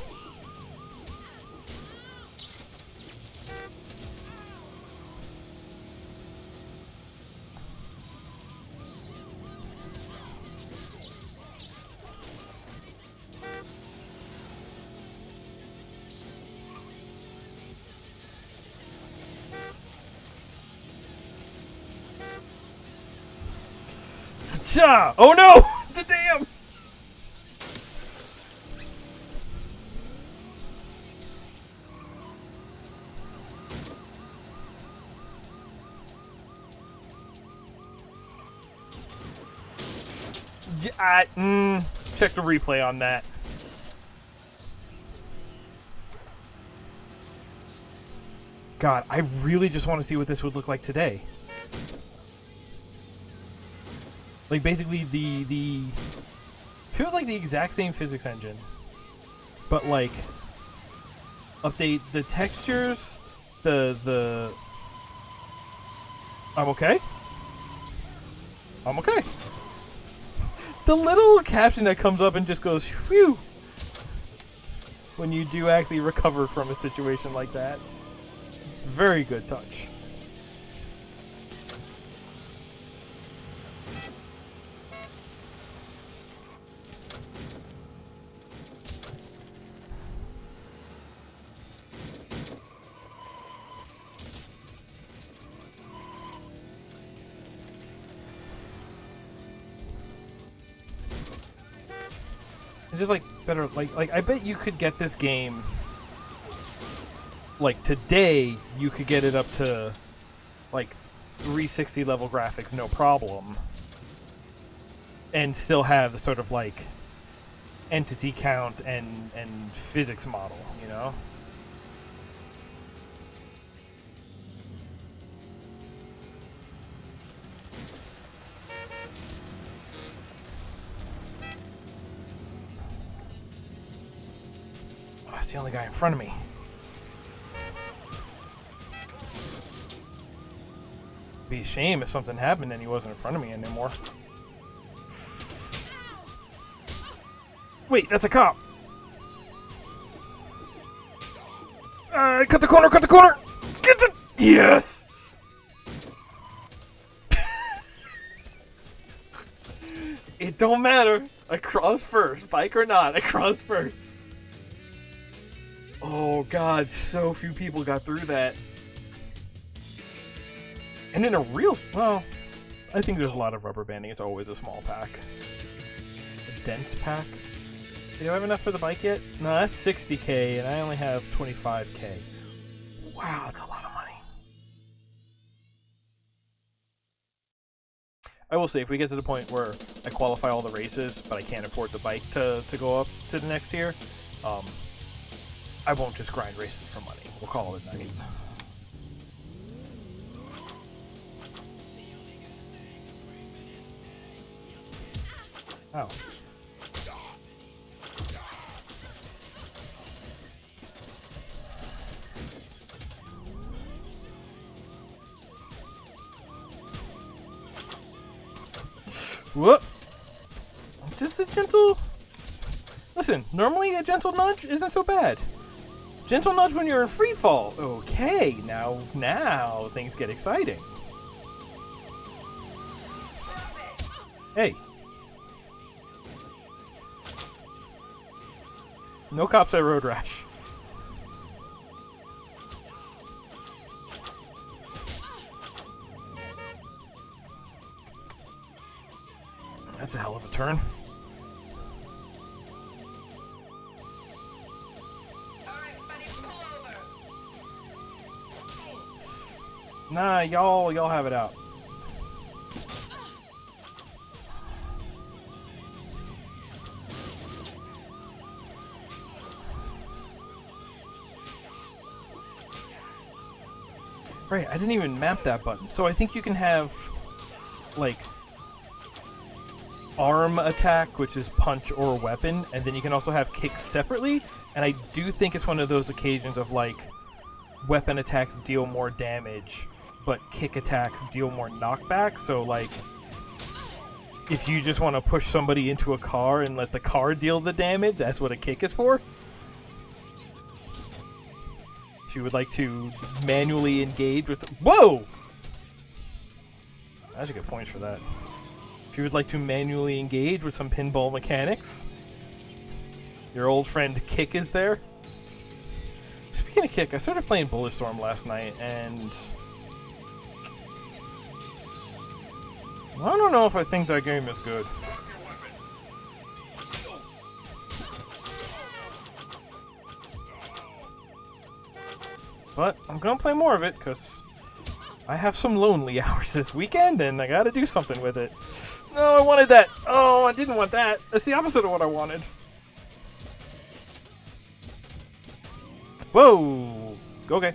Cha! Oh no! Damn! Yeah, check the replay on that. God, I really just want to see what this would look like today. Like basically the feels like the exact same physics engine, but like update the textures, the. I'm okay. I'm okay. The little caption that comes up and just goes whew when you do actually recover from a situation like that. It's a very good touch. It's just like better, like I bet you could get this game, like today, you could get it up to like 360 level graphics, no problem, and still have the sort of like entity count and physics model, you know? Oh, that's the only guy in front of me. Be a shame if something happened and he wasn't in front of me anymore. Wait, that's a cop! Cut the corner, cut the corner! Get the... Yes! It don't matter. I cross first. Bike or not, I cross first. Oh god, so few people got through that. And in a real... Well, I think there's a lot of rubber banding. It's always a small pack. A dense pack. Do I have enough for the bike yet? No, that's 60k, and I only have 25k. Wow, that's a lot of money. I will say, if we get to the point where I qualify all the races, but I can't afford the bike to go up to the next tier, I won't just grind races for money. We'll call it a night. Oh. Whoop! Just a gentle... Listen, normally a gentle nudge isn't so bad. Gentle nudge when you're in free fall. Okay, now things get exciting. Hey. No cops at Road Rash. That's a hell of a turn. Nah, y'all have it out. Right, I didn't even map that button. So I think you can have, like, arm attack, which is punch or weapon, and then you can also have kicks separately. And I do think it's one of those occasions of, like, weapon attacks deal more damage, but kick attacks deal more knockback. So, like, if you just want to push somebody into a car and let the car deal the damage, that's what a kick is for. If you would like to manually engage with... Whoa! I should get points for that. If you would like to manually engage with some pinball mechanics, your old friend Kick is there. Speaking of Kick, I started playing Bulletstorm last night, and I don't know if I think that game is good. But I'm gonna play more of it, because I have some lonely hours this weekend, and I gotta do something with it. No, I wanted that! Oh, I didn't want that! That's the opposite of what I wanted. Whoa! Okay.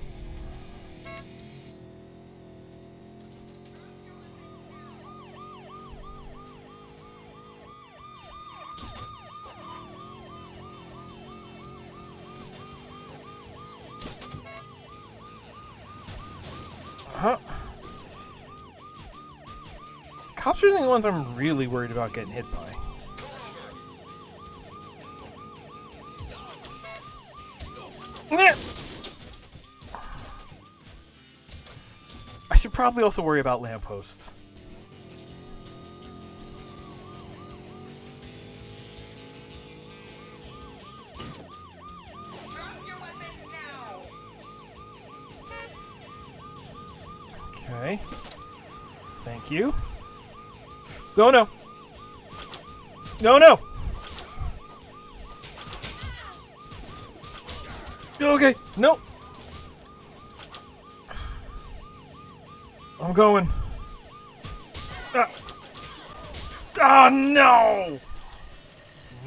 Huh? Cops are the ones I'm really worried about getting hit by. I should probably also worry about lampposts. Okay. Thank you. Oh no! No, no! Okay, no! I'm going. Ah. Oh no!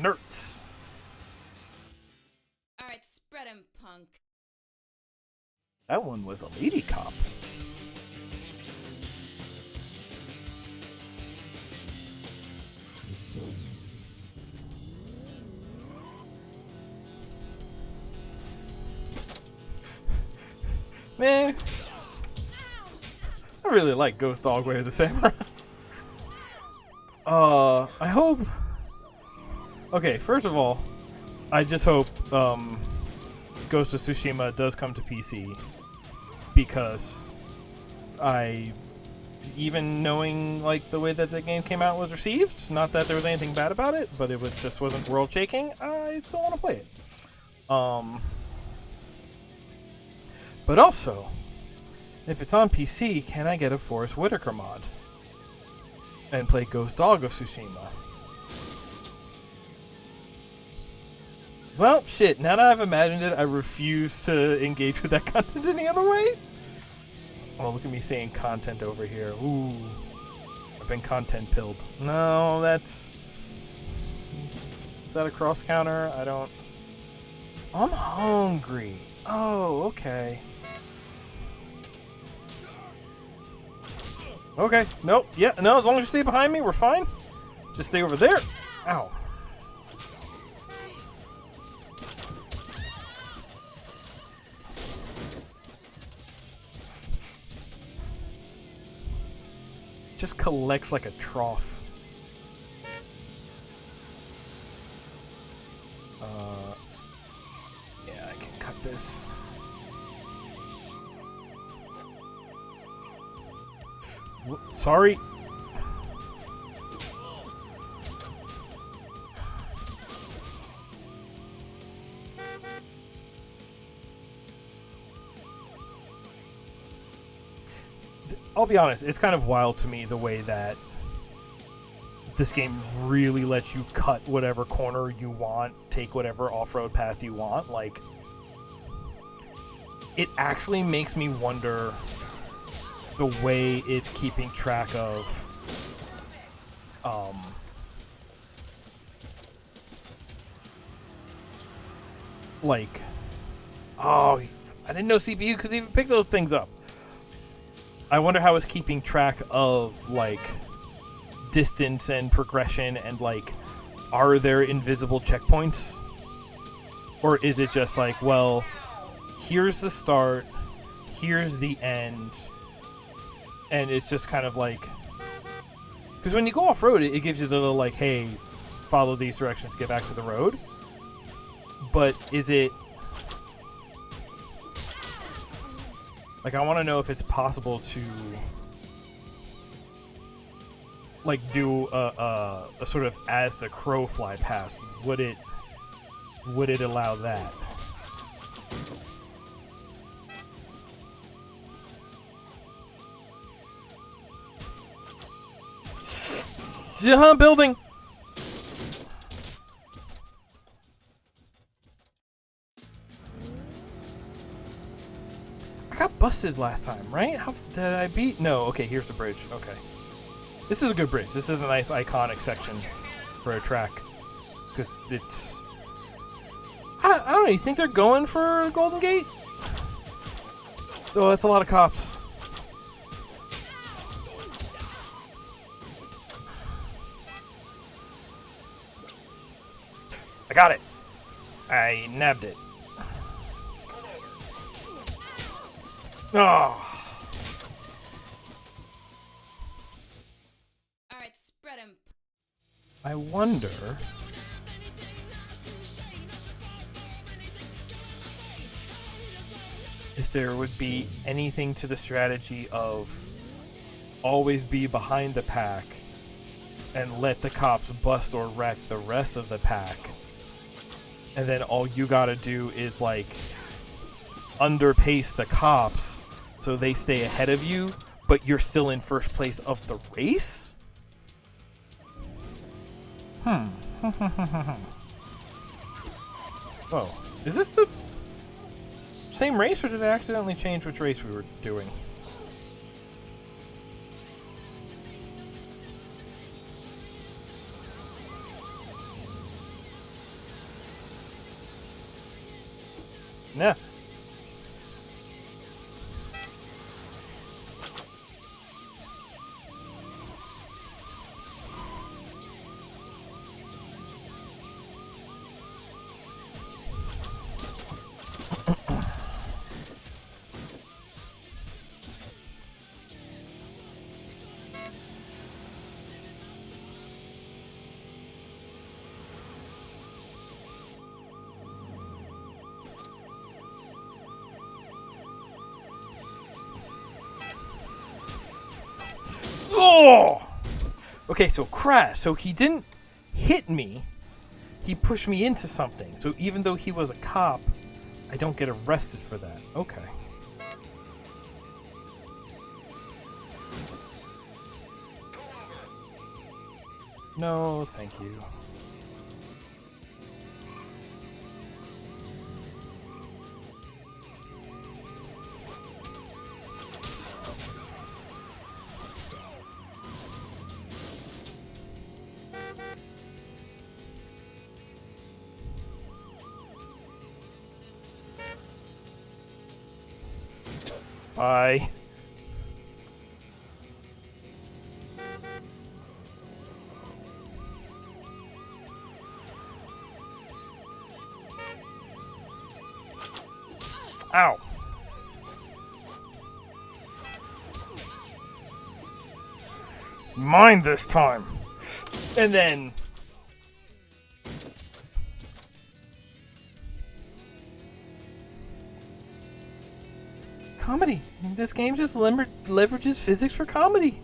Nerds. Alright, spread him, punk. That one was a lady cop. Man, I really like Ghost Dogway of the Samurai. I hope... Okay, first of all, I just hope Ghost of Tsushima does come to PC, because even knowing like the way that the game came out was received, not that there was anything bad about it, but just wasn't world-shaking, I still want to play it. But also, if it's on PC, can I get a Forrest Whitaker mod and play Ghost Dog of Tsushima? Well, shit, now that I've imagined it, I refuse to engage with that content any other way. Oh, look at me saying content over here. Ooh, I've been content pilled. No, that's... Is that a cross counter? I don't... I'm hungry. Oh, okay. Okay, nope, yeah, no, as long as you stay behind me, we're fine. Just stay over there. Ow. Just collects like a trough. Yeah, I can cut this. Sorry. I'll be honest, it's kind of wild to me the way that this game really lets you cut whatever corner you want, take whatever off-road path you want. Like, it actually makes me wonder the way it's keeping track of like, oh, I didn't know CPU could even pick those things up. I wonder how it's keeping track of, like, distance and progression and, like, are there invisible checkpoints? Or is it just like, well, here's the start, here's the end, and it's just kind of like... Because when you go off-road, it gives you the little, like, hey, follow these directions, get back to the road. But is it... Like, I want to know if it's possible to, like, do a sort of as the crow fly past. Would it allow that? Building. I got busted last time, right? How did I beat? No. Okay, here's the bridge. Okay, this is a good bridge. This is a nice iconic section for a track because it's. I don't know. You think they're going for Golden Gate? Oh, that's a lot of cops. I got it. I nabbed it. Oh. Alright, spread him. I wonder. If there would be anything to the strategy of always be behind the pack and let the cops bust or wreck the rest of the pack, and then all you gotta do is, like, underpace the cops so they stay ahead of you, but you're still in first place of the race? Oh, is this the same race, or did I accidentally change which race we were doing? Nah. Oh! Okay, so Crash. So he didn't hit me. He pushed me into something. So even though he was a cop, I don't get arrested for that. Okay. No, thank you. Bye. Ow. Mine this time. And then... comedy. This game just leverages physics for comedy.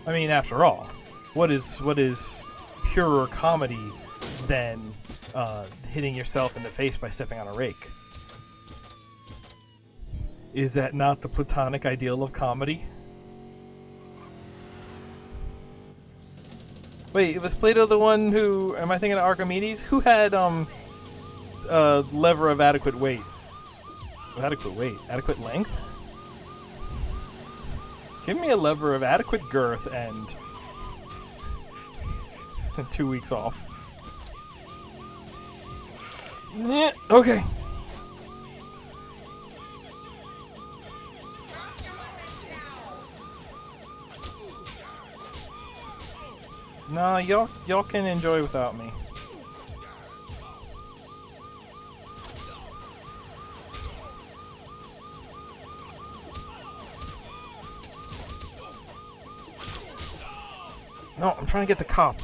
I mean, after all, what is purer comedy than hitting yourself in the face by stepping on a rake? Is that not the platonic ideal of comedy? Wait, was Plato the one who... Am I thinking of Archimedes? Who had lever of adequate weight? Adequate weight? Adequate length? Give me a lever of adequate girth and 2 weeks off. Yeah, okay. No, y'all can enjoy without me. No, I'm trying to get the cop.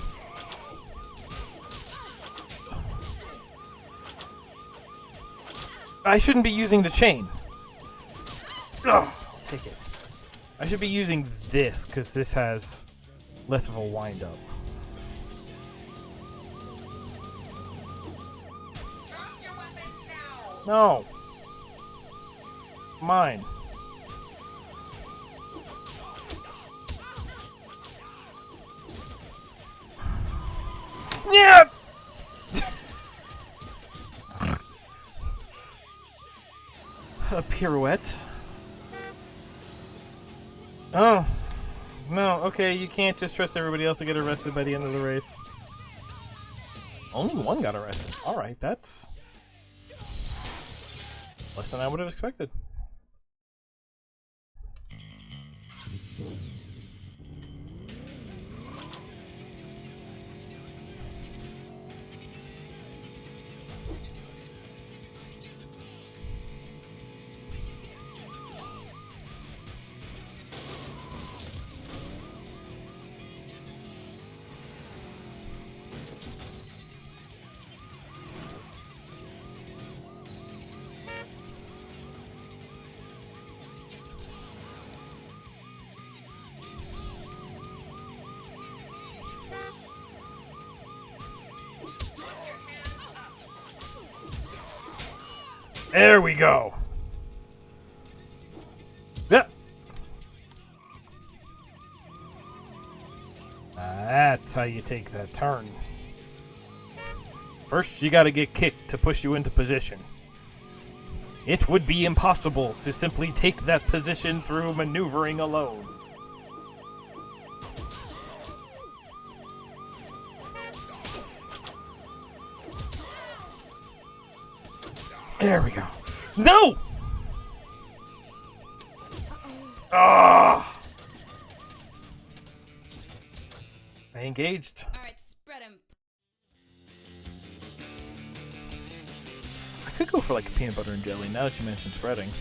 I shouldn't be using the chain. Ugh, I'll take it. I should be using this, because this has less of a wind-up. No. Mine. Yeah! A pirouette? Oh. No, okay, you can't just trust everybody else to get arrested by the end of the race. Only one got arrested. Alright, that's less than I would have expected. There we go. Yep. That's how you take that turn. First, you gotta get kicked to push you into position. It would be impossible to simply take that position through maneuvering alone. There we go. No! Ah! I engaged. Alright, spread him. I could go for like a peanut butter and jelly now that you mentioned spreading.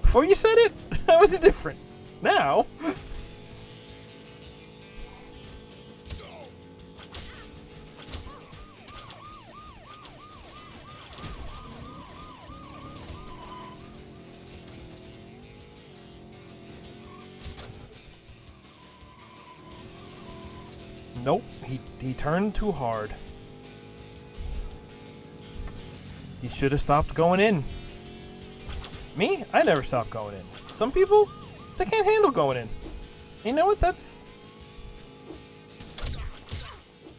Before you said it, that was different. Now... Nope, he turned too hard. He should have stopped going in. Me? I never stopped going in. Some people, they can't handle going in. You know what? That's...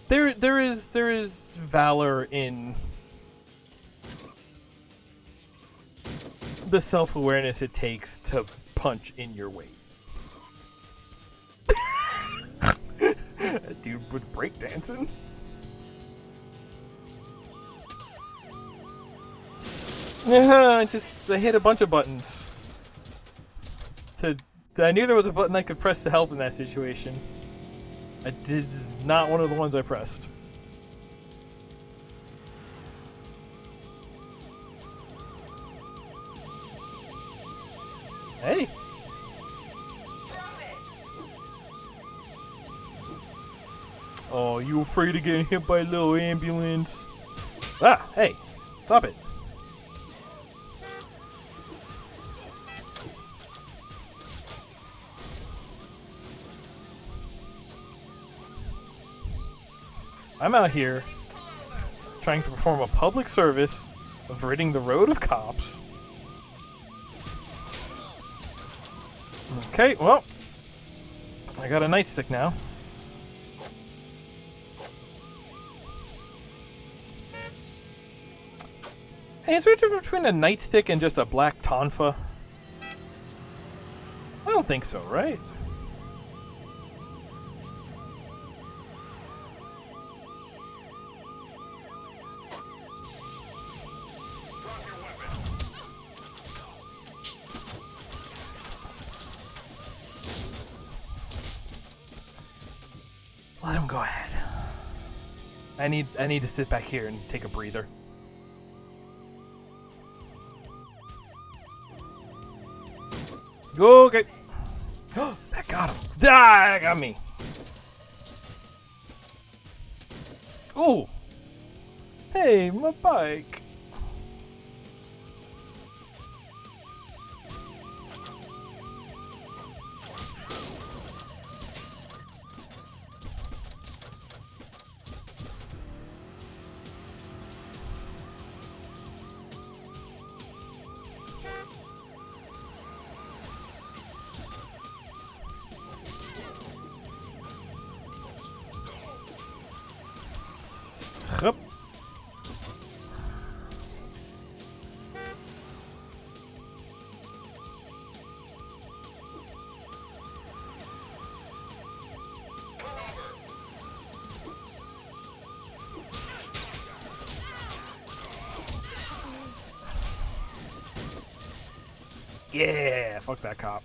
There is valor in the self-awareness it takes to punch in your weight. That dude with breakdancing. Yeah, I hit a bunch of buttons. I knew there was a button I could press to help in that situation. This is not one of the ones I pressed. Hey. Oh, you afraid of getting hit by a little ambulance? Ah, hey, stop it. I'm out here trying to perform a public service of ridding the road of cops. Okay, well, I got a nightstick now. Hey, is there a difference between a nightstick and just a black tonfa? I don't think so, right? Let him go ahead. I need to sit back here and take a breather. Go, okay. That got him. Ah, that got me. Oh. Hey, my bike. Hup. Yeah, fuck that cop.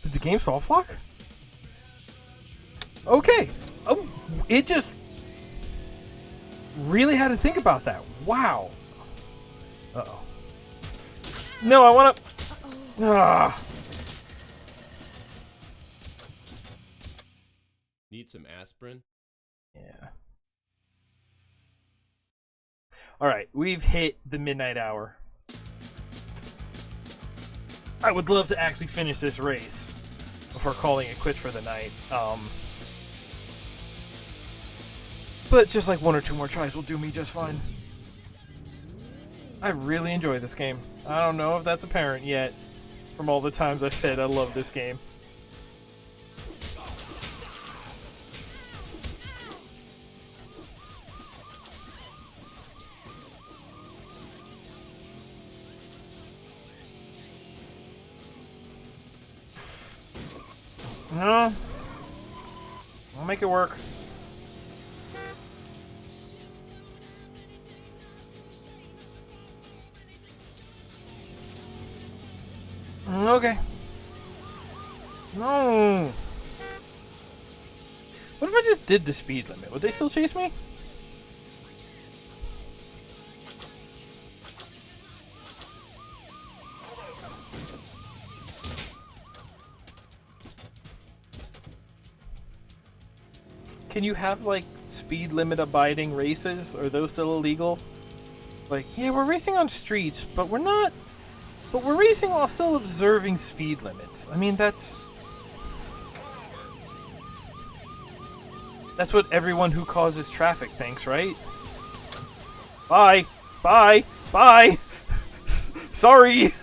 Did the game soft lock? Okay. Oh, it just really had to think about that. Wow. Uh-oh. No, I want to... Ah. Need some aspirin? Yeah. Alright, we've hit the midnight hour. I would love to actually finish this race before calling it quits for the night. But just like one or two more tries will do me just fine. I really enjoy this game. I don't know if that's apparent yet from all the times I've said I love this game. No. I'll make it work. Okay. No. What if I just did the speed limit? Would they still chase me? Can you have, like, speed limit abiding races? Are those still illegal? Like, yeah, we're racing on streets, but we're not... But we're racing while still observing speed limits. I mean, that's what everyone who causes traffic thinks, right? Bye! Bye! Bye! Sorry!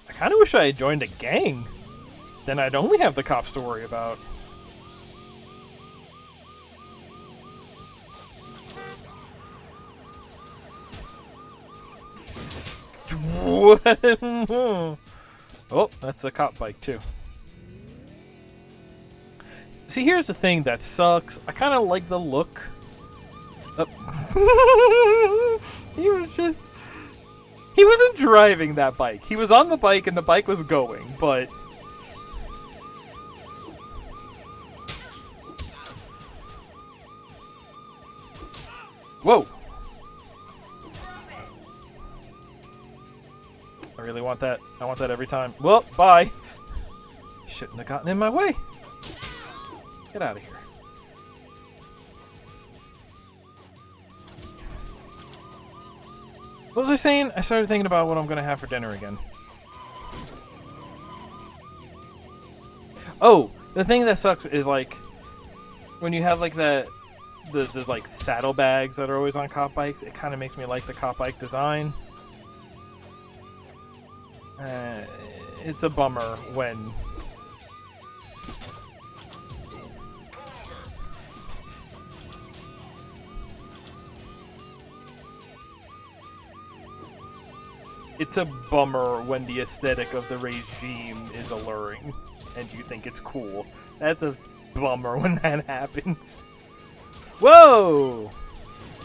I kind of wish I had joined a gang. Then I'd only have the cops to worry about. Oh, that's a cop bike too. See, here's the thing that sucks. I kind of like the look. He wasn't driving that bike. He was on the bike and the bike was going, but... Whoa! I really want that. I want that every time. Well, bye! Shouldn't have gotten in my way. Get out of here. What was I saying? I started thinking about what I'm gonna have for dinner again. Oh, the thing that sucks is like when you have like the like saddlebags that are always on cop bikes. It kind of makes me like the cop bike design. It's a bummer when the aesthetic of the regime is alluring and you think it's cool. That's a bummer when that happens. Whoa!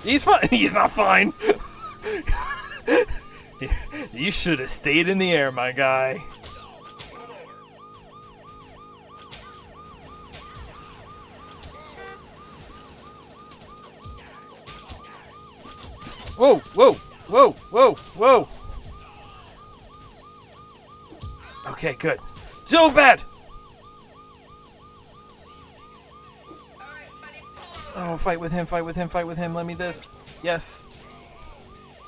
He's fine. He's not fine. You should have stayed in the air, my guy. Whoa, whoa, whoa, whoa, whoa. Okay, good. So bad! Oh, fight with him, fight with him, fight with him. Let me this. Yes.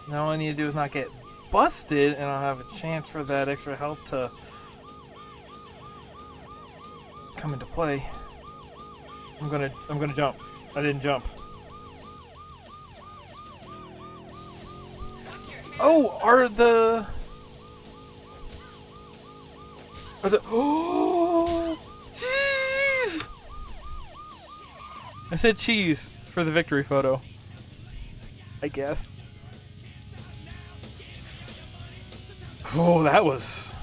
Now all I need to do is not get busted, and I'll have a chance for that extra health to come into play. I'm gonna jump. I didn't jump. Oh, oh, jeez! I said cheese for the victory photo. I guess. Oh, that was...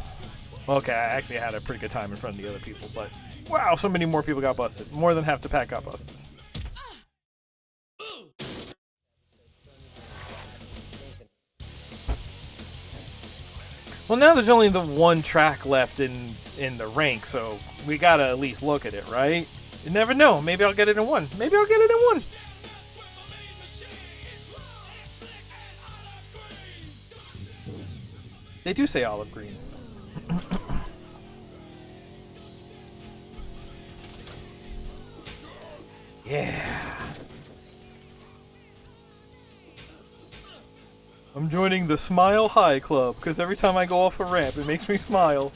Okay, I actually had a pretty good time in front of the other people, but... Wow, so many more people got busted. More than half the pack got busted. Well, now there's only the one track left in the rank, so we gotta at least look at it, right? You never know. Maybe I'll get it in one. Maybe I'll get it in one. They do say olive green. Yeah. I'm joining the Smile High Club, because every time I go off a ramp, it makes me smile.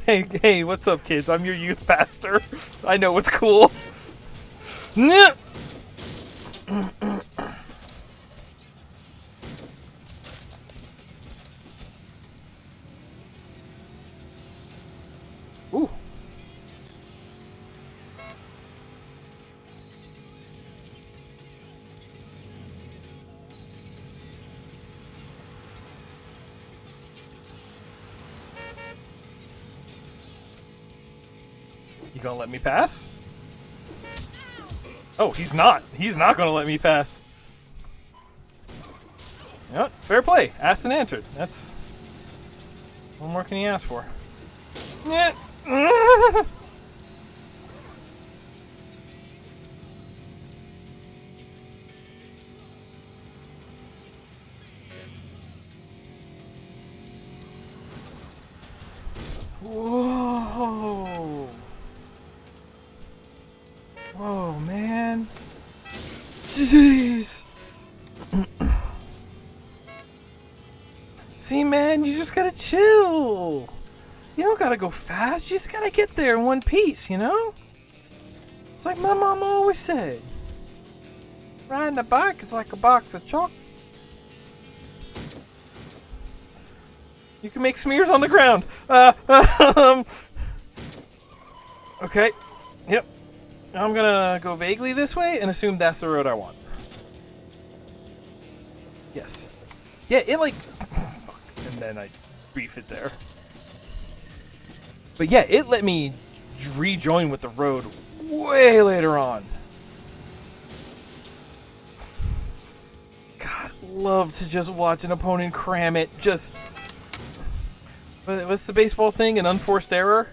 Hey, what's up, kids? I'm your youth pastor. I know what's cool. Ooh. You gonna let me pass? Oh, he's not. He's not gonna let me pass. You know what? Fair play. Asked and answered. That's... What more can he ask for? Yeah. Whoa. Whoa, man. Jeez. See, man, you just gotta chill. You don't gotta go fast. You just gotta get there in one piece, you know? It's like my mama always said. Riding a bike is like a box of chalk. You can make smears on the ground. Okay. Yep. I'm gonna go vaguely this way and assume that's the road I want. Yes. Yeah, it like... Fuck. And then I beef it there. But yeah, it let me rejoin with the road way later on. God, love to just watch an opponent cram it. Just... What's the baseball thing? An unforced error?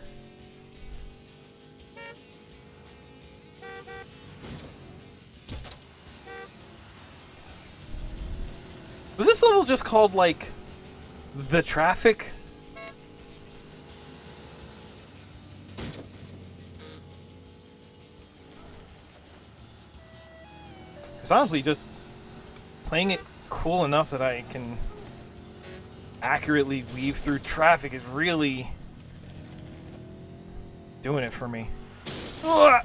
Was this level just called, like, the traffic? Because honestly, just playing it cool enough that I can accurately weave through traffic is really doing it for me. Ugh!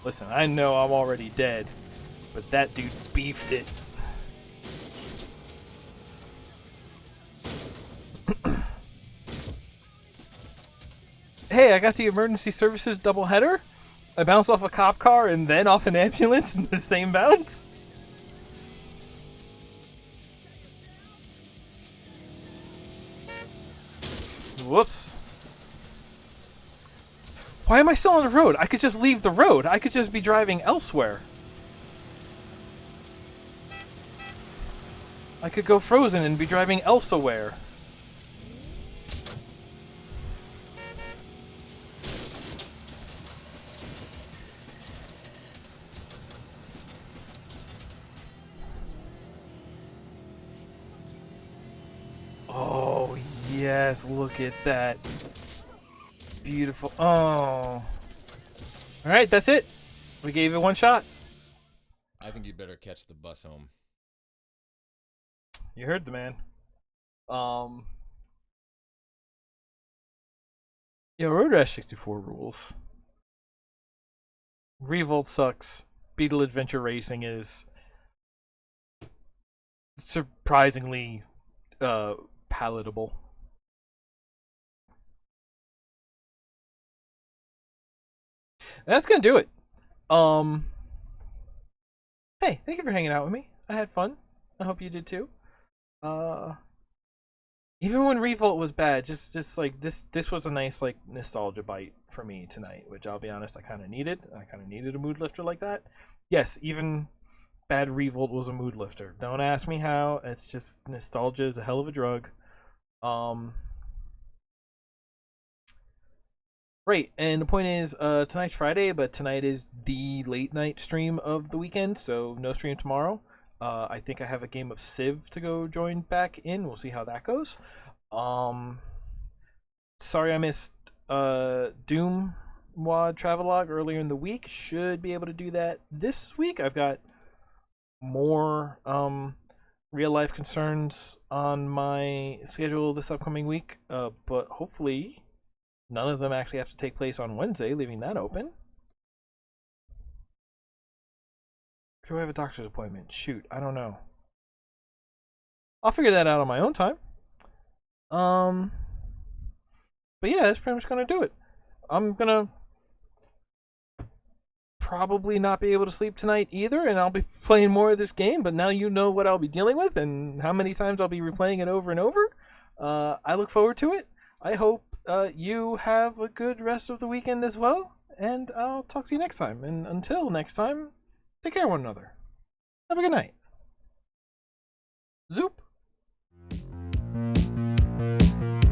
Listen, I know I'm already dead, but that dude beefed it. Hey, I got the emergency services doubleheader. I bounced off a cop car and then off an ambulance in the same bounce. Whoops. Why am I still on the road? I could just leave the road. I could just be driving elsewhere. I could go frozen and be driving elsewhere. Oh, yes, look at that. Beautiful. Oh. Alright, that's it. We gave it one shot. I think you better catch the bus home. You heard the man. Yeah, Road Rash 64 rules. Revolt sucks. Beetle Adventure Racing is surprisingly palatable. That's gonna do it. Hey, thank you for hanging out with me. I had fun. I hope you did too. Uh, Even when Revolt was bad, just like this was a nice like nostalgia bite for me tonight, which I'll be honest, I kind of needed. I kind of needed a mood lifter like that. Yes, even bad Revolt was a mood lifter. Don't ask me how. It's just nostalgia is a hell of a drug. Um, Right, and the point is, tonight's Friday, but tonight is the late night stream of the weekend, so no stream tomorrow. I think I have a game of Civ to go join back in. We'll see how that goes. Um, Sorry I missed Doom WAD Travelog earlier in the week. Should be able to do that this week. I've got more real life concerns on my schedule this upcoming week, but hopefully none of them actually have to take place on Wednesday, leaving that open. Do I have a doctor's appointment? Shoot, I don't know. I'll figure that out on my own time. But yeah, that's pretty much gonna do it. I'm gonna probably not be able to sleep tonight either, and I'll be playing more of this game, but now you know what I'll be dealing with and how many times I'll be replaying it over and over. I look forward to it. I hope you have a good rest of the weekend as well, and I'll talk to you next time. And until next time, take care of one another. Have a good night. Zoop.